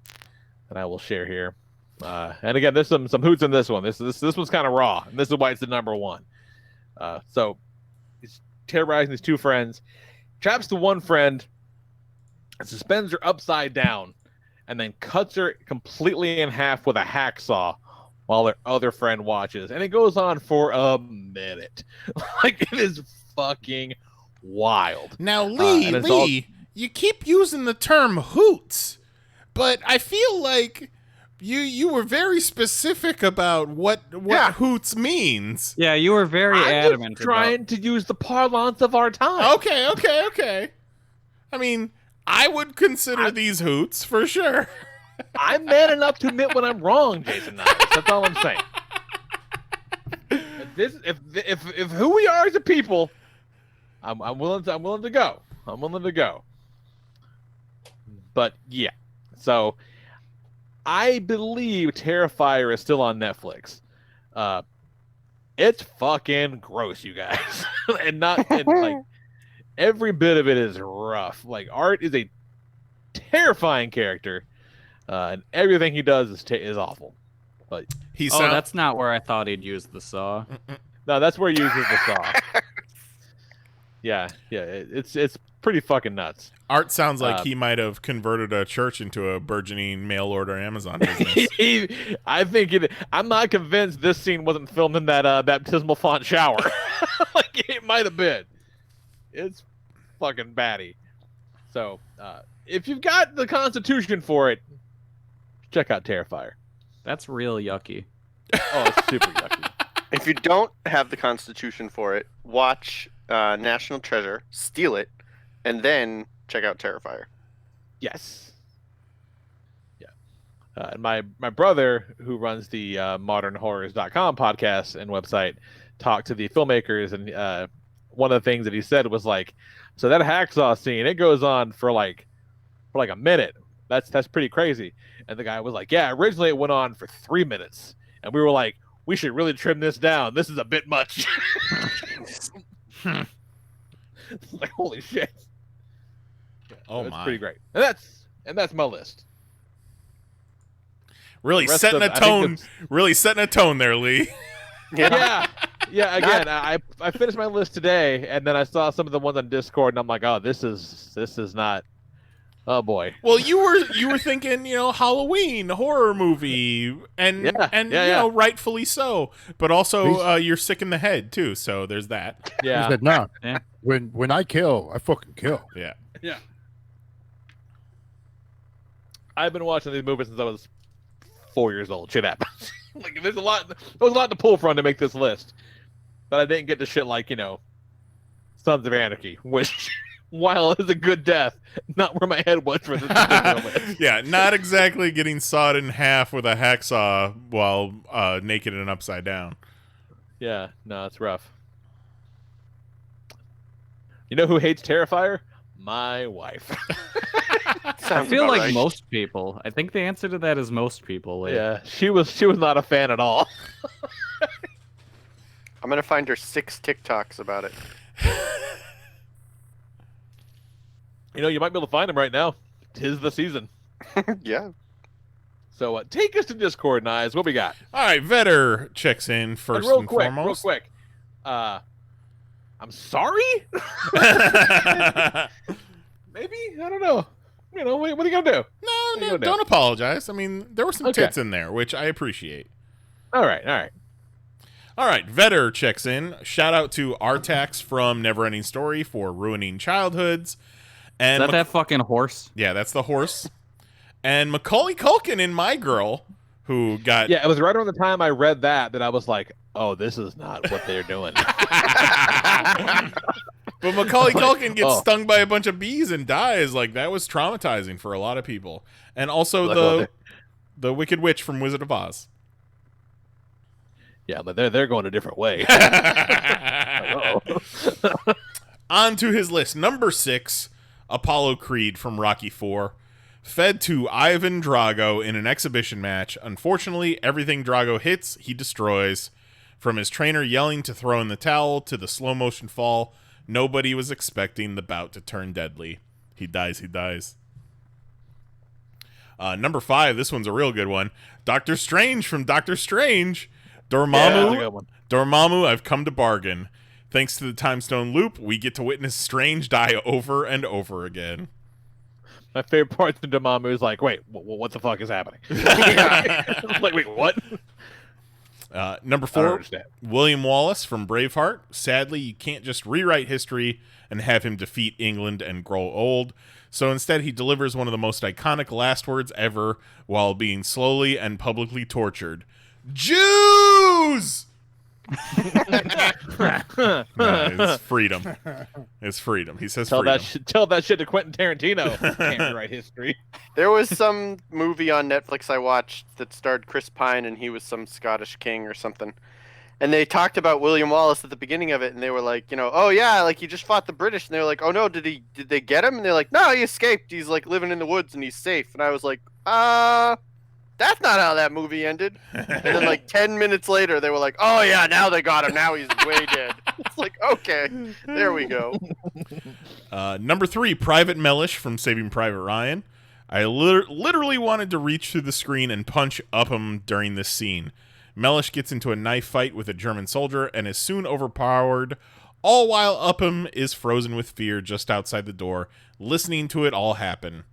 that I will share here. And again, there's some hoots in this one. This one's kind of raw, and this is why it's the number one. So he's terrorizing his two friends, traps the one friend, suspends her upside down, and then cuts her completely in half with a hacksaw while their other friend watches. And it goes on for a minute. Like, it is fucking wild. Now, Lee, you keep using the term hoots, but I feel like you were very specific about what hoots means. Yeah, you were very adamant. I'm trying to use the parlance of our time. Okay. I mean, I would consider these hoots for sure. I'm man enough to admit when I'm wrong, Jason Niles. That's all I'm saying. If who we are as a people, I'm willing to go. I'm willing to go. But yeah, so I believe Terrifier is still on Netflix. It's fucking gross, you guys, and like every bit of it is rough. Like, Art is a terrifying character, and everything he does is awful. But that's not where I thought he'd use the saw. No, that's where he uses the saw. Yeah, it's pretty fucking nuts. Art sounds like he might have converted a church into a burgeoning mail order Amazon business. I think I'm not convinced this scene wasn't filmed in that baptismal font shower. Like, it might have been. It's fucking batty. So, if you've got the constitution for it, check out Terrifier. That's real yucky. Oh, it's super yucky. If you don't have the constitution for it, watch National Treasure, steal it, and then check out Terrifier. Yes. Yeah. And my brother, who runs the modernhorrors.com podcast and website, talked to the filmmakers, and one of the things that he said was like, so that hacksaw scene, it goes on for like a minute. That's pretty crazy. And the guy was like, yeah, originally it went on for 3 minutes. And we were like, we should really trim this down. This is a bit much. It's like, holy shit. Oh, it's my. pretty great. And that's my list. Really setting a tone. Really setting a tone there, Lee. Yeah. Again, I finished my list today, and then I saw some of the ones on Discord, and I'm like, oh, this is not. Oh boy. Well, you were thinking, Halloween horror movie, and rightfully so. But also, you're sick in the head too, so there's that. Yeah. He said, no. Yeah. When I kill, I fucking kill. Yeah. Yeah. I've been watching these movies since I was 4 years old. Shit happens. Like, there was a lot to pull from to make this list, but I didn't get to shit like Sons of Anarchy, which, while it is a good death, not where my head was for this particular list. Yeah, not exactly getting sawed in half with a hacksaw while naked and upside down. Yeah, no, it's rough. You know who hates Terrifier? My wife. I feel like most people. I think the answer to that is most people. Like. Yeah, she was not a fan at all. I'm gonna find her 6 TikToks about it. You might be able to find them right now. 'Tis the season. Yeah. So take us to Discord, Nice. What we got? All right, Vetter checks in first and foremost. Real quick. I'm sorry? Maybe? I don't know. What are you going to do? No, don't apologize. I mean, there were some tits in there, which I appreciate. All right. All right, Vetter checks in. Shout out to Artax from Neverending Story for ruining childhoods. And is that fucking horse? Yeah, that's the horse. And Macaulay Culkin in My Girl, who got... Yeah, it was right around the time I read that I was like, oh, this is not what they're doing. But Macaulay Culkin gets stung by a bunch of bees and dies. Like, that was traumatizing for a lot of people. And also the Wicked Witch from Wizard of Oz. Yeah, but they're going a different way. On to his list. Number 6, Apollo Creed from Rocky IV. Fed to Ivan Drago in an exhibition match. Unfortunately, everything Drago hits, he destroys. From his trainer yelling to throw in the towel to the slow motion fall, nobody was expecting the bout to turn deadly. He dies. Number 5, this one's a real good one. Doctor Strange from Doctor Strange. Dormammu, I've come to bargain. Thanks to the Time Stone loop, we get to witness Strange die over and over again. My favorite part of Dormammu is like, wait, what the fuck is happening? Like, wait, what? Number 4, William Wallace from Braveheart. Sadly, you can't just rewrite history and have him defeat England and grow old. So instead, he delivers one of the most iconic last words ever while being slowly and publicly tortured. Jews! It's freedom. It's freedom. He says freedom. Tell that shit to Quentin Tarantino. Can't rewrite history. There was some movie on Netflix I watched that starred Chris Pine, and he was some Scottish king or something. And they talked about William Wallace at the beginning of it, and they were like, oh yeah, like he just fought the British, and they were like, oh no, did they get him? And they're like, no, he escaped. He's like living in the woods and he's safe. And I was like, that's not how that movie ended. And then like 10 minutes later, they were like, oh yeah, now they got him. Now he's way dead. It's like, okay, there we go. Number 3, Private Mellish from Saving Private Ryan. I literally wanted to reach through the screen and punch Upham during this scene. Mellish gets into a knife fight with a German soldier and is soon overpowered, all while Upham is frozen with fear just outside the door, listening to it all happen.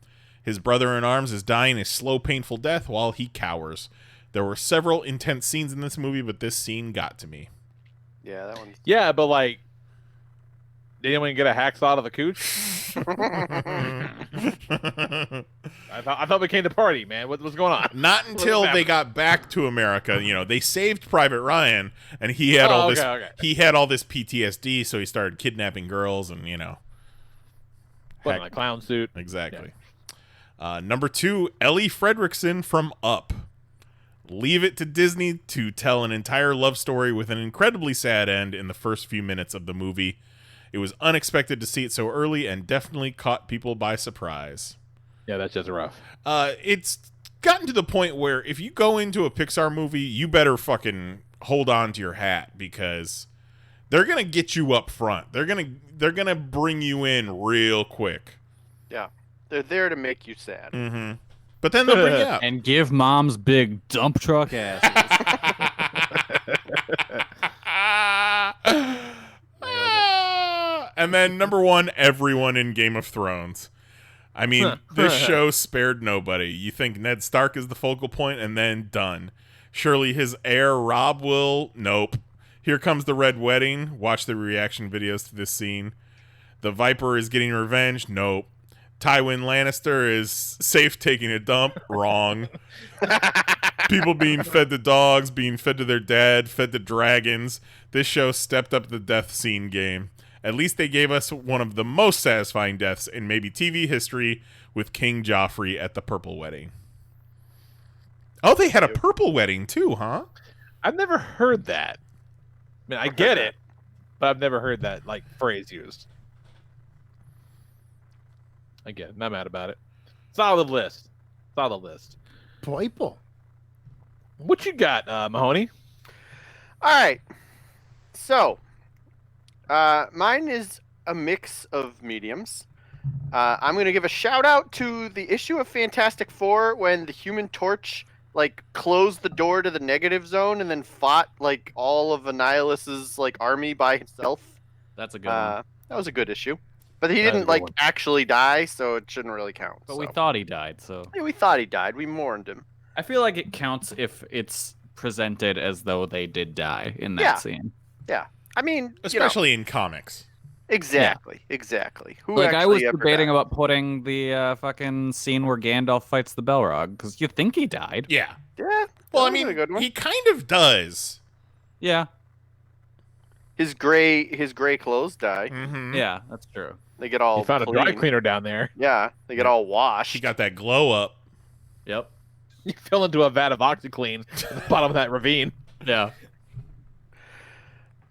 His brother-in-arms is dying a slow, painful death while he cowers. There were several intense scenes in this movie, but this scene got to me. Yeah, that one. Yeah, but like, did anyone get a hacksaw out of the cooch? I thought we came to party, man. What's going on? Not until they got back to America. They saved Private Ryan, and he had all this. He had all this PTSD, so he started kidnapping girls, and Put on a clown suit. Exactly. Number 2, Ellie Fredrickson from Up. Leave it to Disney to tell an entire love story with an incredibly sad end in the first few minutes of the movie. It was unexpected to see it so early and definitely caught people by surprise. Yeah, that's just rough. It's gotten to the point where if you go into a Pixar movie, you better fucking hold on to your hat because they're gonna get you up front. They're gonna bring you in real quick. Yeah, they're there to make you sad. Mm-hmm. But then they'll bring you up and give mom's big dump truck asses. And then number 1, everyone in Game of Thrones. I mean, this show spared nobody. You think Ned Stark is the focal point, and then done. Surely his heir, Robb, will? Nope. Here comes the Red Wedding. Watch the reaction videos to this scene. The Viper is getting revenge. Nope. Tywin Lannister is safe taking a dump. Wrong. People being fed to dogs, being fed to their dad, fed to dragons. This show stepped up the death scene game. At least they gave us one of the most satisfying deaths in maybe TV history with King Joffrey at the Purple Wedding. Oh, they had a Purple Wedding too, huh? I've never heard that. I mean, I get it, but I've never heard that phrase used. Again, not mad about it. Solid list. Purple. What you got, Mahoney? All right. So, mine is a mix of mediums. I'm going to give a shout out to the issue of Fantastic Four when the Human Torch closed the door to the negative zone and then fought all of Annihilus's army by himself. That's a good one. That was a good issue. But he didn't actually die, so it shouldn't really count. But we thought he died, so. Yeah, we thought he died. We mourned him. I feel like it counts if it's presented as though they did die in that scene. Yeah. I mean, especially in comics. Exactly. Exactly. Who I was debating about putting the fucking scene where Gandalf fights the Balrog because you think he died. Yeah. Yeah. Well, I mean, he kind of does. Yeah. His gray clothes die. Mm-hmm. Yeah, that's true. They get all. You found a dry cleaner down there. Yeah, they get all washed. He got that glow up. Yep. You fell into a vat of OxyClean at the bottom of that ravine. Yeah.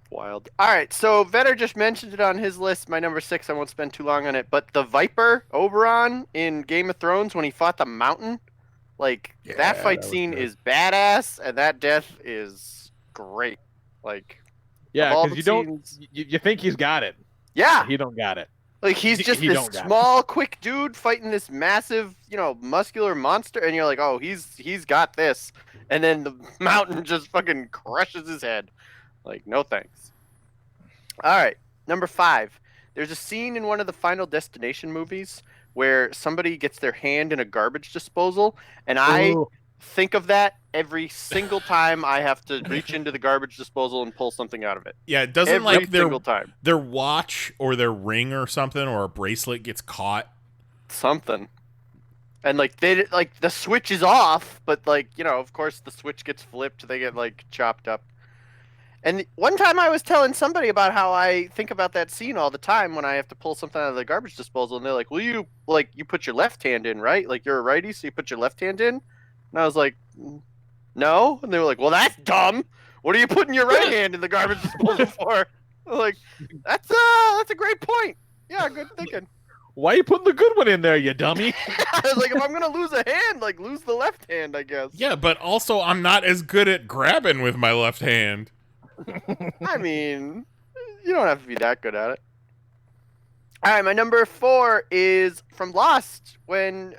Wild. All right, so Vetter just mentioned it on his list. My number 6. I won't spend too long on it, but the Viper Oberon in Game of Thrones when he fought the Mountain, that fight scene is badass, and that death is great. Yeah, because you think he's got it. Yeah, he don't got it. He's just this small, quick dude fighting this massive, muscular monster, and you're like, oh, he's got this, and then the Mountain just fucking crushes his head. No thanks. All right, number 5. There's a scene in one of the Final Destination movies where somebody gets their hand in a garbage disposal, and I think of that every single time I have to reach into the garbage disposal and pull something out of it. Yeah, it doesn't single time. Their watch or their ring or something or a bracelet gets caught. Something. And they the switch is off, but of course the switch gets flipped, they get chopped up. And one time I was telling somebody about how I think about that scene all the time when I have to pull something out of the garbage disposal, and they're like, well, you put your left hand in, right? You're a righty, so you put your left hand in? And I was like, no. And they were like, well, that's dumb. What are you putting your right hand in the garbage disposal for? I was like, that's a great point. Yeah, good thinking. Why are you putting the good one in there, you dummy? I was like, if I'm going to lose a hand, lose the left hand, I guess. Yeah, but also I'm not as good at grabbing with my left hand. I mean, you don't have to be that good at it. All right, my number 4 is from Lost when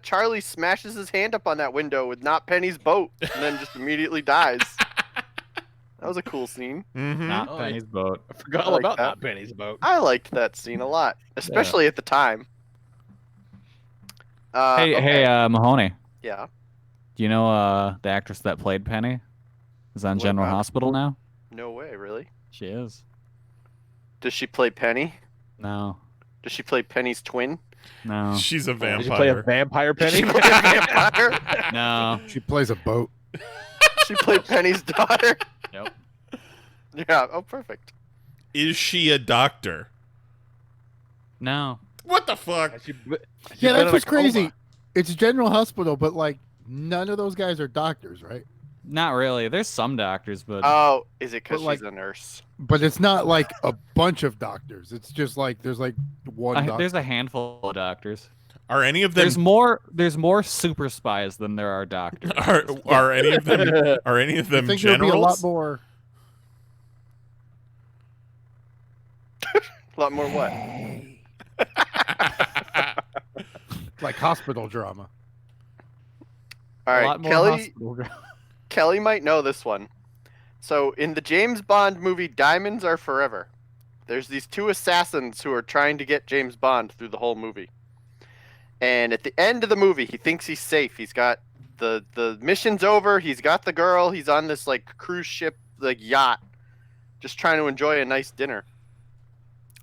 Charlie smashes his hand up on that window with Not Penny's boat and then just immediately dies. That was a cool scene. Mm-hmm. Not Penny's boat. I forgot all about Not Penny's boat. I liked that scene a lot, especially at the time. Hey, Mahoney. Yeah. Do you know the actress that played Penny is on General Hospital now? No way, really? She is. Does she play Penny? No. Does she play Penny's twin? No. She's a vampire. Did she play a vampire Penny? Does she play a vampire? No. She plays a boat. She played Penny's daughter? Yep. Yeah, oh, perfect. Is she a doctor? No. What the fuck? Yeah, that's what's crazy. It's General Hospital, but like none of those guys are doctors, right? Not really. There's some doctors, but Oh, is it because But, like, she's a nurse? But it's not like a bunch of doctors. It's just like there's like one. Doctor. there's a handful of doctors. Are any of them? There's more super spies than there are doctors. Are any of them? Are any of them I think generals? there'll be a lot more. A lot more what? Like hospital drama. All A right, lot more Kelly. hospital drama. Kelly might know this one. So in the James Bond movie Diamonds Are Forever, there's these two assassins who are trying to get James Bond through the whole movie. And at the end of the movie, he thinks he's safe. He's got the mission's over. He's got the girl. He's on this like cruise ship, like yacht, just trying to enjoy a nice dinner.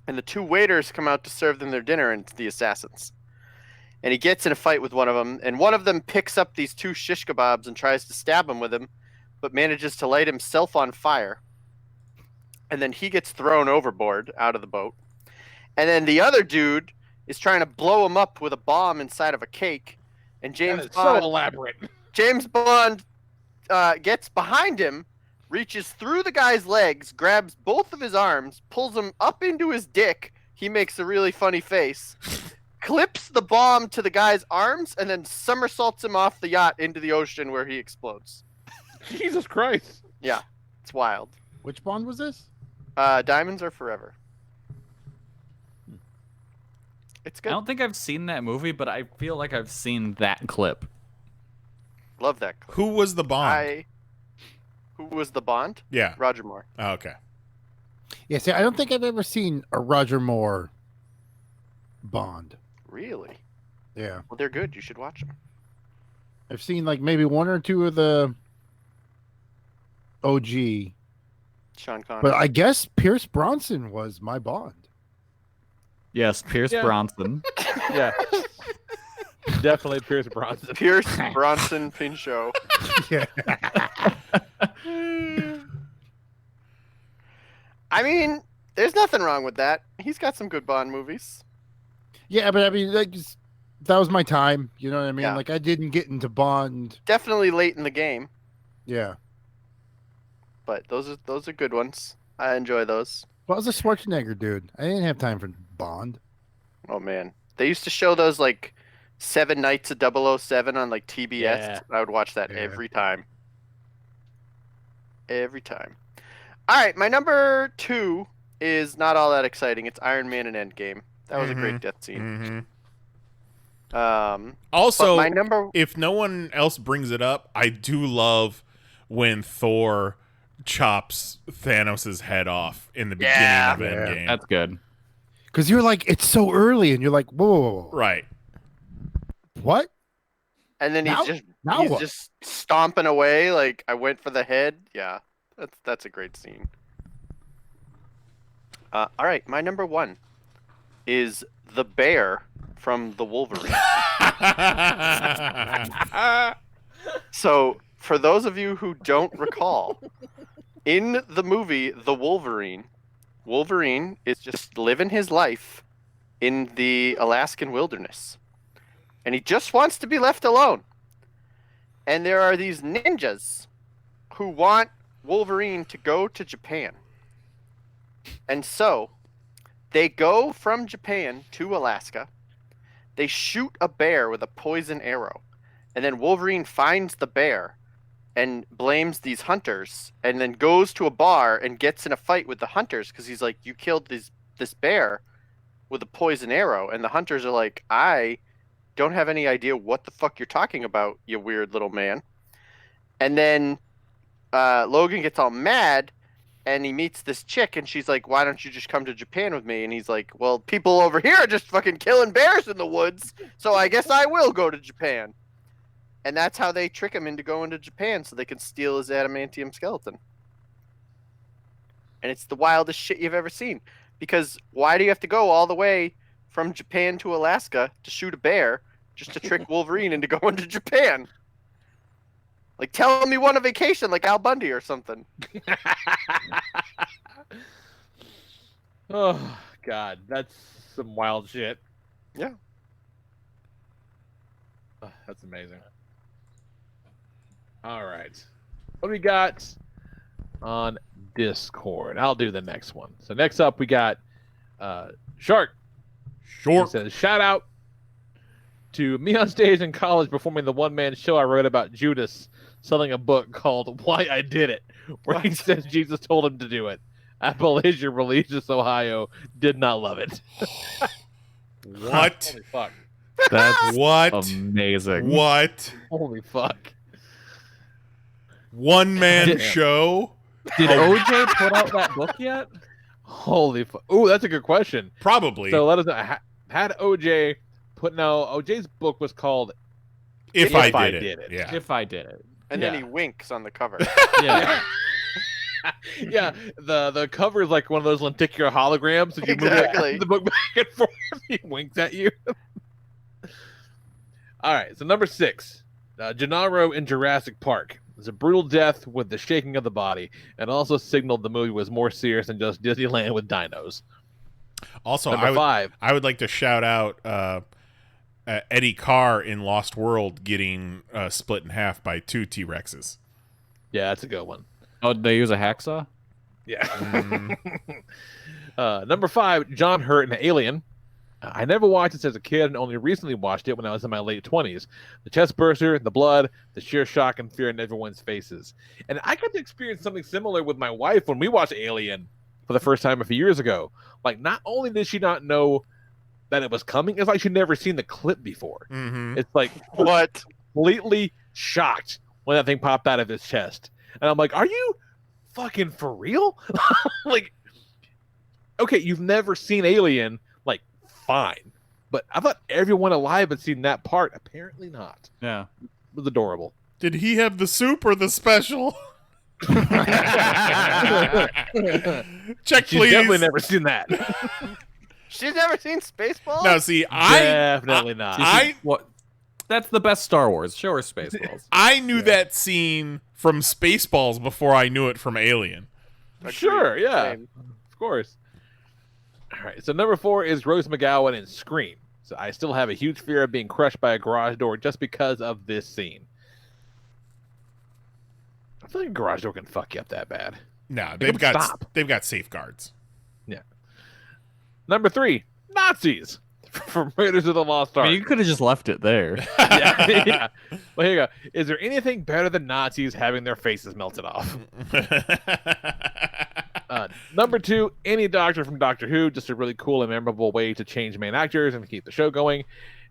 And the two waiters come out to serve them their dinner, and it's the assassins. And he gets in a fight with one of them, and one of them picks up these two shish kebabs and tries to stab him with them, but manages to light himself on fire. And then he gets thrown overboard out of the boat. And then the other dude is trying to blow him up with a bomb inside of a cake. And James Bond, so elaborate. James Bond gets behind him, reaches through the guy's legs, grabs both of his arms, pulls him up into his dick. He makes a really funny face. Clips the bomb to the guy's arms, and then somersaults him off the yacht into the ocean where he explodes. Jesus Christ. Yeah, it's wild. Which Bond was this? Diamonds Are Forever. It's I good. don't think I've seen that movie, but I feel like I've seen that clip. Love that clip. Who was the Bond? Who was the Bond? Yeah. Roger Moore. Oh, okay. Yeah, see, I don't think I've ever seen a Roger Moore Bond. Really? Yeah. Well, they're good. You should watch them. I've seen like maybe one or two of the OG. Sean Connery. But I guess Pierce Bronson was my Bond. Yes, Pierce Bronson. Yeah. Definitely Pierce Bronson. Pierce Bronson Pinchot. Yeah. I mean, there's nothing wrong with that. He's got some good Bond movies. Yeah, but I mean, like, that was my time. You know what I mean? Yeah. Like, I didn't get into Bond. Definitely late in the game, Yeah. but those are good ones. I enjoy those. Well, I was a Schwarzenegger dude. I didn't have time for Bond. Oh man, they used to show those like 7 Nights of 007 on like TBS. Yeah. I would watch that Yeah. every time. Every time. All right, my number 2 is not all that exciting. It's Iron Man and Endgame. That was a great death scene. Also, but my number... if no one else brings it up, I do love when Thor chops Thanos' head off in the beginning of Endgame. That's good. Because you're like, it's so early, and you're like, whoa, whoa, whoa. Right. What? And then Now he's what? just stomping away like I went for the head. Yeah, that's a great scene. All right, my number 1 is the bear from the Wolverine. So, for those of you who don't recall, in the movie The Wolverine is just living his life in the Alaskan wilderness. And he just wants to be left alone. And there are these ninjas who want Wolverine to go to Japan. And so, they go from Japan to Alaska. They shoot a bear with a poison arrow. And then Wolverine finds the bear and blames these hunters, and then goes to a bar and gets in a fight with the hunters because he's like, you killed this bear with a poison arrow. And the hunters are like, I don't have any idea what the fuck you're talking about, you weird little man. And then Logan gets all mad, and he meets this chick, and she's like, why don't you just come to Japan with me? And he's like, well, people over here are just fucking killing bears in the woods, so I guess I will go to Japan. And that's how they trick him into going to Japan, so they can steal his adamantium skeleton. And it's the wildest shit you've ever seen. Because why do you have to go all the way from Japan to Alaska to shoot a bear just to trick Wolverine into going to Japan? Like, tell him you want a vacation like Al Bundy or something. Oh, God. That's some wild shit. Yeah. Oh, that's amazing. All right. What do we got on Discord? I'll do the next one. So next up we got Shark. He says, shout out to me on stage in college performing the one-man show I wrote about Judas selling a book called Why I Did It, where he says Jesus told him to do it. Appalachia, Religious, Ohio did not love it. What? Holy fuck. That's what? Amazing. What? Holy fuck. One-man show? Did OJ put out that book yet? Holy fuck. Ooh, that's a good question. Probably. So let us know. Had OJ put OJ's book was called If I Did It. Yeah. If I Did It. And then he winks on the cover. Yeah. Yeah, the cover is like one of those lenticular holograms. So you Exactly. move the book back and forth, he winks at you. All right, so number 6, Gennaro in Jurassic Park. It's a brutal death with the shaking of the body, and also signaled the movie was more serious than just Disneyland with dinos. Also, Number 5. I would like to shout out Eddie Carr in Lost World getting split in half by 2 T-Rexes. Yeah, that's a good one. Oh, did they use a hacksaw? Yeah. Number 5, John Hurt in Alien. I never watched this as a kid and only recently watched it when I was in my late 20s. The chest burster, the blood, the sheer shock and fear in everyone's faces. And I got to experience something similar with my wife when we watched Alien for the first time a few years ago. Like, not only did she not know that it was coming, it's like she'd never seen the clip before. Mm-hmm. It's like, what? Completely shocked when that thing popped out of his chest. And I'm like, are you fucking for real? Like, okay, you've never seen Alien, like, fine. But I thought everyone alive had seen that part. Apparently not. Yeah. It was adorable. Did he have the soup or the special? Check, She's please. definitely never seen that. She's never seen Spaceballs? No, see, Definitely not. What? That's the best Star Wars. Show her Spaceballs. I knew that scene from Spaceballs before I knew it from Alien. Sure, yeah. Of course. All right, so number 4 is Rose McGowan in Scream. So I still have a huge fear of being crushed by a garage door just because of this scene. I feel like a garage door can fuck you up that bad. No, they've got safeguards. Yeah. Number 3, Nazis from Raiders of the Lost Ark. I mean, you could have just left it there. Yeah. Well, here you go. Is there anything better than Nazis having their faces melted off? Number 2, any doctor from Doctor Who, just a really cool and memorable way to change main actors and keep the show going.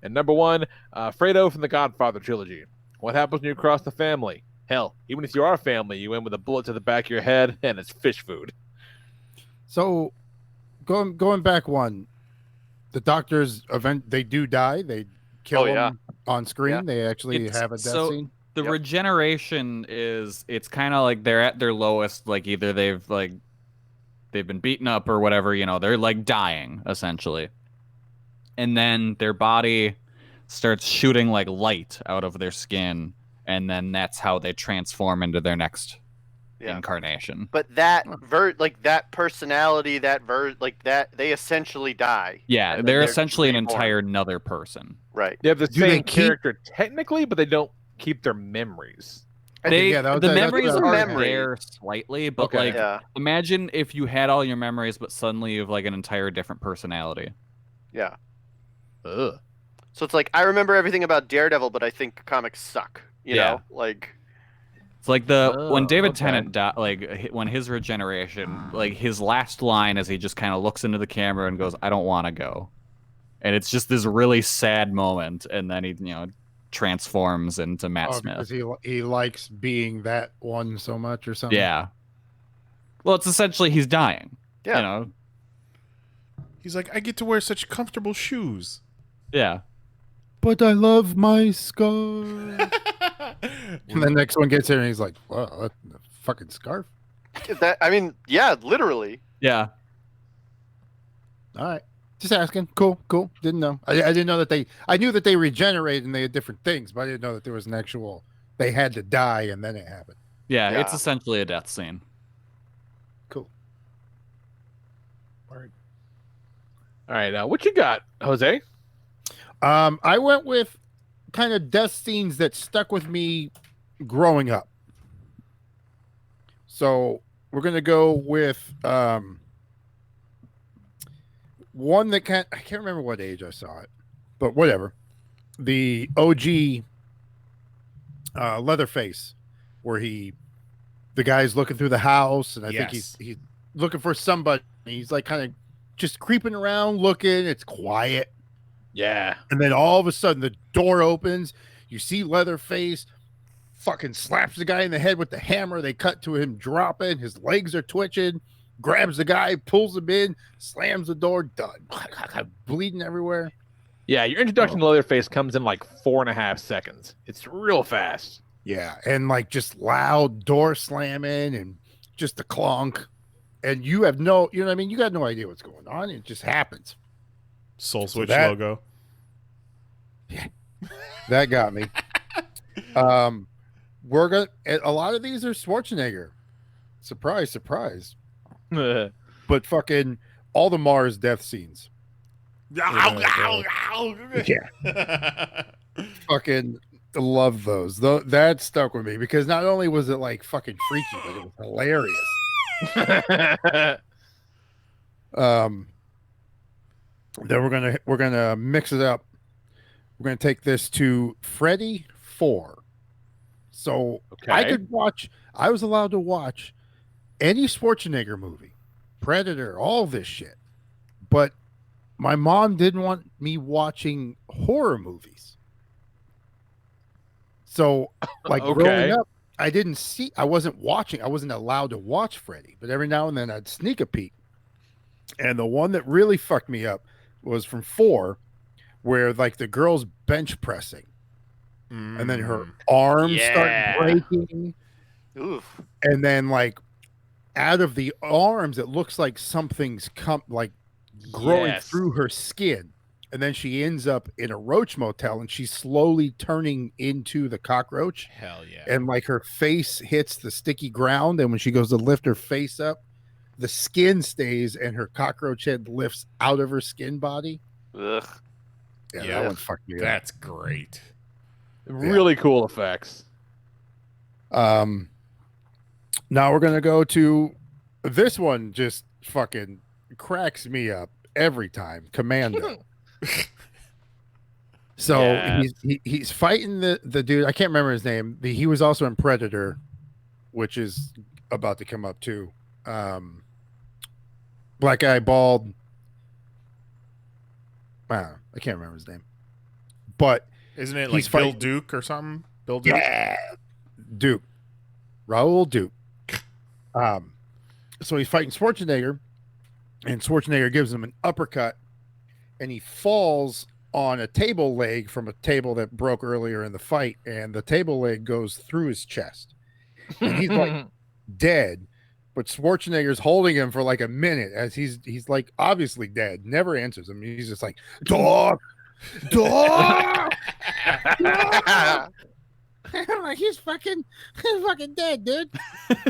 And number 1, Fredo from the Godfather trilogy. What happens when you cross the family? Hell, even if you are family, you end with a bullet to the back of your head, and it's fish food. So, going back one, the doctors they do die. They kill them on screen. Yeah. They actually have a death scene. The regeneration it's kind of like they're at their lowest. Like either they've been beaten up or whatever. You know, they're like dying essentially, and then their body starts shooting like light out of their skin, and then that's how they transform into their next incarnation. But that that personality, that they essentially die. Yeah, they're essentially an entire another person. Right. They have the same character technically, but they don't keep their memories. The memories are there slightly, but imagine if you had all your memories, but suddenly you have like an entire different personality. Yeah. Ugh. So it's like I remember everything about Daredevil, but I think comics suck. You know, like. It's like when David Tennant died, like when his regeneration, like his last line is he just kind of looks into the camera and goes, "I don't want to go," and it's just this really sad moment, and then he transforms into Matt Smith. Because he likes being that one so much or something. Yeah. Well, it's essentially he's dying. Yeah. You know. He's like, I get to wear such comfortable shoes. Yeah. But I love my scarf. And the next one gets here and he's like, "Wow, that's a fucking scarf." Literally. Yeah. All right. Just asking. Cool. Didn't know. I didn't know that I knew that they regenerate and they had different things, but I didn't know that there was an actual, they had to die and then it happened. Yeah, it's essentially a death scene. Cool. All right. What you got, Jose? I went with kind of death scenes that stuck with me growing up. So we're gonna go with one that I can't remember what age I saw it, but whatever. The OG Leatherface, where the guy's looking through the house, and I think he's looking for somebody. He's like kind of just creeping around, looking. It's quiet. Yeah. And then all of a sudden the door opens. You see Leatherface fucking slaps the guy in the head with the hammer. They cut to him dropping. His legs are twitching. Grabs the guy, pulls him in, slams the door, done. Bleeding everywhere. Yeah, your introduction to Leatherface comes in like 4.5 seconds. It's real fast. Yeah, and like just loud door slamming and just a clonk. And you have you know what I mean? You got no idea what's going on. It just happens. Soul Switch logo. Yeah, that got me. We're gonna. A lot of these are Schwarzenegger. Surprise, surprise. But fucking all the Mars death scenes. Yeah. Fucking love those. That stuck with me because not only was it like fucking freaky, but it was hilarious. Then we're gonna mix it up. We're gonna take this to Freddy 4. So I was allowed to watch any Schwarzenegger movie, Predator, all this shit. But my mom didn't want me watching horror movies. So like growing up, I wasn't allowed to watch Freddy, but every now and then I'd sneak a peek. And the one that really fucked me up was from 4, where like the girl's bench pressing. And then her arms start breaking. Oof. And then like out of the arms, it looks like something's growing through her skin. And then she ends up in a roach motel and she's slowly turning into the cockroach. Hell yeah. And like her face hits the sticky ground. And when she goes to lift her face up, the skin stays and her cockroach head lifts out of her skin body. Ugh. Yeah, that one fucked me up. That's great. Really cool effects. Now we're gonna go to this one. Just fucking cracks me up every time. Commando. So he's fighting the dude. I can't remember his name. He was also in Predator, which is about to come up too. Black guy, bald. I can't remember his name. But isn't it like Bill Duke or something? Bill Duke? Yeah. Duke. Raul Duke. So he's fighting Schwarzenegger, and Schwarzenegger gives him an uppercut, and he falls on a table leg from a table that broke earlier in the fight, and the table leg goes through his chest. And he's like dead, but Schwarzenegger's holding him for like a minute as he's like obviously dead, never answers him. He's just like, dog. I'm like, he's fucking dead, dude.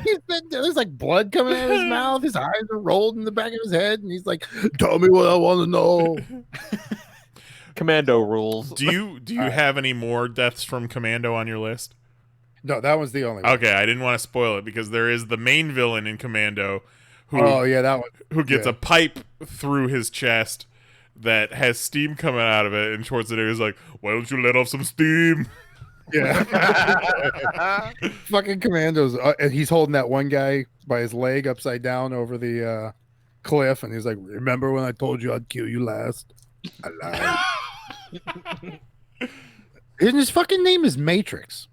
He's been, there's like blood coming out of his mouth. His eyes are rolled in the back of his head, and he's like, "Tell me what I want to know." Commando rules. Do you have any more deaths from Commando on your list? No, that was the only one. Okay, I didn't want to spoil it because there is the main villain in Commando who that one. Who gets a pipe through his chest that has steam coming out of it, and Schwarzenegger's like, "Why don't you let off some steam?" Yeah. Fucking Commandos. And he's holding that one guy by his leg upside down over the cliff, and he's like, "Remember when I told you I'd kill you last? I lied." His fucking name is Matrix.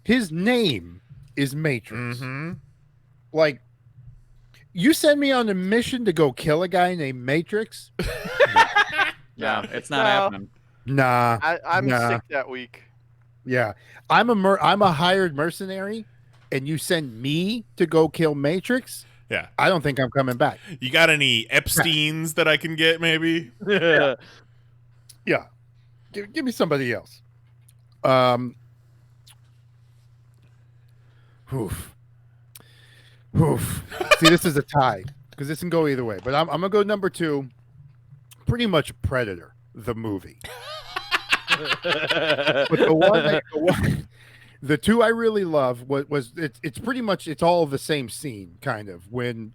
His name is Matrix. Mm-hmm. Like, you send me on a mission to go kill a guy named Matrix? No, it's not happening. Nah. I'm sick that week. Yeah. I'm a hired mercenary, and you send me to go kill Matrix? Yeah. I don't think I'm coming back. You got any Epsteins that I can get, maybe? Yeah. Give me somebody else. Oof. See, this is a tie because this can go either way. But I'm gonna go number 2. Pretty much Predator, the movie. But the two I really love was it's pretty much it's all the same scene kind of when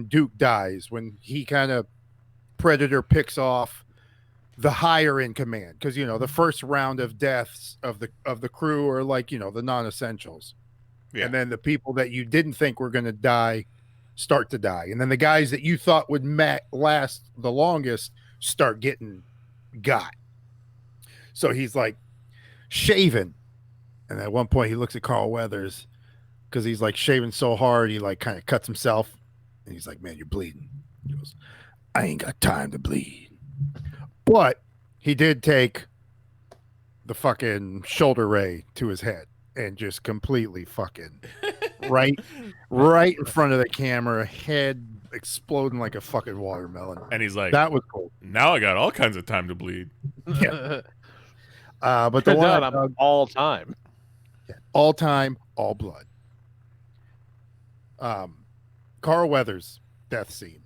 Duke dies, when he kind of Predator picks off the higher in command, because the first round of deaths of the crew are like the non-essentials, and then the people that you didn't think were going to die start to die, and then the guys that you thought would last the longest start getting got. So he's like shaving, and at one point he looks at Carl Weathers because he's like shaving so hard he like kind of cuts himself, and he's like, "Man, you're bleeding." He goes, "I ain't got time to bleed." But he did take the fucking shoulder ray to his head and just completely fucking right in front of the camera, head exploding like a fucking watermelon. And he's like, that was cool. Now I got all kinds of time to bleed. Yeah. But the one I'm all time. All time, all blood. Carl Weathers' death scene,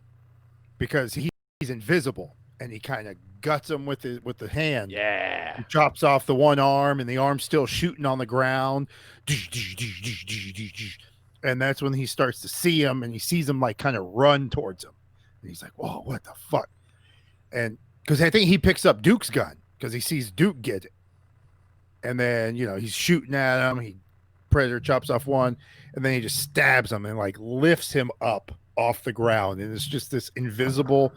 because he's invisible and he kind of guts him with the hand. Yeah. He chops off the one arm and the arm's still shooting on the ground. And that's when he starts to see him, and he sees him like kind of run towards him. And he's like, "Whoa, what the fuck?" And because I think he picks up Duke's gun because he sees Duke get it. And then, he's shooting at him. Predator chops off one, and then he just stabs him and like lifts him up off the ground. And it's just this invisible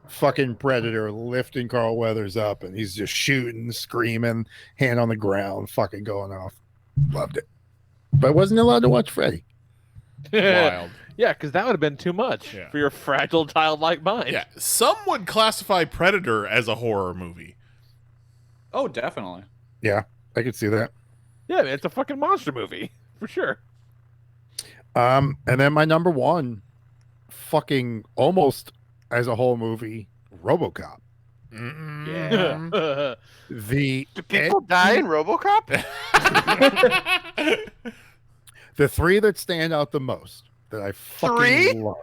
fucking Predator lifting Carl Weathers up, and he's just shooting, screaming, hand on the ground, fucking going off. Loved it. But I wasn't allowed to watch Freddy. Wild. Yeah, because that would have been too much for your fragile childlike mind. Yeah, some would classify Predator as a horror movie. Oh, definitely. Yeah, I could see that. Yeah, it's a fucking monster movie for sure. And then my number one, fucking almost as a whole movie, RoboCop. Yeah. Do people die in RoboCop? The three that stand out the most that I fucking love.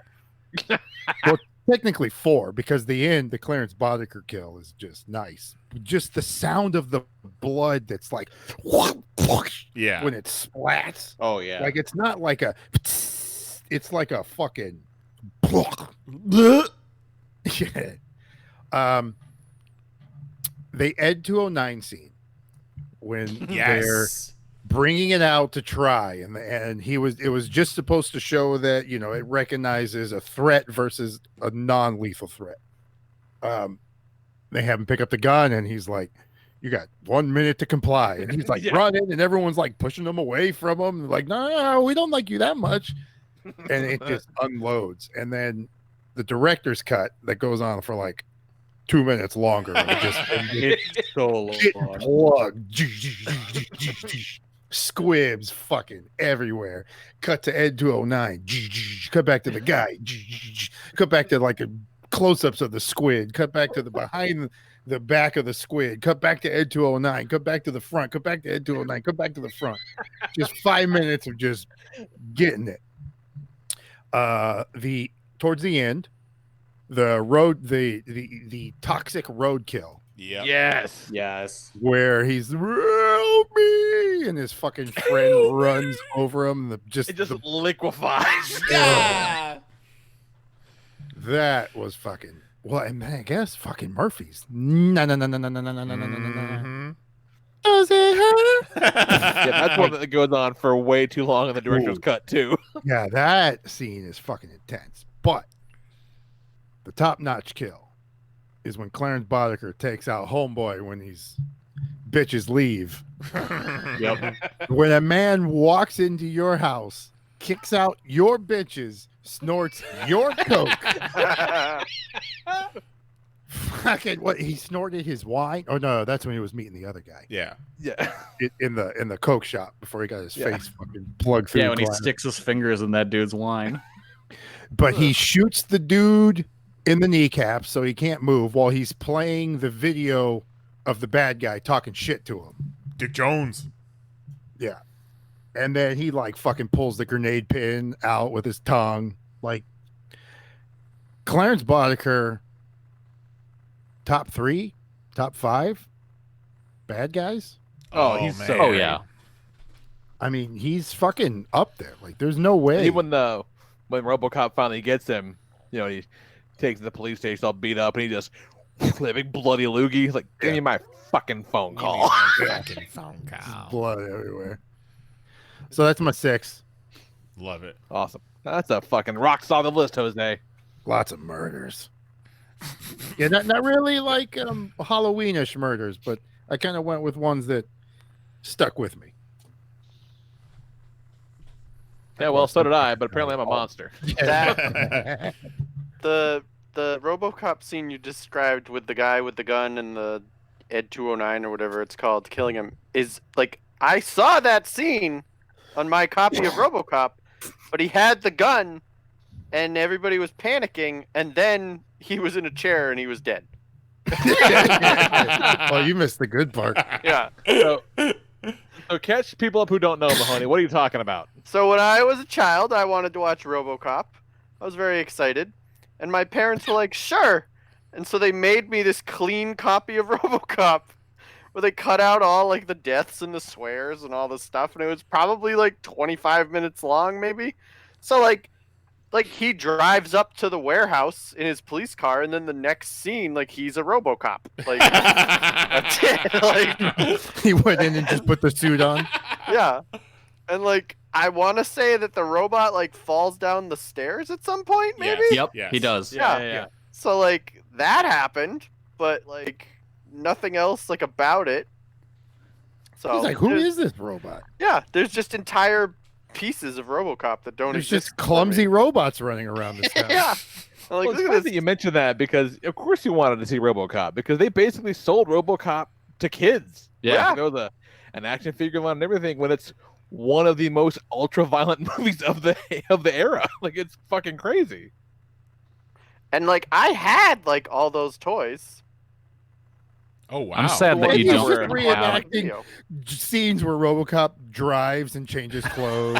Well, technically four, because the Clarence Boddicker kill is just nice. Just the sound of the blood that's like, when it splats. Oh yeah. Like it's not like it's like a fucking. Yeah. The Ed 209 scene when they're bringing it out to try, and it was just supposed to show that it recognizes a threat versus a non-lethal threat. They have him pick up the gun, and he's like, "You got 1 minute to comply," and he's like running, and everyone's like pushing him away from him, like, "No, we don't like you that much," and it just unloads, and then the director's cut that goes on for like 2 minutes longer. It's so long. Plugged. Squibs fucking everywhere. Cut to Ed 209. Cut back to the guy. Cut back to like close-ups of the squid. Cut back to the behind the back of the squid. Cut back to Ed 209. Cut back to the front. Cut back to Ed 209. Cut back to the front. Just 5 minutes of just getting it. Towards the end, the toxic roadkill. Yeah. Yes. Where he's help me, and his fucking friend runs over him. It just liquefies. Yeah. That was fucking. Well, and I guess fucking Murphy's. No. Does it hurt? Yeah, that's one that goes on for way too long in the director's cut too. Yeah, that scene is fucking intense. But the top-notch kill is when Clarence Boddicker takes out Homeboy when these bitches leave. Yep. When a man walks into your house, kicks out your bitches, snorts your coke. Fucking what? He snorted his wine? Oh no, that's when he was meeting the other guy. Yeah. In the coke shop before he got his face fucking plugged through. Yeah, when he sticks his fingers in that dude's wine. But he shoots the dude in the kneecap so he can't move while he's playing the video of the bad guy talking shit to him. Dick Jones. Yeah. And then he like fucking pulls the grenade pin out with his tongue. Like Clarence Boddicker, top 3, top 5 bad guys. Oh, he's man. so. Oh yeah. I mean, he's fucking up there. Like, there's no way. Even when RoboCop finally gets him, he takes him to the police station all beat up, and he just that big bloody loogie. He's like, give me my fucking phone call. Fucking phone call. Blood everywhere. So that's my 6. Love it. Awesome. That's a fucking rock solid list, Jose. Lots of murders. Yeah, not really like Halloweenish murders, but I kind of went with ones that stuck with me. Yeah, well, so did I, but apparently I'm a monster. That, the RoboCop scene you described with the guy with the gun and the Ed 209 or whatever it's called killing him is like, I saw that scene on my copy of RoboCop, but he had the gun and everybody was panicking, and then he was in a chair and he was dead. Well, you missed the good part. Yeah. So catch people up who don't know, Mahoney. What are you talking about? So when I was a child, I wanted to watch RoboCop. I was very excited. And my parents were like, sure. And so they made me this clean copy of RoboCop where they cut out all like the deaths and the swears and all this stuff. And it was probably like 25 minutes long, maybe. So like he drives up to the warehouse in his police car, and then the next scene, like, he's a RoboCop. Like, that's it. Like, He went in and just put the suit on. yeah. And like, I want to say that the robot like falls down the stairs at some point, maybe. Yep. He does. Yeah. So like that happened, but like nothing else like about it. So He's like, who is this robot? Yeah, there's just entire pieces of RoboCop that don't There's exist. just clumsy robots running around this town. Yeah. Like, Well, it's look funny at that this. you mentioned that because, of course, you wanted to see RoboCop because they basically sold RoboCop to kids. Yeah. An action figure line and everything when it's one of the most ultra-violent movies of the era. Like, it's fucking crazy. And like I had like all those toys. Oh wow. I'm sad that you He's don't just have. reenacting scenes where RoboCop drives and changes clothes.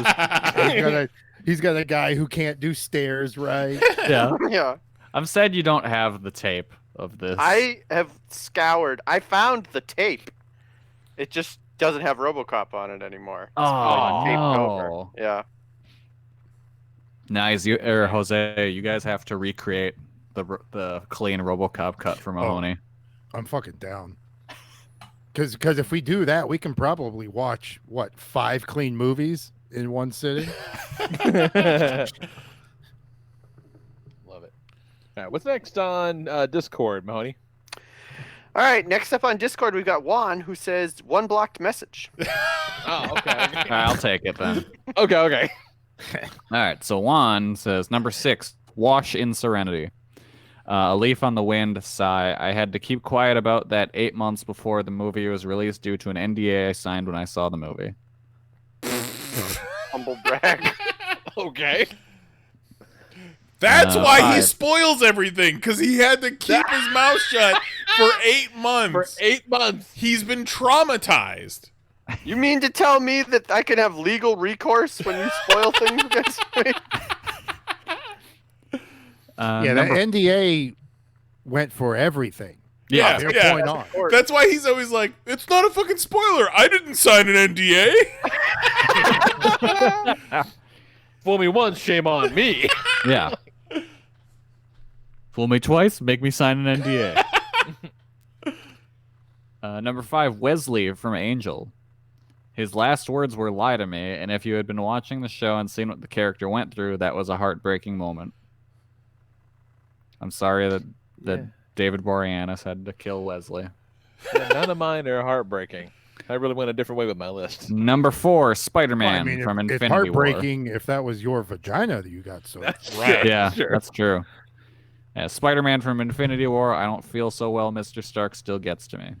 He's got a guy who can't do stairs right. Yeah. Yeah. I'm sad you don't have the tape of this. I have scoured. I found the tape. It just doesn't have RoboCop on it anymore. It's Oh, taped no. over. Yeah. Nice, Jose. You guys have to recreate the clean RoboCop cut for Mahoney. I'm fucking down. Because if we do that, we can probably watch 5 clean movies in one sitting. Love it. All right, what's next on Discord, Mahoney? All right. Next up on Discord, we've got Juan, who says one blocked message. Oh, okay. All right, I'll take it then. Okay. All right, so Juan says, number 6, wash in serenity. A leaf on the wind, sigh. I had to keep quiet about that 8 months before the movie was released due to an NDA I signed when I saw the movie. Humble brag. Okay. That's why he 5. spoils everything, because he had to keep his mouth shut for 8 months. For 8 months. He's been traumatized. You mean to tell me that I can have legal recourse when you spoil things against me? Yeah, that NDA went for everything. Yeah, From yeah. point on. That's why he's always like, it's not a fucking spoiler. I didn't sign an NDA. Fool me once, shame on me. Yeah. Fool me twice, make me sign an NDA. Number 5, Wesley from Angel. His last words were "lie to me," and if you had been watching the show and seen what the character went through, that was a heartbreaking moment. I'm sorry that David Boreanaz had to kill Wesley. Yeah, none of mine are heartbreaking. I really went a different way with my list. Number 4, Spider-Man Well, I mean, from it's Infinity War. heartbreaking if that was your vagina that you got so. Right. Yeah, Sure. that's true. Yeah, Spider-Man from Infinity War. I don't feel so well. Mr. Stark still gets to me.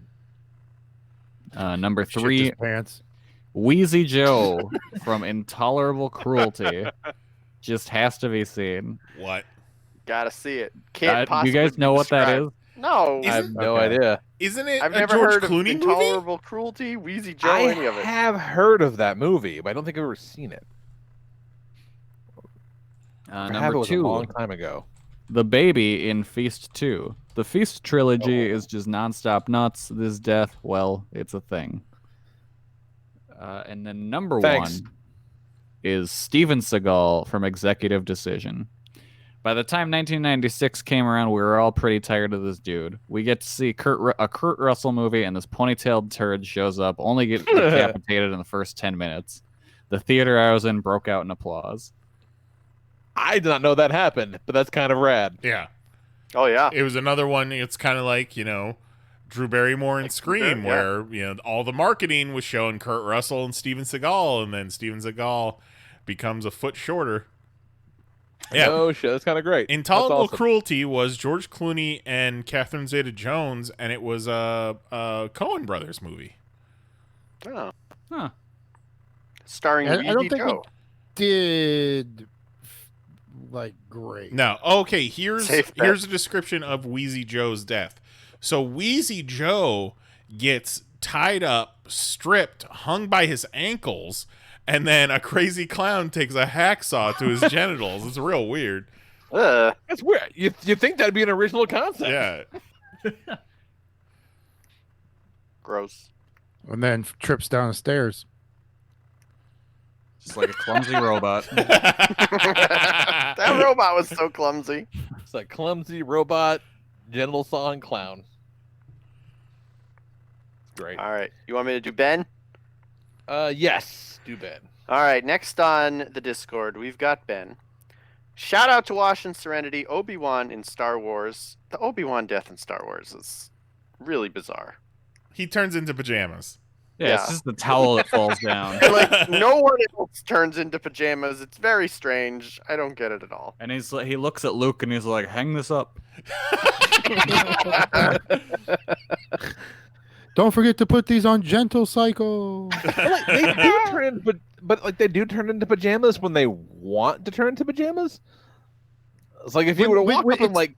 Number 3, Shit his pants. Wheezy Joe from Intolerable Cruelty. Just has to be seen. What? Gotta see it. Can't Do possibly you guys know what that describe. is? No. I have no idea. Isn't it I've a never George heard Clooney of movie? Intolerable Cruelty, Wheezy Joe, I any of it. have heard of that movie, but I don't think I've ever seen it. I have, it Number was 2, a long time ago. the baby in Feast 2. The Feast trilogy is just nonstop nuts. This death, well, it's a thing. And then number Thanks. one is Steven Seagal from Executive Decision. By the time 1996 came around, we were all pretty tired of this dude. We get to see a Kurt Russell movie, and this ponytailed turd shows up, only get decapitated in the first 10 minutes. The theater I was in broke out in applause. I did not know that happened, but that's kind of rad. Yeah. Oh yeah. It was another one. It's kind of like, Drew Barrymore in Scream, where all the marketing was showing Kurt Russell and Steven Seagal, and then Steven Seagal becomes a foot shorter. Yeah. Oh shit, that's kind of great. Intolerable Cruelty was George Clooney and Catherine Zeta-Jones, and it was a Coen Brothers movie. Oh. Huh. Starring I don't Wheezy think Joe. it did great. No. Okay, here's a description of Wheezy Joe's death. So Wheezy Joe gets tied up, stripped, hung by his ankles, and then a crazy clown takes a hacksaw to his genitals. It's real weird. That's weird. You think that'd be an original concept? Yeah. Gross. And then trips down the stairs. Just like a clumsy robot. That robot was so clumsy. It's like clumsy robot, genital sawing clown. Great. All right. You want me to do Ben? Yes. Do Ben. All right. Next on the Discord, we've got Ben. Shout out to Wash and Serenity, Obi-Wan in Star Wars. The Obi-Wan death in Star Wars is really bizarre. He turns into pajamas. Yeah, it's just the towel that falls down. Like, no one else turns into pajamas. It's very strange. I don't get it at all. And he looks at Luke and he's like, hang this up. Don't forget to put these on gentle cycle. They do turn, but they do turn into pajamas when they want to turn into pajamas. It's like if you were to walk up and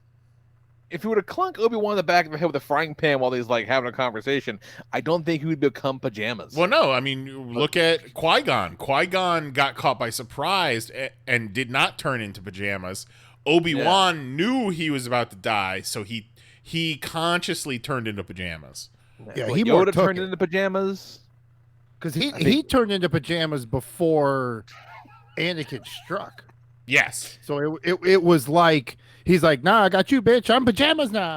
if you were to clunk Obi-Wan in the back of the head with a frying pan while he's having a conversation, I don't think he would become pajamas. Well, no, I mean, look at Qui-Gon. Qui-Gon got caught by surprise and did not turn into pajamas. Obi-Wan knew he was about to die, so he consciously turned into pajamas. Yeah, he Yoda turned into pajamas because he turned into pajamas before Anakin struck. Yes. So it was like he's like, nah, I got you, bitch. I'm pajamas now.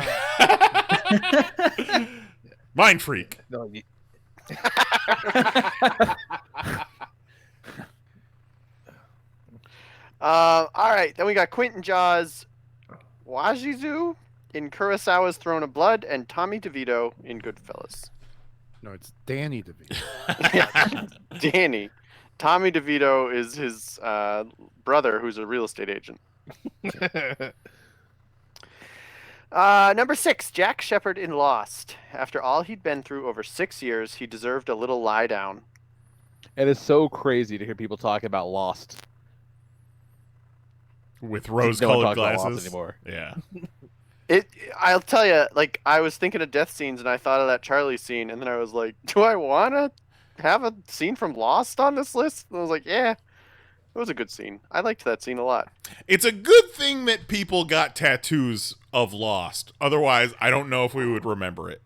Mind freak. No, all right, then we got Quentin Jaws, Wajizu in Kurosawa's Throne of Blood, and Tommy DeVito in Goodfellas. No, it's Danny DeVito. Danny. Tommy DeVito is his brother, who's a real estate agent. Number 6, Jack Shepherd in Lost. After all he'd been through over 6 years, he deserved a little lie down. It is so crazy to hear people talk about Lost with rose-colored glasses. Lost anymore. Yeah. I'll tell you, I was thinking of death scenes, and I thought of that Charlie scene, and then I was like, do I want to have a scene from Lost on this list? And I was like, yeah, it was a good scene. I liked that scene a lot. It's a good thing that people got tattoos of Lost. Otherwise, I don't know if we would remember it.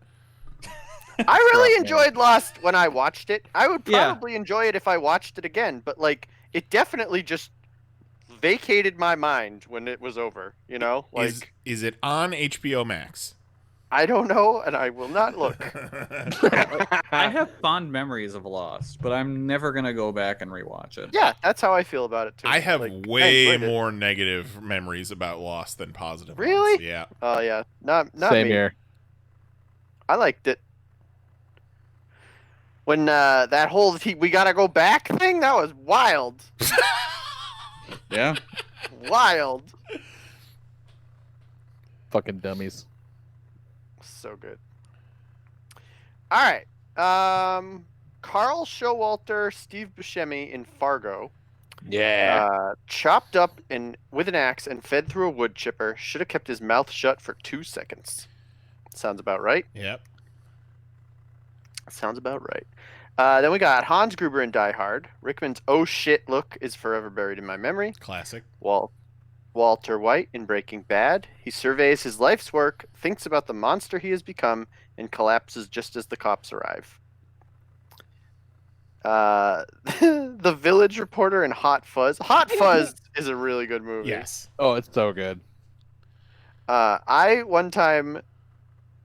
I really enjoyed Lost when I watched it. I would probably enjoy it if I watched it again, but it definitely just vacated my mind when it was over, Is it on HBO Max? I don't know, and I will not look. I have fond memories of Lost, but I'm never gonna go back and rewatch it. Yeah, that's how I feel about it too. I have way more negative memories about Lost than positive. Really? Ones. Yeah. Oh yeah, not Same me. here. I liked it. When that whole we gotta go back thing, that was wild. Yeah. Wild. Fucking dummies. So good. All right. Carl Showalter, Steve Buscemi in Fargo. Yeah. Chopped up with an axe and fed through a wood chipper. Should have kept his mouth shut for 2 seconds. Sounds about right. Yep. Sounds about right. Then we got Hans Gruber in Die Hard. Rickman's "oh shit" look is forever buried in my memory. Classic. Well, Walter White in Breaking Bad. He surveys his life's work, thinks about the monster he has become, and collapses just as the cops arrive. The Village Reporter in Hot Fuzz. Hot Fuzz is a really good movie. Yes. Oh, it's so good. I one time,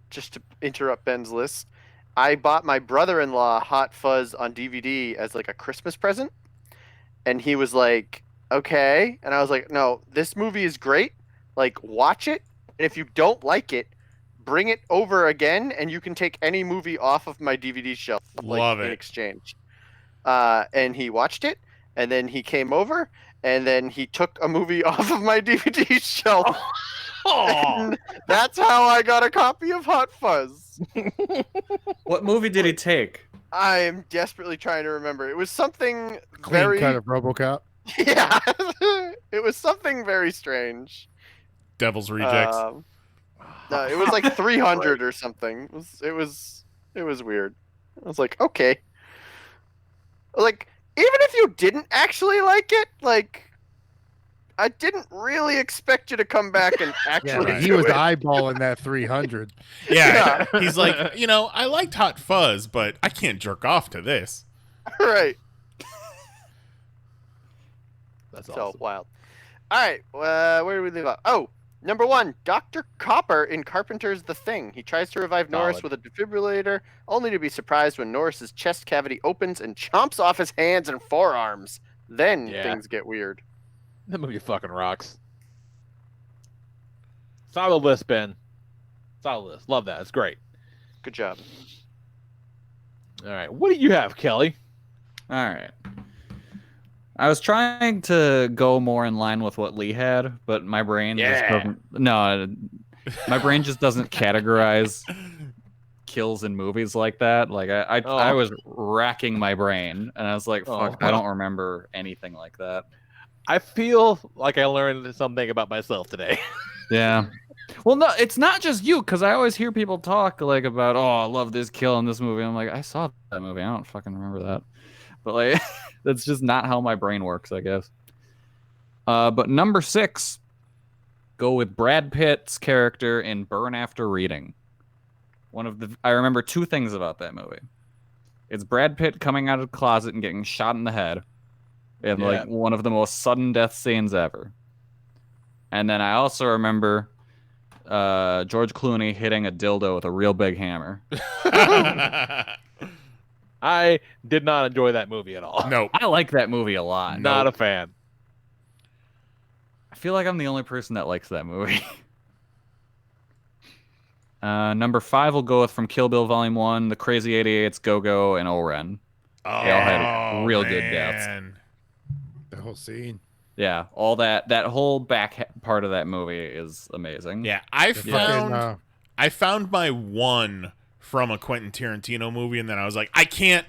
just to interrupt Ben's list, I bought my brother-in-law Hot Fuzz on DVD as like a Christmas present, and he was like, "Okay," and I was like, "No, this movie is great. Like, watch it, and if you don't like it, bring it over again, and you can take any movie off of my DVD shelf, like, Love it. in exchange." And he watched it, and then he came over, and then he took a movie off of my DVD shelf. And that's how I got a copy of Hot Fuzz. What movie did he take? I am desperately trying to remember. It was something Clean very cut of RoboCop. yeah. It was something very strange. Devil's Rejects. No, it was like 300 or something. It was weird. I was like, okay. Like, even if you didn't actually like it, like, I didn't really expect you to come back and actually. He was eyeballing that 300. Yeah. He's like, I liked Hot Fuzz, but I can't jerk off to this. Right. That's so awesome. wild. All right, where do we leave off? Oh, number 1, Dr. Copper in Carpenter's The Thing. He tries to revive Norris with a defibrillator, only to be surprised when Norris's chest cavity opens and chomps off his hands and forearms. Then things get weird. That movie fucking rocks. Solid list, Ben. Solid list. Love that. It's great. Good job. All right. What do you have, Kelly? All right. I was trying to go more in line with what Lee had, but my brain just doesn't. No, my brain just doesn't categorize kills in movies like that. Like I was racking my brain, and I was like, "Fuck, I don't remember anything like that." I feel like I learned something about myself today. Yeah. Well, no, it's not just you, because I always hear people talk like about, "Oh, I love this kill in this movie." I'm like, I saw that movie. I don't fucking remember that. But like, that's just not how my brain works, I guess. But number 6, go with Brad Pitt's character in Burn After Reading. I remember 2 things about that movie. It's Brad Pitt coming out of the closet and getting shot in the head. And like one of the most sudden death scenes ever. And then I also remember George Clooney hitting a dildo with a real big hammer. I did not enjoy that movie at all. No. I like that movie a lot. Not a fan. I feel like I'm the only person that likes that movie. Number 5 will go with from Kill Bill Volume 1, the Crazy 88's Go-Go, and O-Ren. They all had real good deaths. The whole scene. Yeah, all that whole back part of that movie is amazing. Yeah, I found my one from a Quentin Tarantino movie, and then I was like, I can't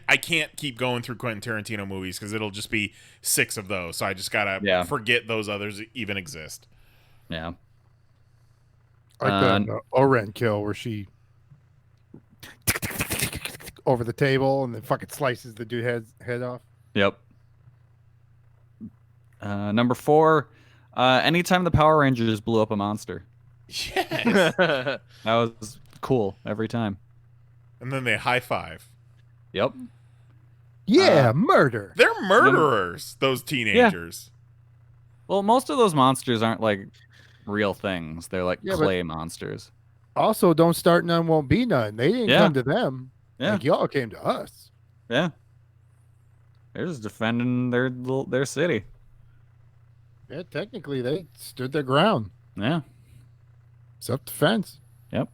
keep going through Quentin Tarantino movies because it'll just be 6 of those. So I just gotta forget those others even exist. Yeah. Like the O-Ren kill where she over the table and then fucking slices the dude's head off. Yep. Number 4, anytime the Power Rangers blew up a monster. Yes. That was cool every time. And then they high five. Yep. Yeah, murder. They're murderers, those teenagers. Yeah. Well, most of those monsters aren't like real things. They're like clay monsters. Also, don't start none, won't be none. They didn't come to them. Yeah. Like y'all came to us. Yeah. They're just defending their city. Yeah, technically they stood their ground. Yeah. Self-defense. Yep.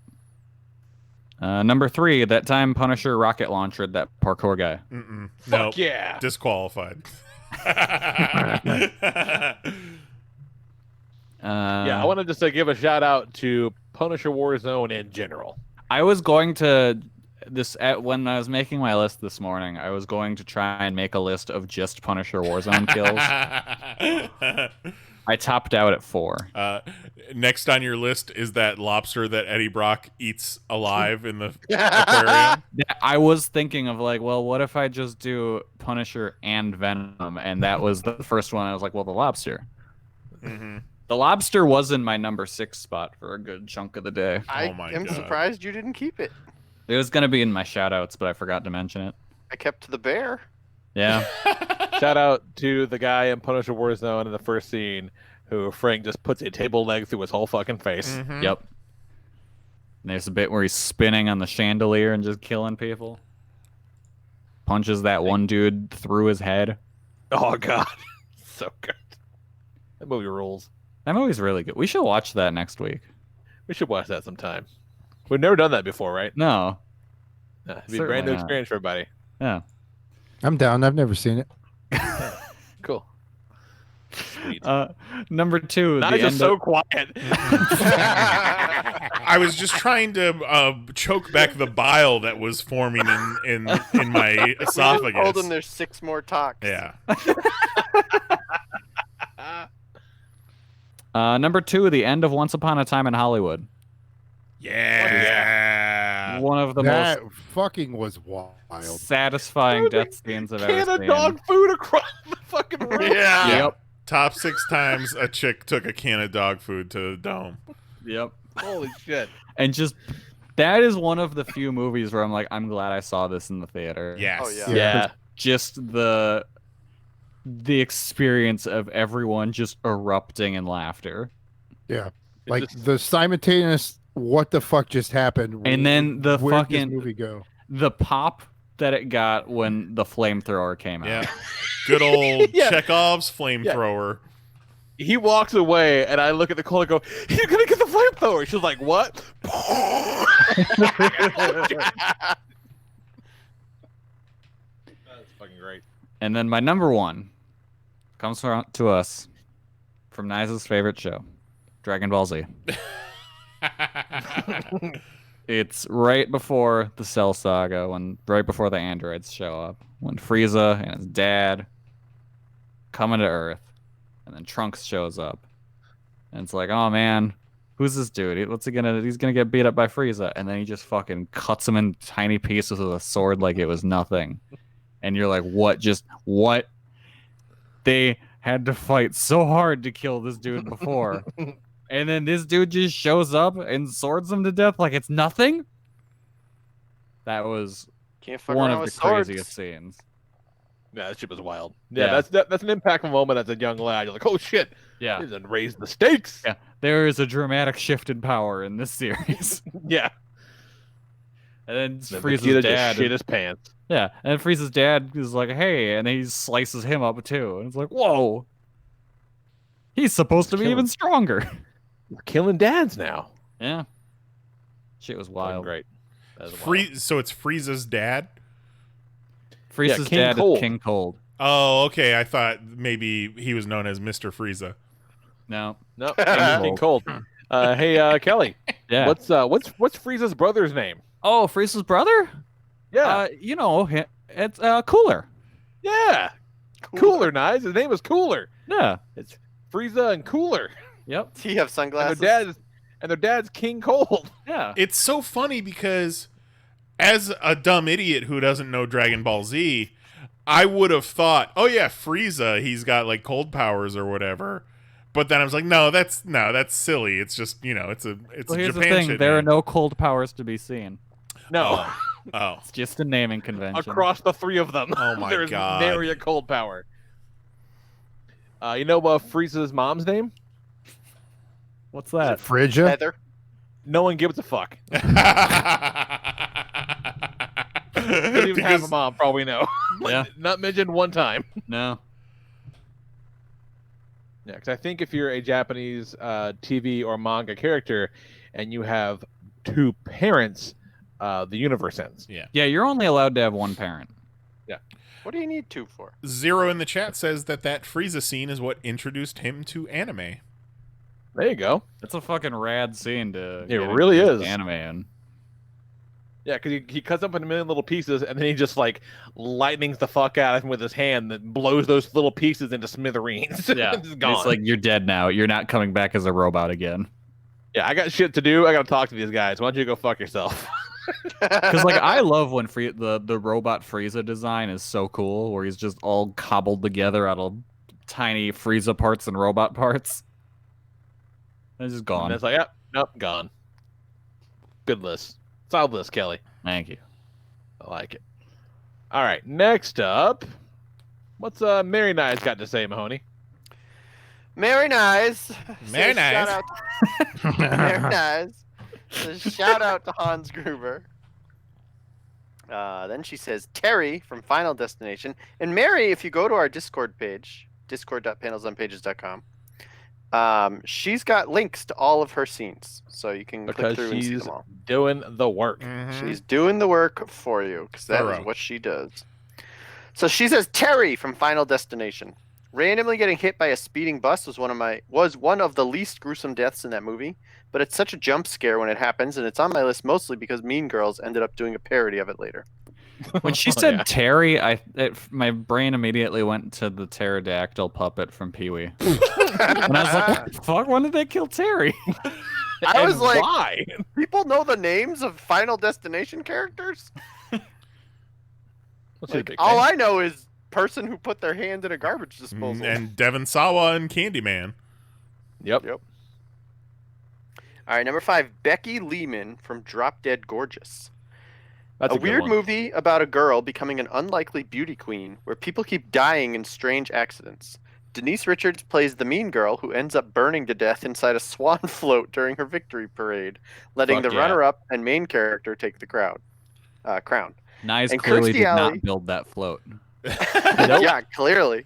Number 3, that time Punisher rocket launcher, that parkour guy. Fuck yeah. Disqualified. I wanted just to give a shout out to Punisher Warzone in general. I was going to when I was making my list this morning, I was going to try and make a list of just Punisher Warzone kills. I topped out at 4. Next on your list is that lobster that Eddie Brock eats alive in the aquarium. I was thinking of like, well, what if I just do Punisher and Venom? And that was the first one. I was like, well, the lobster. Mm-hmm. The lobster was in my number 6 spot for a good chunk of the day. I am surprised you didn't keep it. It was gonna be in my shoutouts, but I forgot to mention it. I kept the bear. Yeah. Shout out to the guy in Punisher Warzone in the first scene who Frank just puts a table leg through his whole fucking face. Mm-hmm. Yep. And there's a bit where he's spinning on the chandelier and just killing people. Punches that one dude through his head. Oh god. So good. That movie rules. That movie's really good. We should watch that next week. We should watch that sometime. We've never done that before, right? No. It'd be a brand new experience for everybody. Yeah. I'm down. I've never seen it. Cool. Sweet. Number 2. Now just so quiet. I was just trying to choke back the bile that was forming in my esophagus. I told them there's 6 more talks. Yeah. Number 2, the end of Once Upon a Time in Hollywood. Yeah. One of the that most fucking was wild. satisfying death scenes I've ever Can seen. of dog food across the fucking room. Yeah. Yep. Top 6 times a chick took a can of dog food to the dome. Yep. Holy shit. And just that is one of the few movies where I'm like, I'm glad I saw this in the theater. Yes. Oh, yeah. Yeah. Just the experience of everyone just erupting in laughter. Yeah. Like the simultaneous what the fuck just happened. And then the Where'd fucking this movie go? The pop that it got when the flamethrower came out. Yeah. Good old Yeah. Chekhov's flamethrower. He walks away, and I look at Nicole and go, "He's gonna get the flamethrower." She's like, "What?" That's fucking great. And then my number 1 comes to us from Niza's favorite show, Dragon Ball Z. It's right before the Cell Saga, right before the androids show up, when Frieza and his dad coming to Earth, and then Trunks shows up, and it's like, oh man, who's this dude? He's gonna get beat up by Frieza, and then he just fucking cuts him in tiny pieces with a sword like it was nothing, and you're like, what? They had to fight so hard to kill this dude before. And then this dude just shows up and swords him to death like it's nothing? That was one of the craziest scenes. Yeah, that shit was wild. Yeah, that's an impactful moment as a young lad. You're like, oh shit. Yeah. He done raised the stakes. Yeah. There is a dramatic shift in power in this series. Yeah. And then Vegeta Frieza's just dad. shit his pants. Yeah. And then Frieza's dad is like, hey, and then he slices him up too. And it's like, whoa. He's supposed to be even stronger. We're killing dads now. Yeah. Shit was wild. Great. So it's Frieza's dad? Frieza's King dad Cold. is King Cold. Oh, okay. I thought maybe he was known as Mr. Frieza. No. No, King Cold. Hey, Kelly. Yeah. What's Frieza's brother's name? Oh, Frieza's brother? Yeah. It's Cooler. Yeah. Cooler, nice. His name is Cooler. Yeah. It's Frieza and Cooler. Yep. Do you have sunglasses? And their dad's King Cold. Yeah. It's so funny because as a dumb idiot who doesn't know Dragon Ball Z, I would have thought, oh yeah, Frieza, he's got like cold powers or whatever. But then I was like, no, that's silly. It's just, it's a Here's Japan the thing, shit, there man. are no cold powers to be seen. No. Oh. It's just a naming convention. Across the 3 of them. Oh my There's God. nary a cold power. You know Frieza's mom's name? What's that? Frigga? Heather. No one gives a fuck. Doesn't even have a mom, probably no. Yeah. Not mentioned one time. No. Yeah, because I think if you're a Japanese TV or manga character and you have 2 parents, the universe ends. Yeah. Yeah, you're only allowed to have one parent. Yeah. What do you need 2 for? Zero in the chat says that Frieza scene is what introduced him to anime. There you go. It's a fucking rad scene to It get really into is. anime in. Yeah, because he cuts up in a million little pieces, and then he just like lightnings the fuck out of him with his hand that blows those little pieces into smithereens. Yeah, It's gone. it's like you're dead now. You're not coming back as a robot again. Yeah, I got shit to do. I got to talk to these guys. Why don't you go fuck yourself? Because like I love when the robot Frieza design is so cool, where he's just all cobbled together out of tiny Frieza parts and robot parts. It's just gone. And it's like, yep, nope, gone. Good list. Solid list, Kelly. Thank you. I like it. All right, next up, what's Mary Nyes got to say, Mahoney? Mary Nyes. Mary says shout Nyes. out. Mary Nyes says shout out to Hans Gruber. Then she says Terry from Final Destination. And Mary, if you go to our Discord page, discord.panelsonpages.com, she's got links to all of her scenes. So you can click through and see them all. Doing the work. She's doing the work for you because that is what she does. So she says Terry from Final Destination. Randomly getting hit by a speeding bus was one of the least gruesome deaths in that movie, but it's such a jump scare when it happens, and it's on my list mostly because Mean Girls ended up doing a parody of it later. When she said Terry, my brain immediately went to the pterodactyl puppet from Pee-wee. And I was like, fuck, when did they kill Terry? I was like, why? People know the names of Final Destination characters? Like, all I know is person who put their hand in a garbage disposal. And Devon Sawa and Candyman. Yep. All right, number 5, Becky Lehman from Drop Dead Gorgeous. That's a weird movie about a girl becoming an unlikely beauty queen where people keep dying in strange accidents. Denise Richards plays the mean girl who ends up burning to death inside a swan float during her victory parade, letting the runner-up and main character take the crown. Nyes And clearly Kirstie did Alley- not build that float. Yeah, clearly.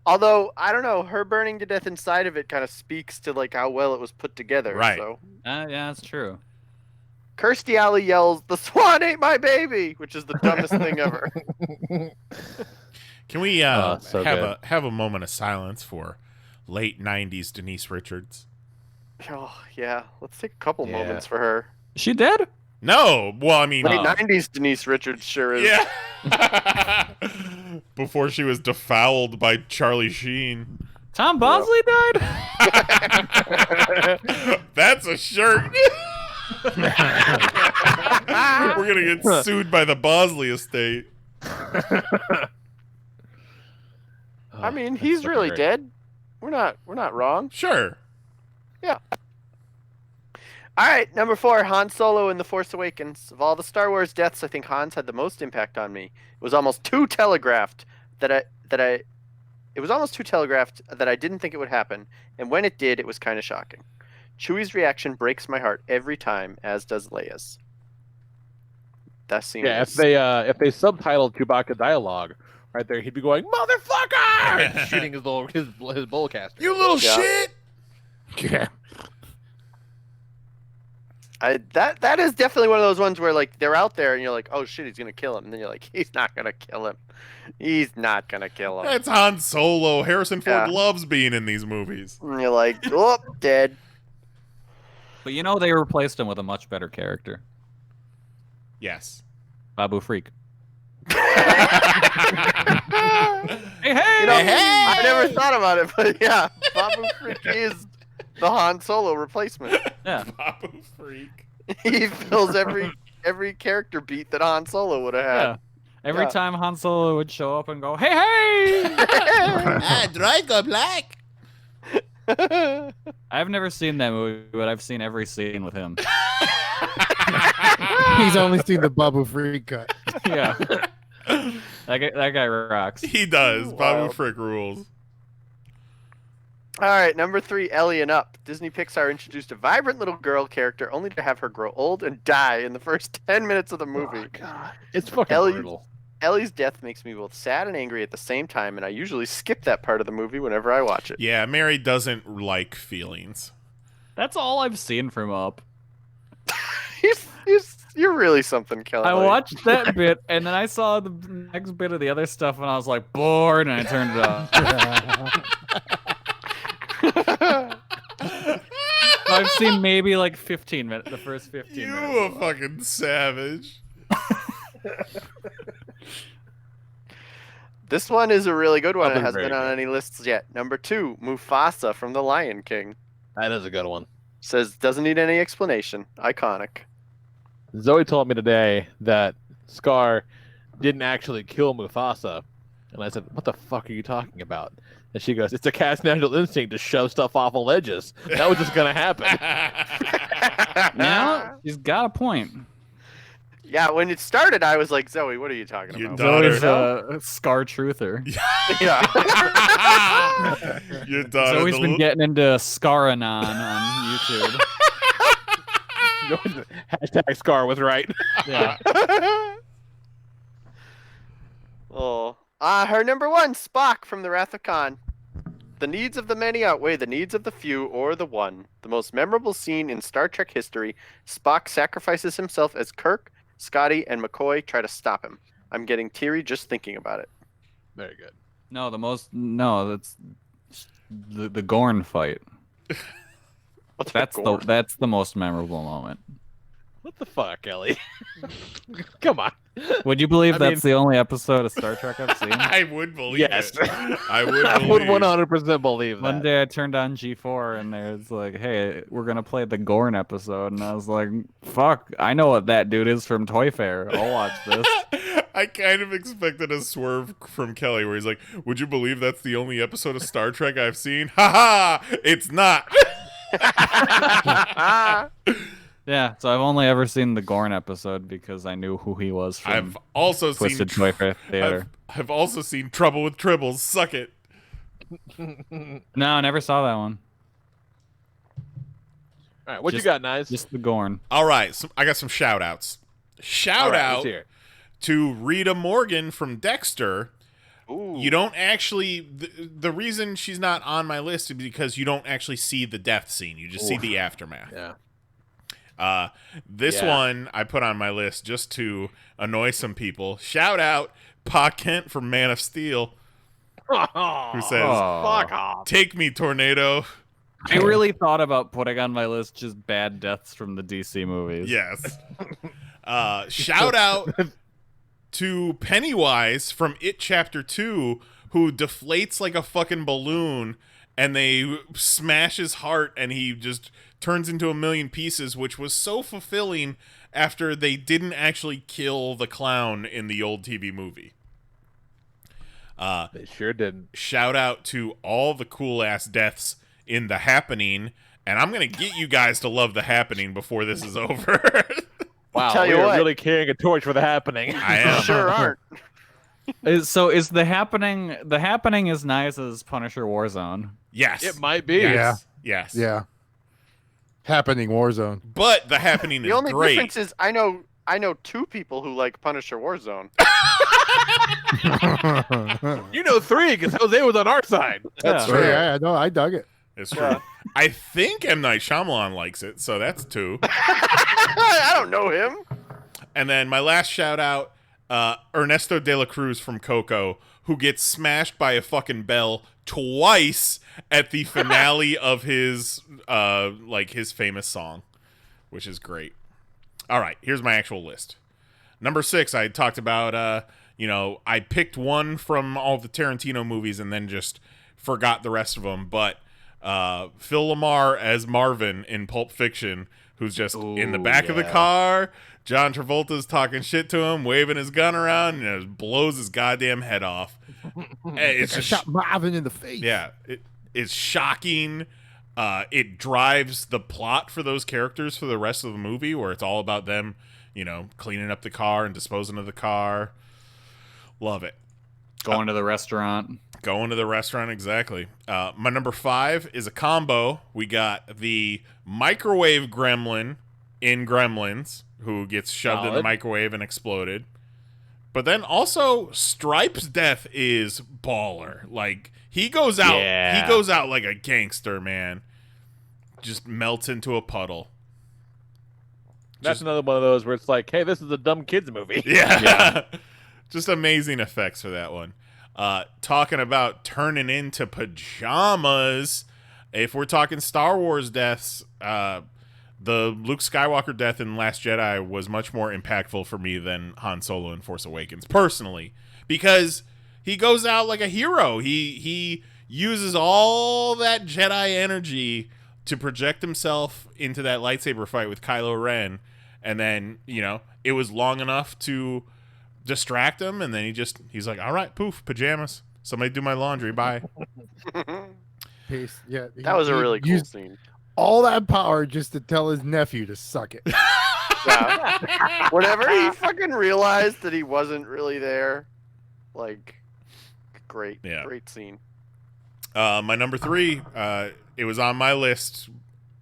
Although, I don't know, her burning to death inside of it kind of speaks to like how well it was put together. Right. So. Yeah, that's true. Kirstie Alley yells, "The swan ate my baby," which is the dumbest thing ever. Can we so good. have a moment of silence for late 90s Denise Richards? Oh, yeah. Let's take a couple moments for her. Is she dead? No. Well, I mean... Late 90s Denise Richards sure is. Yeah. Before she was defouled by Charlie Sheen. Tom Bosley died? That's a shirt. We're going to get sued by the Bosley estate. I mean, he's really dead. We're not wrong. Sure. Yeah. All right, number 4, Han Solo in The Force Awakens. Of all the Star Wars deaths, I think Han's had the most impact on me. It was almost too telegraphed that I didn't think it would happen, and when it did, it was kind of shocking. Chewie's reaction breaks my heart every time, as does Leia's. That scene. Yeah, was... if they subtitled Chewbacca dialogue right there, he'd be going, "Motherfucker!" and shooting his bullcaster. You little shit. Yeah. That is definitely one of those ones where like they're out there and you're like, oh shit, he's gonna kill him, and then you're like, he's not gonna kill him. He's not gonna kill him. That's Han Solo. Harrison Ford loves being in these movies. And you're like, oh, dead. But you know they replaced him with a much better character. Yes. Babu Freak. Hey, I never thought about it, but yeah, Babu Freak is the Han Solo replacement. Yeah. Babu Freak. He fills every character beat that Han Solo would have had. Yeah. Every time Han Solo would show up and go, "Hey, Draco Black." I've never seen that movie, but I've seen every scene with him. He's only seen the Babu Freak cut. Yeah. That guy rocks. He does. Babu Frick rules. All right, number 3, Ellie and Up. Disney Pixar introduced a vibrant little girl character only to have her grow old and die in the first 10 minutes of the movie. Oh, God. It's fucking brutal. Ellie's death makes me both sad and angry at the same time, and I usually skip that part of the movie whenever I watch it. Yeah, Mary doesn't like feelings. That's all I've seen from Up. You're really something, Kelly. I watched that bit, and then I saw the next bit of the other stuff, and I was like, bored, and I turned it off. I've seen maybe like 15 minutes, the first 15 minutes. You a fucking savage. This one is a really good one. It hasn't been on any lists yet. Number 2, Mufasa from The Lion King. That is a good one. Says, doesn't need any explanation. Iconic. Zoe told me today that Scar didn't actually kill Mufasa. And I said, "What the fuck are you talking about?" And she goes, "It's a cat's natural instinct to shove stuff off of ledges. That was just gonna happen." Now she's got a point. Yeah, when it started, I was like, Zoe, what are you talking about? Zoe's a Scar truther. Yeah. Your daughter. Zoe's been getting into Scaranon on YouTube. Hashtag Scar was right. Yeah. Oh. Her number one, Spock from The Wrath of Khan. The needs of the many outweigh the needs of the few or the one. The most memorable scene in Star Trek history, Spock sacrifices himself as Kirk, Scotty, and McCoy try to stop him. I'm getting teary just thinking about it. Very good. That's the Gorn fight. That's the most memorable moment. What the fuck, Ellie? Come on. Would you believe that's the only episode of Star Trek I've seen? I would believe Yes. it. I would I believe would 100% believe that. One day I turned on G4 and there's like, hey, we're going to play the Gorn episode. And I was like, fuck, I know what that dude is from Toy Fair. I'll watch this. I kind of expected a swerve from Kelly where he's like, would you believe that's the only episode of Star Trek I've seen? Ha ha! It's not! Yeah, so I've only ever seen the Gorn episode because I knew who he was from I've also Twisted seen Toy Fair Theater. I've also seen Trouble with Tribbles. Suck it. No, I never saw that one. All right, what you got, Nice? Just the Gorn. All right, so I got some shout-outs. Shout out to Rita Morgan from Dexter. Ooh. You don't actually... The reason she's not on my list is because you don't actually see the death scene. You just see the aftermath. Yeah. This one I put on my list just to annoy some people. Shout out Pa Kent from Man of Steel, who says, Fuck off. "Take me, tornado." I really thought about putting on my list just bad deaths from the DC movies. Yes. Shout out to Pennywise from It Chapter 2, who deflates like a fucking balloon and they smash his heart and he just turns into a million pieces, which was so fulfilling after they didn't actually kill the clown in the old TV movie. They sure didn't. Shout out to all the cool ass deaths in The Happening, and I'm gonna get you guys to love The Happening before this is over. Wow, Tell you we are what. really carrying a torch for The Happening. I am. Sure aren't. So is the happening as nice as Punisher Warzone? Yes. It might be. Yes. Yes. Yeah. Happening Warzone. But The Happening The is only great. difference is I know two people who like Punisher Warzone. You know 3 because Jose was on our side. That's true. Yeah, no, I dug it. It's true. I think M. Night Shyamalan likes it, so that's 2. I don't know him. And then my last shout out, Ernesto de la Cruz from Coco, who gets smashed by a fucking bell twice at the finale of his his famous song, which is great. All right, here's my actual list. Number 6, I talked about, I picked one from all the Tarantino movies and then just forgot the rest of them. But Phil Lamar as Marvin in Pulp Fiction, who's just in the back of the car. John Travolta's talking shit to him, waving his gun around, and it blows his goddamn head off. It's just shot Marvin in the face. Yeah, it's shocking. It drives the plot for those characters for the rest of the movie, where it's all about them, cleaning up the car and disposing of the car. Love it. Going to the restaurant. Going to the restaurant, exactly. My number 5 is a combo. We got the microwave gremlin in Gremlins, who gets shoved in the microwave and exploded. But then also Stripe's death is baller. Like, he goes out like a gangster, man. Just melts into a puddle. That's another one of those where it's like, hey, this is a dumb kids movie. Yeah. Just amazing effects for that one. Talking about turning into pajamas. If we're talking Star Wars deaths, the Luke Skywalker death in Last Jedi was much more impactful for me than Han Solo in Force Awakens, personally, because he goes out like a hero. He uses all that Jedi energy to project himself into that lightsaber fight with Kylo Ren, and then, it was long enough to distract him, and then he's like, all right, poof, pajamas. Somebody do my laundry. Bye. Peace. Yeah, That was a really cool scene. All that power just to tell his nephew to suck it. Yeah. Whenever he fucking realized that he wasn't really there, like, great scene. My number 3, it was on my list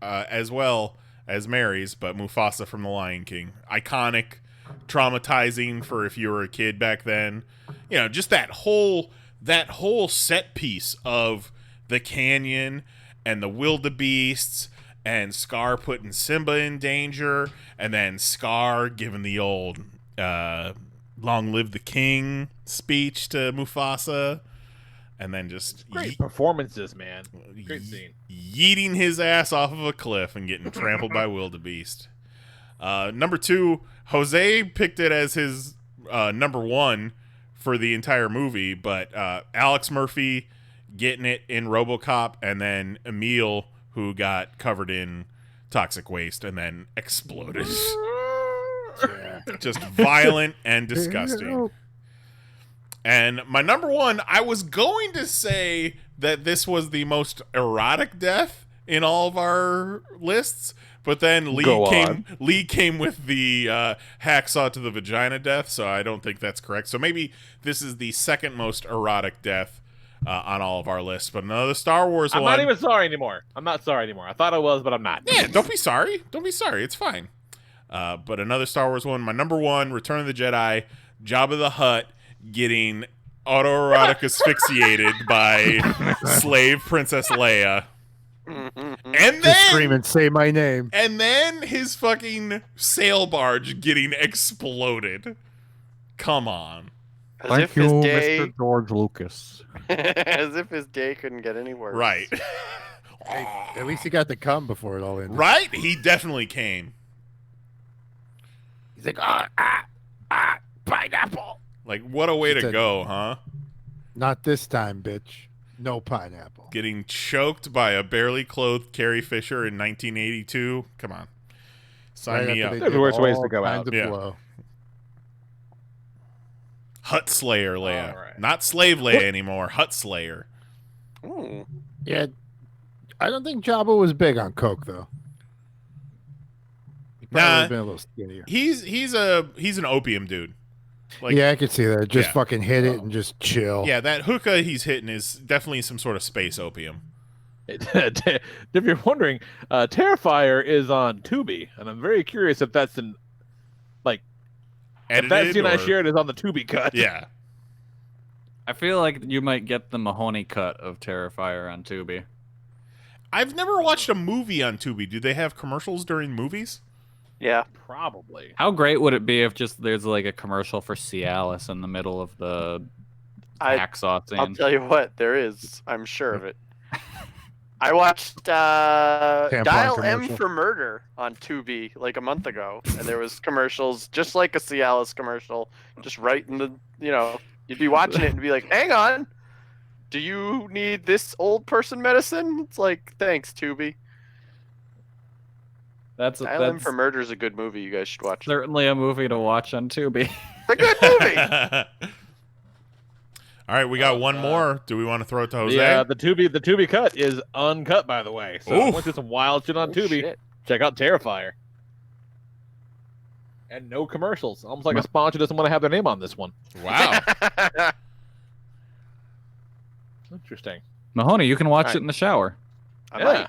as well as Mary's, but Mufasa from The Lion King. Iconic, traumatizing for if you were a kid back then. Just that whole set piece of the canyon and the wildebeests and Scar putting Simba in danger, and then Scar giving the old long live the king speech to Mufasa, and then just great performances, man. Great scene. Yeeting his ass off of a cliff and getting trampled by wildebeest. Number 2, Jose picked it as his number 1 for the entire movie, but Alex Murphy getting it in RoboCop, and then Emil, who got covered in toxic waste and then exploded. Just violent and disgusting. And my number 1, I was going to say that this was the most erotic death in all of our lists, but then Lee came with the hacksaw to the vagina death, so I don't think that's correct. So maybe this is the second most erotic death on all of our lists. But another Star Wars I'm one. not even sorry anymore. I'm not sorry anymore. I thought I was, but I'm not. Yeah, don't be sorry. Don't be sorry. It's fine. But another Star Wars one. My number 1, Return of the Jedi, Jabba the Hutt getting autoerotic asphyxiated by slave Princess Leia. And then screaming, say my name. And then his fucking sail barge getting exploded. Come on. Thank you, Mr. George Lucas. As if his day couldn't get any worse. Right. Hey, at least he got to come before it all ended. Right? He definitely came. He's like, pineapple. Like, what a way to go, huh? Not this time, bitch. No pineapple. Getting choked by a barely clothed Carrie Fisher in 1982. Come on. Sign me up. There's worse ways to go out. Yeah. Hutt Slayer Leia. Right. Not Slave Leia anymore. Hutt Slayer. Ooh. Yeah. I don't think Jabba was big on coke, though. He probably been a little skinnier. He's an opium dude. Like, yeah, I could see that. Just fucking hit it and just chill. Yeah, that hookah he's hitting is definitely some sort of space opium. If you're wondering, Terrifier is on Tubi, and I'm very curious if that's edited, that scene I shared is on the Tubi cut. Yeah. I feel like you might get the Mahoney cut of Terrifier on Tubi. I've never watched a movie on Tubi. Do they have commercials during movies? Yeah. Probably. How great would it be if just there's like a commercial for Cialis in the middle of the hacksaw scene? I'll tell you what, there is. I'm sure of it. I watched Dial M for Murder on Tubi like a month ago, and there was commercials just like a Cialis commercial, just right in the, you'd be watching it and be like, hang on, do you need this old person medicine? It's like, thanks, Tubi. Dial M for Murder is a good movie. You guys should watch it. Certainly a movie to watch on Tubi. It's a good movie. All right, we got one more. Do we want to throw it to Jose? Yeah, the Tubi cut is uncut, by the way. So I went through some wild shit on Tubi. Shit. Check out Terrifier. And no commercials. Almost like a sponsor doesn't want to have their name on this one. Wow. Interesting. Mahoney, you can watch it in the shower. I might.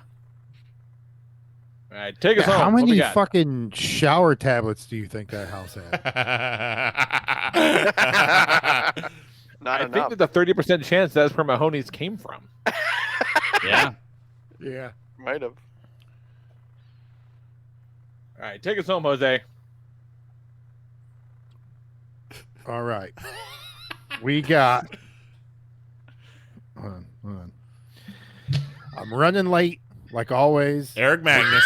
All right, take us home. How What we many got? fucking shower tablets do you think that house had? Not I enough. think there's a 30% chance that's where Mahoney's came from. Yeah. Yeah. Might have. All right, take us home, Jose. All right. We got. Hold on. I'm running late, like always. Eric Magnus.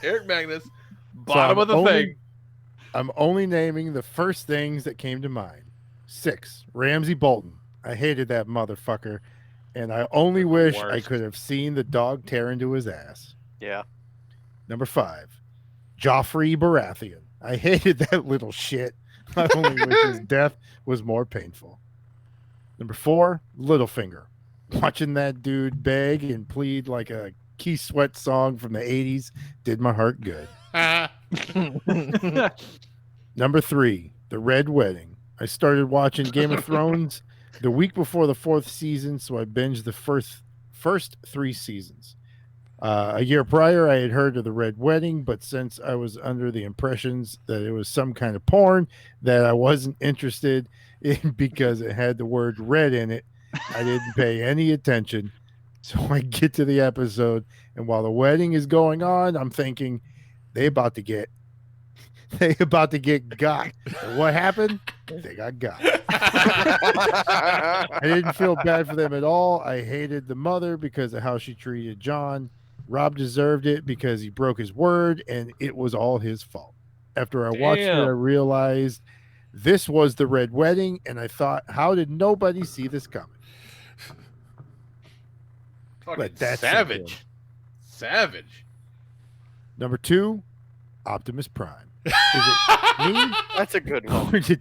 Eric Magnus, bottom of the thing. I'm only naming the first things that came to mind. 6, Ramsey Bolton. I hated that motherfucker, and I only wish I could have seen the dog tear into his ass. Yeah. Number 5, Joffrey Baratheon. I hated that little shit. I only wish his death was more painful. Number 4, Littlefinger. Watching that dude beg and plead like a Keith Sweat song from the 80s did my heart good. Number 3, The Red Wedding. I started watching Game of Thrones the week before the 4th season, so I binged the first 3 seasons. A year prior, I had heard of The Red Wedding, but since I was under the impressions that it was some kind of porn that I wasn't interested in because it had the word red in it, I didn't pay any attention. So I get to the episode, and while the wedding is going on, I'm thinking they about to get got. And what happened? They got got. I didn't feel bad for them at all. I hated the mother because of how she treated John. Rob deserved it because he broke his word, and it was all his fault. After I watched it, I realized this was the Red Wedding, and I thought, how did nobody see this coming? Fucking savage. Savage. Number 2, Optimus Prime. Is it me? That's a good one. Or did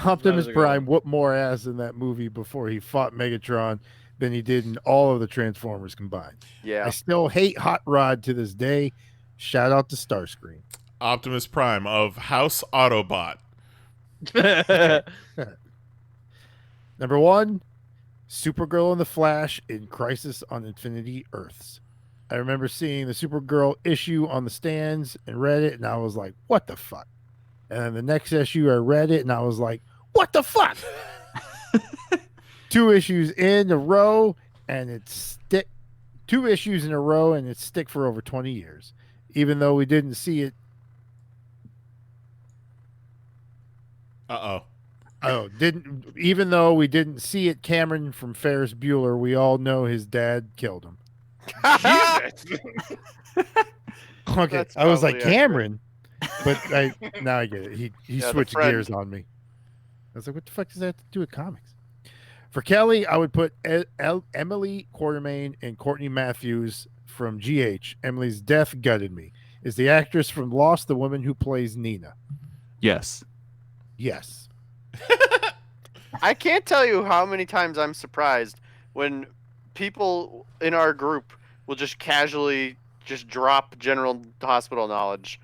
Optimus Prime whoop more ass in that movie before he fought Megatron than he did in all of the Transformers combined? Yeah. I still hate Hot Rod to this day. Shout out to Starscream. Optimus Prime of House Autobot. Number 1, Supergirl and the Flash in Crisis on Infinity Earths. I remember seeing the Supergirl issue on the stands and read it, and I was like, what the fuck? And then the next issue, I read it, and I was like, what the fuck? 2 issues in a row, and it's 2 issues in a row, and it's stick for over 20 years. Even though we didn't see it. Even though we didn't see it, Cameron from Ferris Bueller, we all know his dad killed him. Okay, That's I was like, probably Cameron, but now I get it. He switched gears on me. I was like, what the fuck does that have to do with comics? For Kelly, I would put Emily Quartermain and Courtney Matthews from GH. Emily's death gutted me. Is the actress from Lost the woman who plays Nina? Yes. Yes. I can't tell you how many times I'm surprised when people in our group will just casually just drop general hospital knowledge.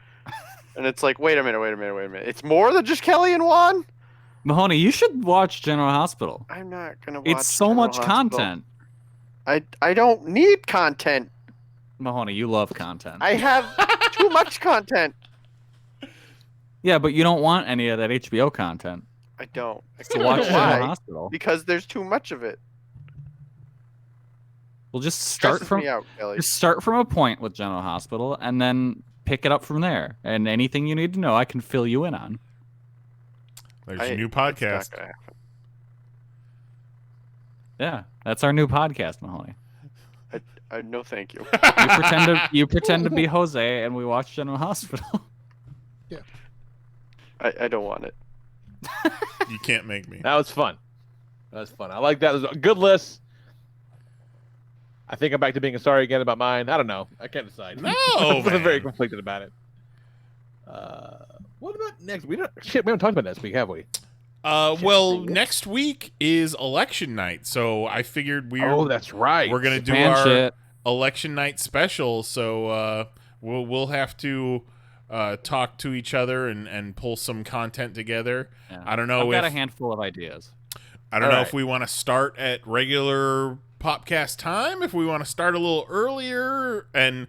And it's like, wait a minute. It's more than just Kelly and Juan? Mahoney, you should watch General Hospital. I'm not going to watch It's so General much Hospital. content. I don't need content. Mahoney, you love content. I have too much content. Yeah, but you don't want any of that HBO content. I don't. So watch General Why? Hospital. Because there's too much of it. Well, just start from a point with General Hospital, and then pick it up from there. And anything you need to know, I can fill you in on. There's your new podcast. Yeah, that's our new podcast, Mahoney. No, thank you. You pretend to be Jose, and we watch General Hospital. Yeah. I don't want it. You can't make me. That was fun. I like that. It was a good list. I think I'm back to being sorry again about mine. I don't know. I can't decide. No, I'm man. very conflicted about it. What about next? We haven't talked about next week, have we? Well, next week is election night, so I figured that's right. We're gonna do our election night special. So we'll have to talk to each other and pull some content together. Yeah. I don't know. I've got a handful of ideas. I don't know if we want to start at regular popcast time, if we want to start a little earlier and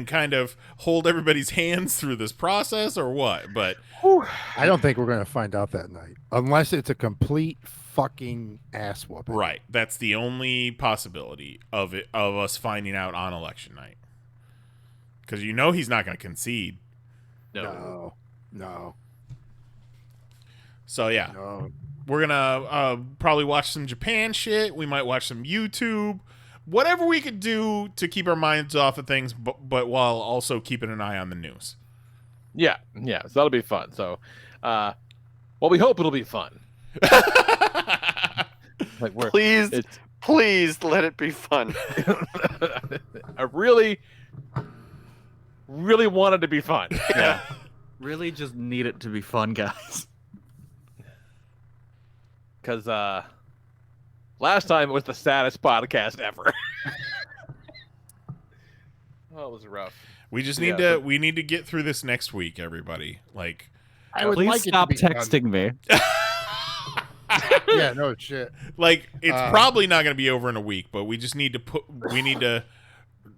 kind of hold everybody's hands through this process, or what. But I don't think we're going to find out that night unless it's a complete fucking ass whooping. Right. That's the only possibility of us finding out on election night. Because he's not going to concede. No. So yeah. No. We're gonna probably watch some Japan shit. We might watch some YouTube, whatever we could do to keep our minds off of things, but while also keeping an eye on the news. Yeah. So that'll be fun. So, we hope it'll be fun. Please let it be fun. I really, really want it to be fun. Yeah. Really just need it to be fun, guys. because last time it was the saddest podcast ever. Oh, it was rough. We just need to get through this next week, everybody. Like, I would Please like it to stop be done. texting me. Yeah, no shit. Like, it's probably not going to be over in a week, but we just need to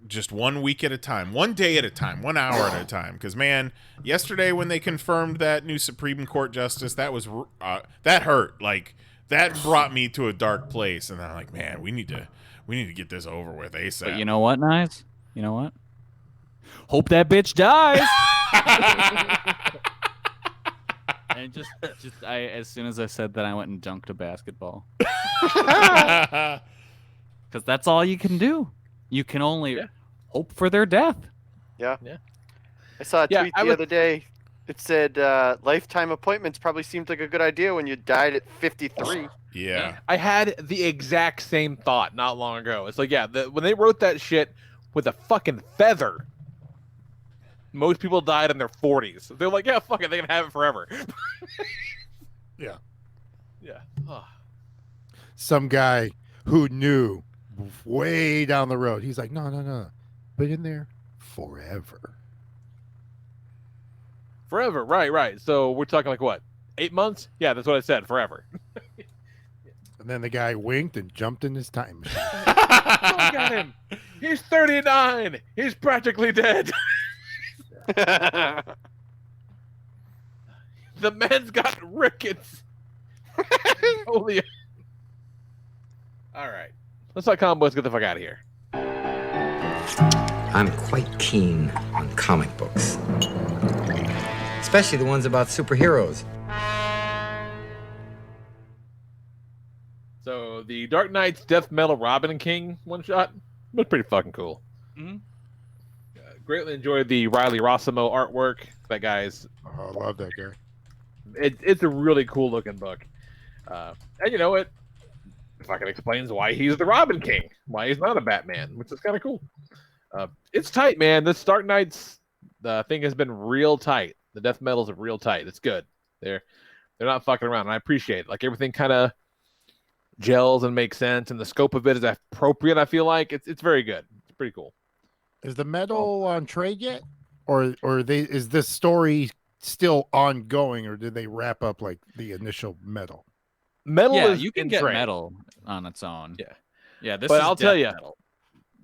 just 1 week at a time, 1 day at a time, 1 hour at a time. Because, man, yesterday when they confirmed that new Supreme Court justice, that was that hurt. Like, that brought me to a dark place, and I'm like, man, we need to get this over with ASAP. But you know what, Nice? You know what? Hope that bitch dies. And just as soon as I said that, I went and dunked a basketball. Because that's all you can do. You can only hope for their death. Yeah. I saw a tweet the other day. It said lifetime appointments probably seemed like a good idea when you died at 53. Yeah. I had the exact same thought not long ago. It's like, when they wrote that shit with a fucking feather, most people died in their 40s. They're like, yeah, fuck it, they can have it forever. Yeah. Yeah. Oh. Some guy who knew way down the road, he's like, no. Put in there forever. Forever, right. So we're talking like what? 8 months? Yeah, that's what I said, forever. And then the guy winked and jumped in his time machine. Look at him. He's 39. He's practically dead. The man's got rickets. Holy. All right. Let's let Combos get the fuck out of here. I'm quite keen on comic books, especially the ones about superheroes. So the Dark Knight's Death Metal Robin King one shot was pretty fucking cool. Mm-hmm. Greatly enjoyed the Riley Rossimo artwork. That guy's. Oh, I love that guy. It's a really cool looking book. And you know what? It fucking explains why he's the Robin King, why he's not a Batman, which is kind of cool. It's tight, man. This Dark Knight's thing has been real tight. The death metals are real tight. It's good. They're not fucking around, and I appreciate it. Like everything kind of gels and makes sense, and the scope of it is appropriate. I feel like it's very good. It's pretty cool. Is the metal on trade yet, or is this story still ongoing, or did they wrap up like the initial metal? Metal is you can in get trade. metal on its own. Yeah. But I'll tell you,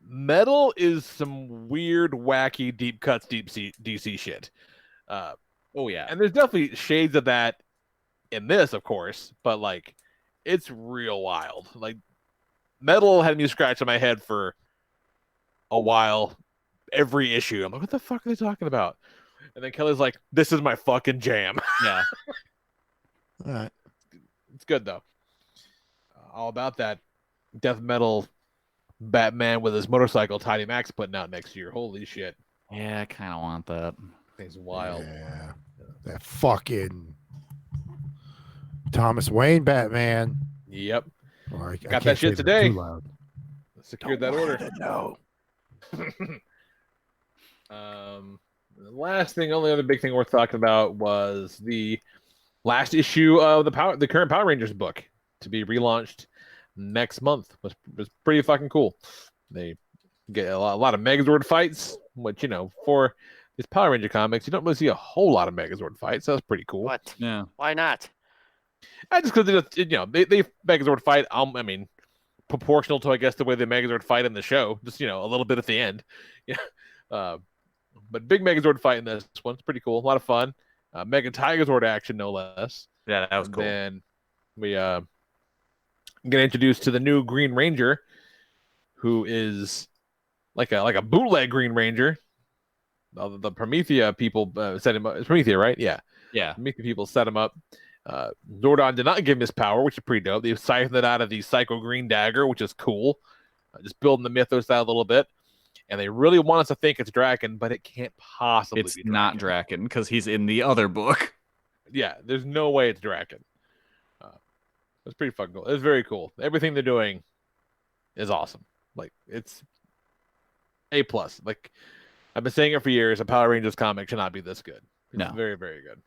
metal is some weird, wacky, deep cuts, DC shit. Oh yeah, and there's definitely shades of that in this, of course, but like it's real wild. Like metal had me scratching my head for a while. Every issue, I'm like, what the fuck are they talking about? And then Kelly's like, this is my fucking jam. Yeah. All right. It's good though. All about that death metal Batman with his motorcycle Tiny Mac's putting out next year. Holy shit. Yeah, I kind of want that. Thing's wild. Yeah. That fucking Thomas Wayne Batman. Yep. Oh, I Got can't that shit say today. too loud. Secured that order. No. The last thing, only other big thing worth talking about was the last issue of the current Power Rangers book to be relaunched next month. Was pretty fucking cool. They get a lot of Megazord fights, which for these Power Ranger comics, you don't really see a whole lot of Megazord fights. So that's pretty cool. What? Yeah. Why not? Just because they Megazord fight. I mean, proportional to I guess the way the Megazord fight in the show. Just a little bit at the end. Yeah. But big Megazord fight in this one's pretty cool. A lot of fun. Mega Tigazord action, no less. Yeah, that was cool. Then we get introduced to the new Green Ranger, who is like a bootleg Green Ranger. The Promethea people set him up. It's Promethea, right? Yeah. Yeah. Promethea people set him up. Zordon did not give him his power, which is pretty dope. They siphoned it out of the Psycho Green Dagger, which is cool. Just building the mythos out a little bit. And they really want us to think it's Draken, but it can't possibly be Draken. It's not Draken because he's in the other book. Yeah, there's no way it's Draken. It's pretty fucking cool. It's very cool. Everything they're doing is awesome. Like, it's A+. Like, I've been saying it for years, a Power Rangers comic should not be this good. It's very, very good.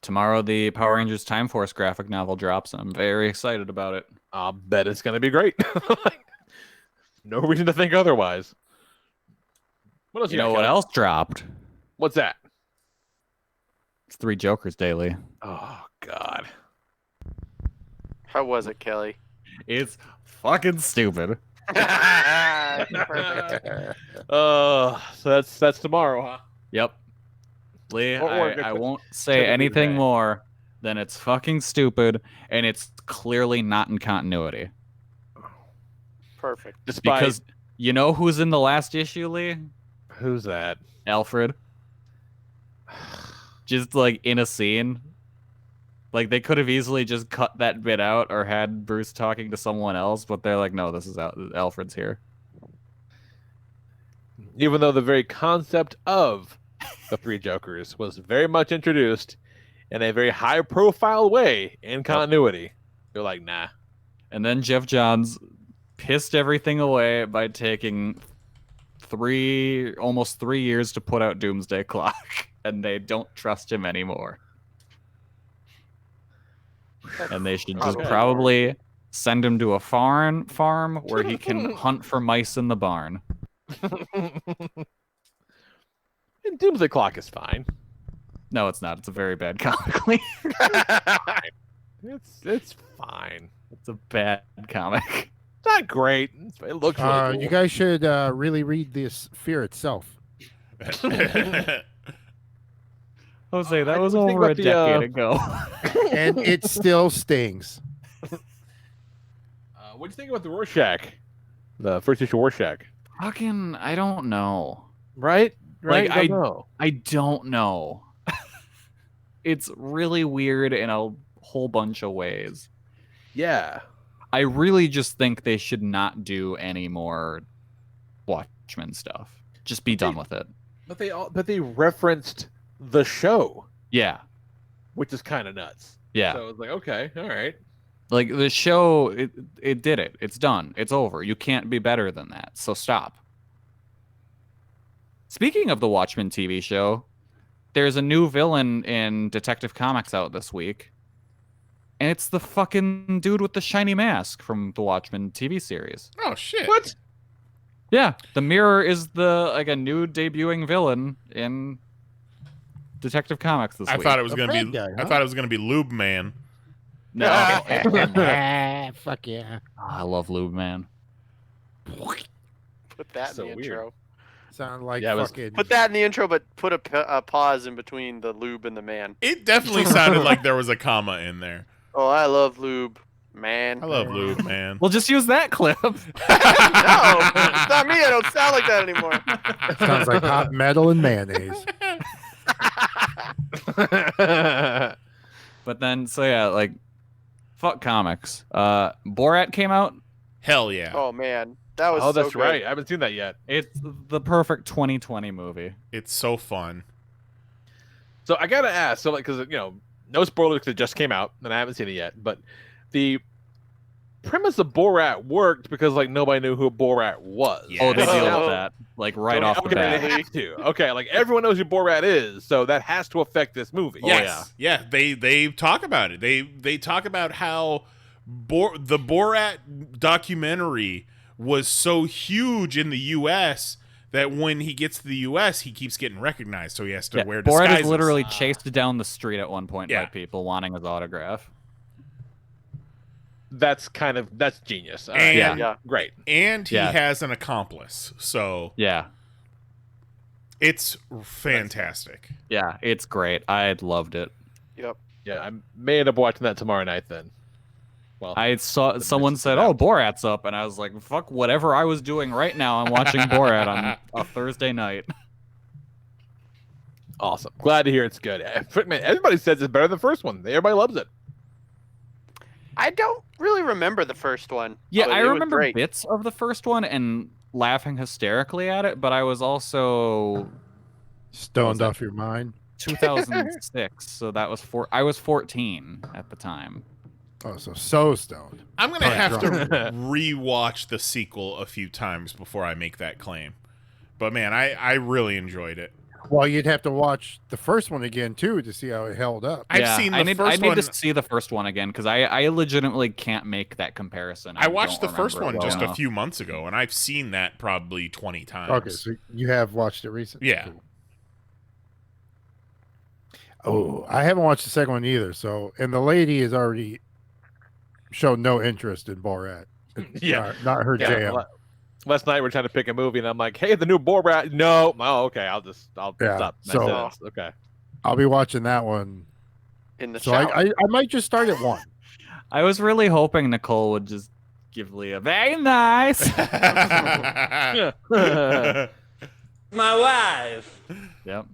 tomorrow the Power Rangers Time Force graphic novel drops, and I'm very excited about it. I'll bet it's going to be great. No reason to think otherwise. What else You know what else dropped? What's that? It's 3 Jokers Daily. Oh, God. How was it, Kelly? It's fucking stupid. Perfect. So that's tomorrow, huh? Yep. Lee, Or I won't say anything more than it's fucking stupid, and it's clearly not in continuity. Perfect. Because you know who's in the last issue, Lee? Who's that? Alfred. Just like in a scene. Like they could have easily just cut that bit out or had Bruce talking to someone else, but they're like, no, this is Alfred's here. Even though the very concept of the 3 Jokers was very much introduced in a very high-profile way in continuity, they're like, nah. And then Jeff Johns pissed everything away by taking almost 3 years to put out Doomsday Clock, and they don't trust him anymore. And they should just probably send him to a farm where he can hunt for mice in the barn. And Doomsday Clock is fine. No, it's not. It's a very bad comic. It's fine. It's a bad comic. It's not great. It looks really cool. You guys should really read this Fear itself. Jose, that was over a decade ago. And it still stings. What do you think about the Rorschach? The first issue Rorschach. Fucking, I don't know. Right? Like, I don't know. I don't know. It's really weird in a whole bunch of ways. Yeah. I really just think they should not do any more Watchmen stuff. Just be done with it. But they referenced the show. Yeah. Which is kind of nuts. Yeah. So it's like, okay, all right. Like the show, it did it. It's done. It's over. You can't be better than that. So stop. Speaking of the Watchmen TV show, there's a new villain in Detective Comics out this week. And it's the fucking dude with the shiny mask from the Watchmen TV series. Oh, shit. What? Yeah. The Mirror is a new debuting villain in Detective Comics this week. I thought it was going to be I thought it was going to be Lube Man. No. Fuck yeah. Oh, I love Lube Man. Put that in the intro. Sound like fucking... Put that in the intro, but put a pause in between the lube and the man. It definitely sounded like there was a comma in there. Oh, I love lube, man. I love Lube Man. Well, just use that clip. No, it's not me. I don't sound like that anymore. Sounds like hot metal and mayonnaise. But then, so yeah, like, fuck comics. Borat came out. Hell yeah. Oh, man. That was that's so right. good. I haven't seen that yet. It's the perfect 2020 movie. It's so fun. So I gotta ask, because no spoilers because it just came out and I haven't seen it yet. But the premise of Borat worked because nobody knew who Borat was. Yeah. Oh, they deal with that right off the bat. They have to. Okay, everyone knows who Borat is, so that has to affect this movie. Yes. Yeah. They talk about it. They talk about how the Borat documentary was so huge in the U.S. that when he gets to the U.S., he keeps getting recognized, so he has to wear disguises. Borat is literally chased down the street at one point by people wanting his autograph. That's genius. Great. And he has an accomplice, so yeah, it's fantastic. Yeah, it's great. I loved it. Yep. Yeah, I may end up watching that tomorrow night then. Well, I saw someone said, "Oh, Borat's up," and I was like, "Fuck whatever I was doing right now. I'm watching Borat on a Thursday night." Awesome. Glad to hear it's good. Man, everybody says it's better than the first one. Everybody loves it. I don't really remember the first one. Yeah, I remember bits of the first one and laughing hysterically at it, but I was also stoned off your mind. 2006, so that was I was 14 at the time. Oh, so stoned. I'm going to have to rewatch the sequel a few times before I make that claim. But man, I really enjoyed it. Well, you'd have to watch the first one again too to see how it held up. I've seen the I first need one. to see the first one again because I legitimately can't make that comparison. I watched the don't first remember it one well just a enough. few months ago, and I've seen that probably 20 times. Okay, so you have watched it recently. Yeah. Oh, I haven't watched the second one either. So, and the lady has already shown no interest in Borat. Yeah. not her jam. Last night we're trying to pick a movie, and I'm like, "Hey, the new Borat." No, oh, okay. I'll Yeah, stop. so- Okay. I'll be watching that one. In the So shower. I might just start at one. I was really hoping Nicole would just give Lee a very nice. My wife. Yep.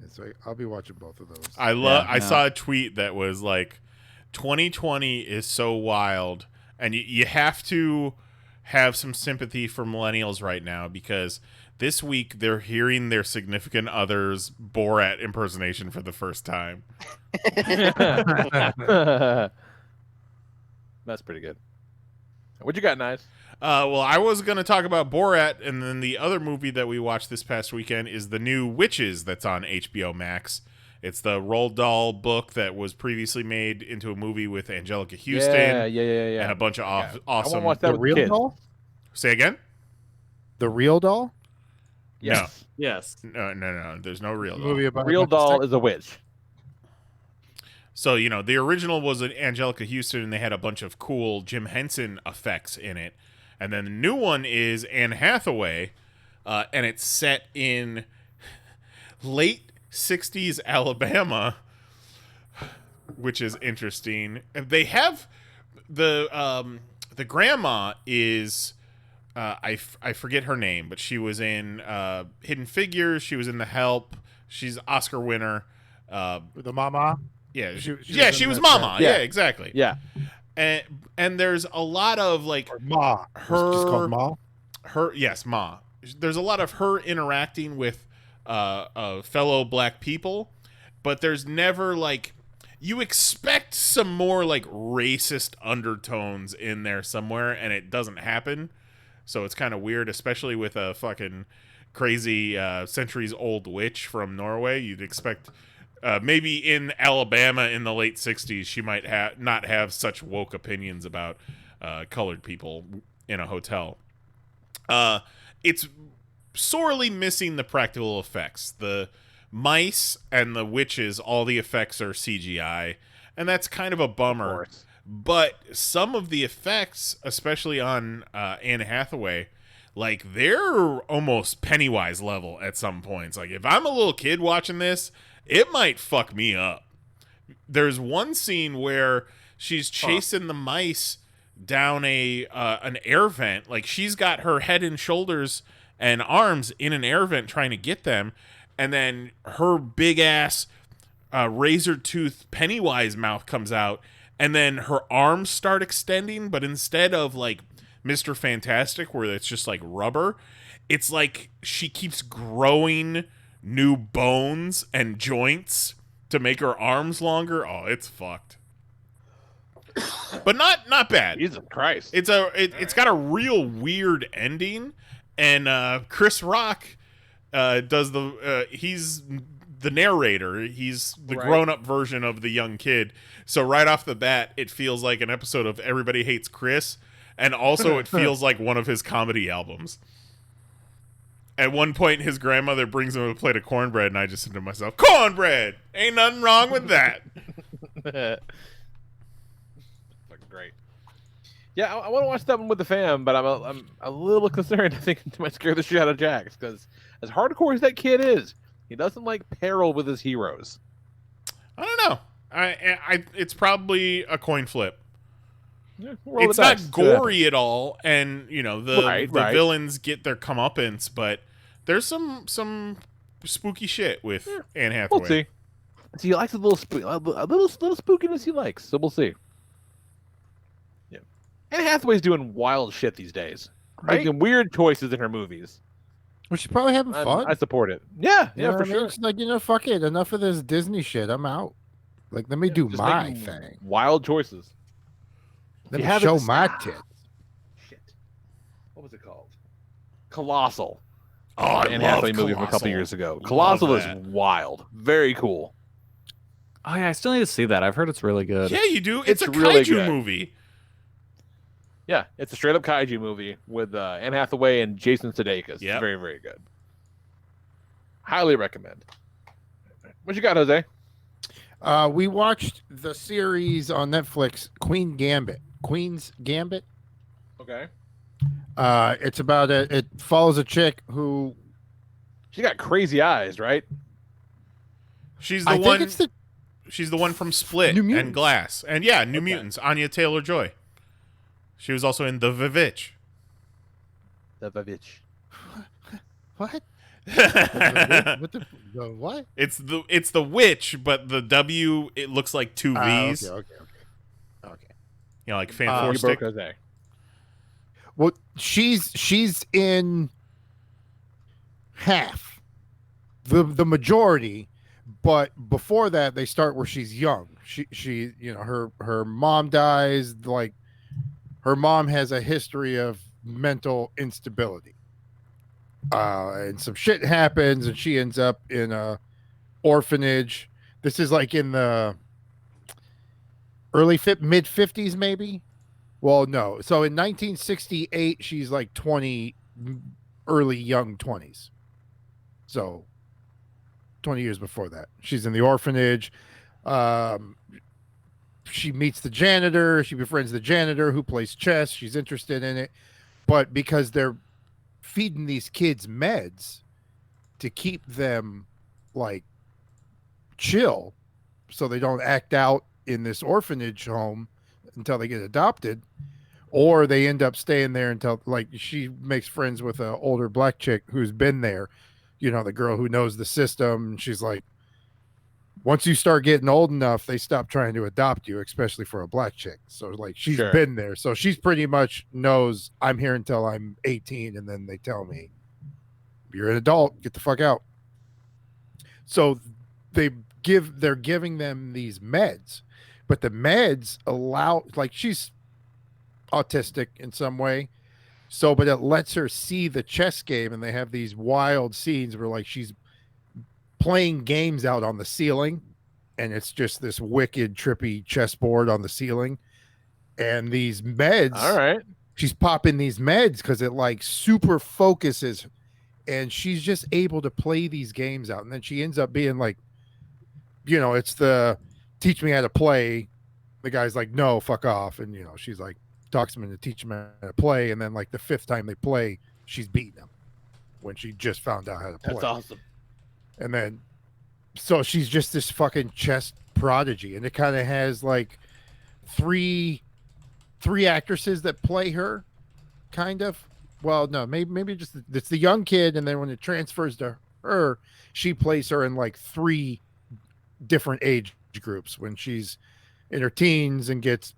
So I'll be watching both of those. I saw a tweet that was like, 2020 is so wild, and you have to have some sympathy for millennials right now because this week they're hearing their significant other's Borat impersonation for the first time. That's pretty good. What you got, Nice? Well, I was going to talk about Borat, and then the other movie that we watched this past weekend is the new Witches that's on HBO Max. It's the Roald Dahl book that was previously made into a movie with Angelica Houston. Yeah. And a bunch of awesome. I want to watch that The with real the kids. doll? Say again? The real doll? Yes. Yes. No. There's no real doll. Movie about Real a bunch of doll sex- is a witch. So, the original was an Angelica Houston, and they had a bunch of cool Jim Henson effects in it. And then the new one is Anne Hathaway, and it's set in late 60s Alabama, which is interesting. And they have the grandma is I forget her name, but she was in Hidden Figures. She was in The Help. She's Oscar winner. The mama. Yeah, She she was in Mama. that- Yeah, exactly. Yeah. And there's a lot of like Ma. It's just called Ma. Yes, Ma. There's a lot of her interacting with fellow black people, but there's never like you expect some more like racist undertones in there somewhere, and it doesn't happen. So it's kind of weird, especially with a fucking crazy centuries old witch from Norway. You'd expect maybe in Alabama in the late 60s, she might not have such woke opinions about colored people in a hotel. It's sorely missing the practical effects. The mice and the witches, all the effects are CGI, and that's kind of a bummer. But some of the effects, especially on Anne Hathaway, like they're almost Pennywise level at some points. Like if I'm a little kid watching this, it might fuck me up. There's one scene where she's chasing the mice down an air vent. Like she's got her head and shoulders and arms in an air vent trying to get them, and then her big ass razor tooth Pennywise mouth comes out, and then her arms start extending, but instead of like Mr. Fantastic where it's just like rubber, it's like she keeps growing new bones and joints to make her arms longer. Oh, it's fucked. But not bad. Jesus Christ. It's got a real weird ending, and Chris Rock does he's the narrator. He's the grown-up version of the young kid. So right off the bat, it feels like an episode of Everybody Hates Chris, and also it feels like one of his comedy albums. At one point, his grandmother brings him a plate of cornbread, and I just said to myself, "Cornbread! Ain't nothing wrong with that." Fucking great. Yeah, I want to watch that one with the fam, but I'm a little concerned. I think it might scare the shit out of Jax because as hardcore as that kid is, he doesn't like peril with his heroes. I don't know. It's probably a coin flip. Yeah, roll It's the not dice. gory at all, and the Right. villains get their comeuppance, but there's some spooky shit with Anne Hathaway. We'll see. So he likes a little spookiness he likes, so we'll see. Yeah, Anne Hathaway's doing wild shit these days, making weird choices in her movies. Well, she's probably having fun. I support it. Yeah, You know for what I mean? sure. She's like, fuck it. Enough of this Disney shit. I'm out. Like, let me do Just my making thing. Wild choices. Let You me haven't show s- my tits. What was it called? Colossal. Oh, I Anne love Hathaway movie from a couple Colossal. years ago. Love Colossal is that. wild. Very cool. Oh yeah, I still need to see that. I've heard it's really good. Yeah, you do. It's a really kaiju good. movie. Yeah, it's a straight up kaiju movie with Anne Hathaway and Jason Sudeikis. Yep. It's very, very good. Highly recommend. What you got, Jose? We watched the series on Netflix, Queen's Gambit. Okay. It's about it follows a chick who She got crazy eyes, right? She's the I one. think it's the She's the one from Split New and Mutants. Glass, and yeah, New Mutants. Anya Taylor-Joy. She was also in The Vivitch. The Vavitch. what? The what? It's the witch, but the W it looks like two V's. Okay. You know, like Fan You Four broke Stick. Jose. Well, she's in half, the majority, but before that they start where she's young. She her mom dies. Like her mom has a history of mental instability, and some shit happens, and she ends up in a orphanage. This is like in the mid 50s, maybe. Well, no. So in 1968, she's like 20, early young 20s. So 20 years before that, she's in the orphanage. She meets the janitor. She befriends the janitor who plays chess. She's interested in it, but because they're feeding these kids meds to keep them like chill, so they don't act out in this orphanage home until they get adopted, or they end up staying there until like she makes friends with an older black chick who's been there, the girl who knows the system. She's like, once you start getting old enough, they stop trying to adopt you, especially for a black chick. So like she's been there, so she's pretty much knows I'm here until I'm 18, and then they tell me you're an adult, get the fuck out. So they're giving them these meds, but the meds allow, like, she's autistic in some way, but it lets her see the chess game, and they have these wild scenes where like she's playing games out on the ceiling, and it's just this wicked trippy chessboard on the ceiling, and these meds, all right, she's popping these meds because it like super focuses, and she's just able to play these games out, and then she ends up being like, it's the teach me how to play. The guy's like, no, fuck off. And, she's like, talks him into teaching him how to play. And then like the fifth time they play, she's beating him when she just found out how to play. That's awesome. And then, so she's just this fucking chess prodigy. And it kind of has like three actresses that play her, kind of. Well, no, maybe just it's the young kid. And then when it transfers to her, she plays her in like 3 different age groups when she's in her teens and gets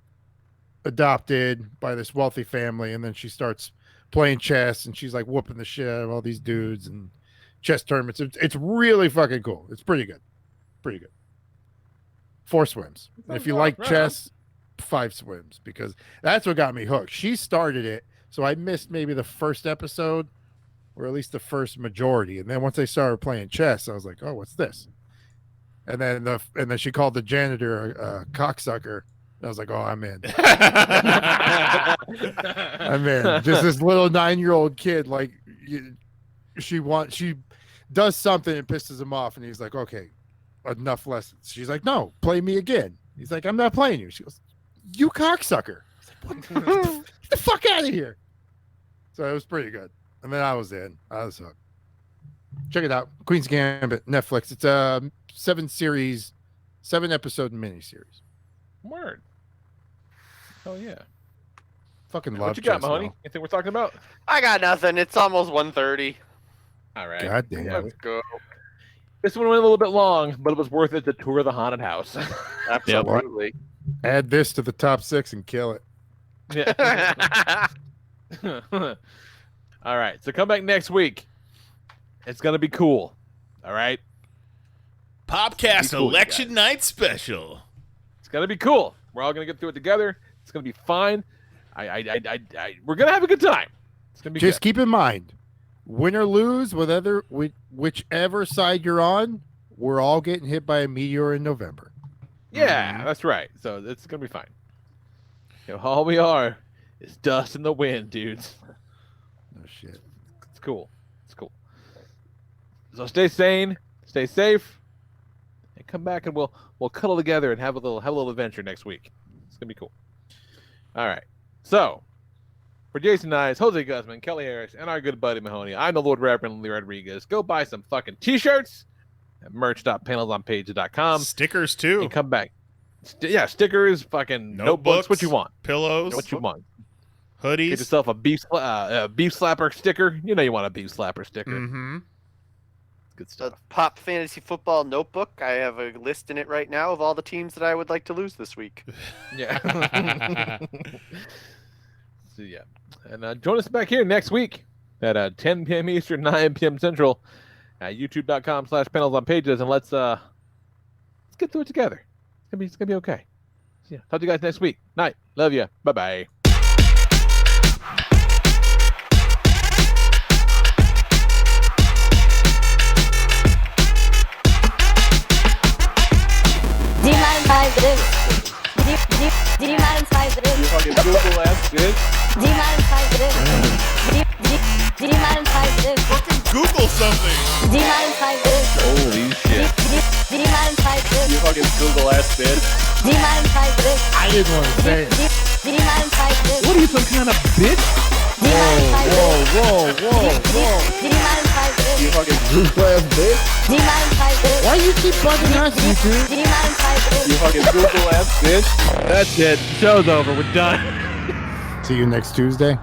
adopted by this wealthy family, and then she starts playing chess, and she's like whooping the shit out of all these dudes and chess tournaments. It's really fucking cool. It's pretty good. 4 swims. If you like chess, 5 swims, because that's what got me hooked. She started it, so I missed maybe the first episode, or at least the first majority, and then once I started playing chess, I was like, oh, what's this? And then she called the janitor a cocksucker. I was like, oh, I'm in. I'm in. Just this little 9-year-old kid, like she does something and pisses him off, and he's like, okay, enough lessons. She's like, no, play me again. He's like, I'm not playing you. She goes, you cocksucker. I was like, get the fuck out of here. So it was pretty good. And then I was in. I was hooked. Check it out. Queen's Gambit, Netflix. It's a 7-episode miniseries. Word. Oh yeah. Fucking love. What you got, chess, Mahoney? though. Anything we're talking about? I got nothing. It's almost 1:30. All right. God damn. Let's go. This one went a little bit long, but it was worth it to tour the haunted house. Absolutely. Add this to the top 6 and kill it. Yeah. All right. So come back next week. It's gonna be cool. All right. Popcast Cool, Election Night Special. It's gonna be cool. We're all gonna get through it together. It's gonna be fine. We're gonna have a good time. It's gonna be Just good. keep in mind, win or lose, whichever side you're on, we're all getting hit by a meteor in November. Yeah, that's right. So it's gonna be fine. All we are is dust in the wind, dudes. No shit. It's cool. It's cool. So stay sane, stay safe, and come back and we'll cuddle together and have a little adventure next week. It's gonna be cool. All right. So for Jason Nyes, Jose Guzman, Kelly Harris, and our good buddy Mahoney, I'm the Lord Reverend Lee Rodriguez. Go buy some fucking t-shirts at merch.panelsonpages.com. Stickers too. And come back. Stickers, fucking notebooks, what you want. Pillows. What you want. Hoodies. Get yourself a beef slapper sticker. You know you want a beef slapper sticker. Mm-hmm. Good stuff. The Pop Fantasy Football Notebook. I have a list in it right now of all the teams that I would like to lose this week. Yeah. So yeah. And join us back here next week at 10 p.m. Eastern, 9 p.m. Central at youtube.com/panelsonpages, and let's get through it together. It's gonna be okay. So yeah. Talk to you guys next week. Night. Love you. Bye-bye. Do you mind if I do? You fucking Google ass bitch. Do you mind if I do? Do you mind if I do? Fucking Google something. Do you mind if I do? Holy shit. Do you mind if I do? You fucking Google ass bitch. Do you mind if I do? I didn't want to say it. Do you mind if I do? What are you, some kind of bitch? Do you mind if I do? Whoa. Do you mind if I do? You fucking Google ass bitch. Do you mind if I do? Why you keep bugging us, you two? Do you mind if I do? You fucking Google ass bitch. That's it. Show's over. We're done. See you next Tuesday.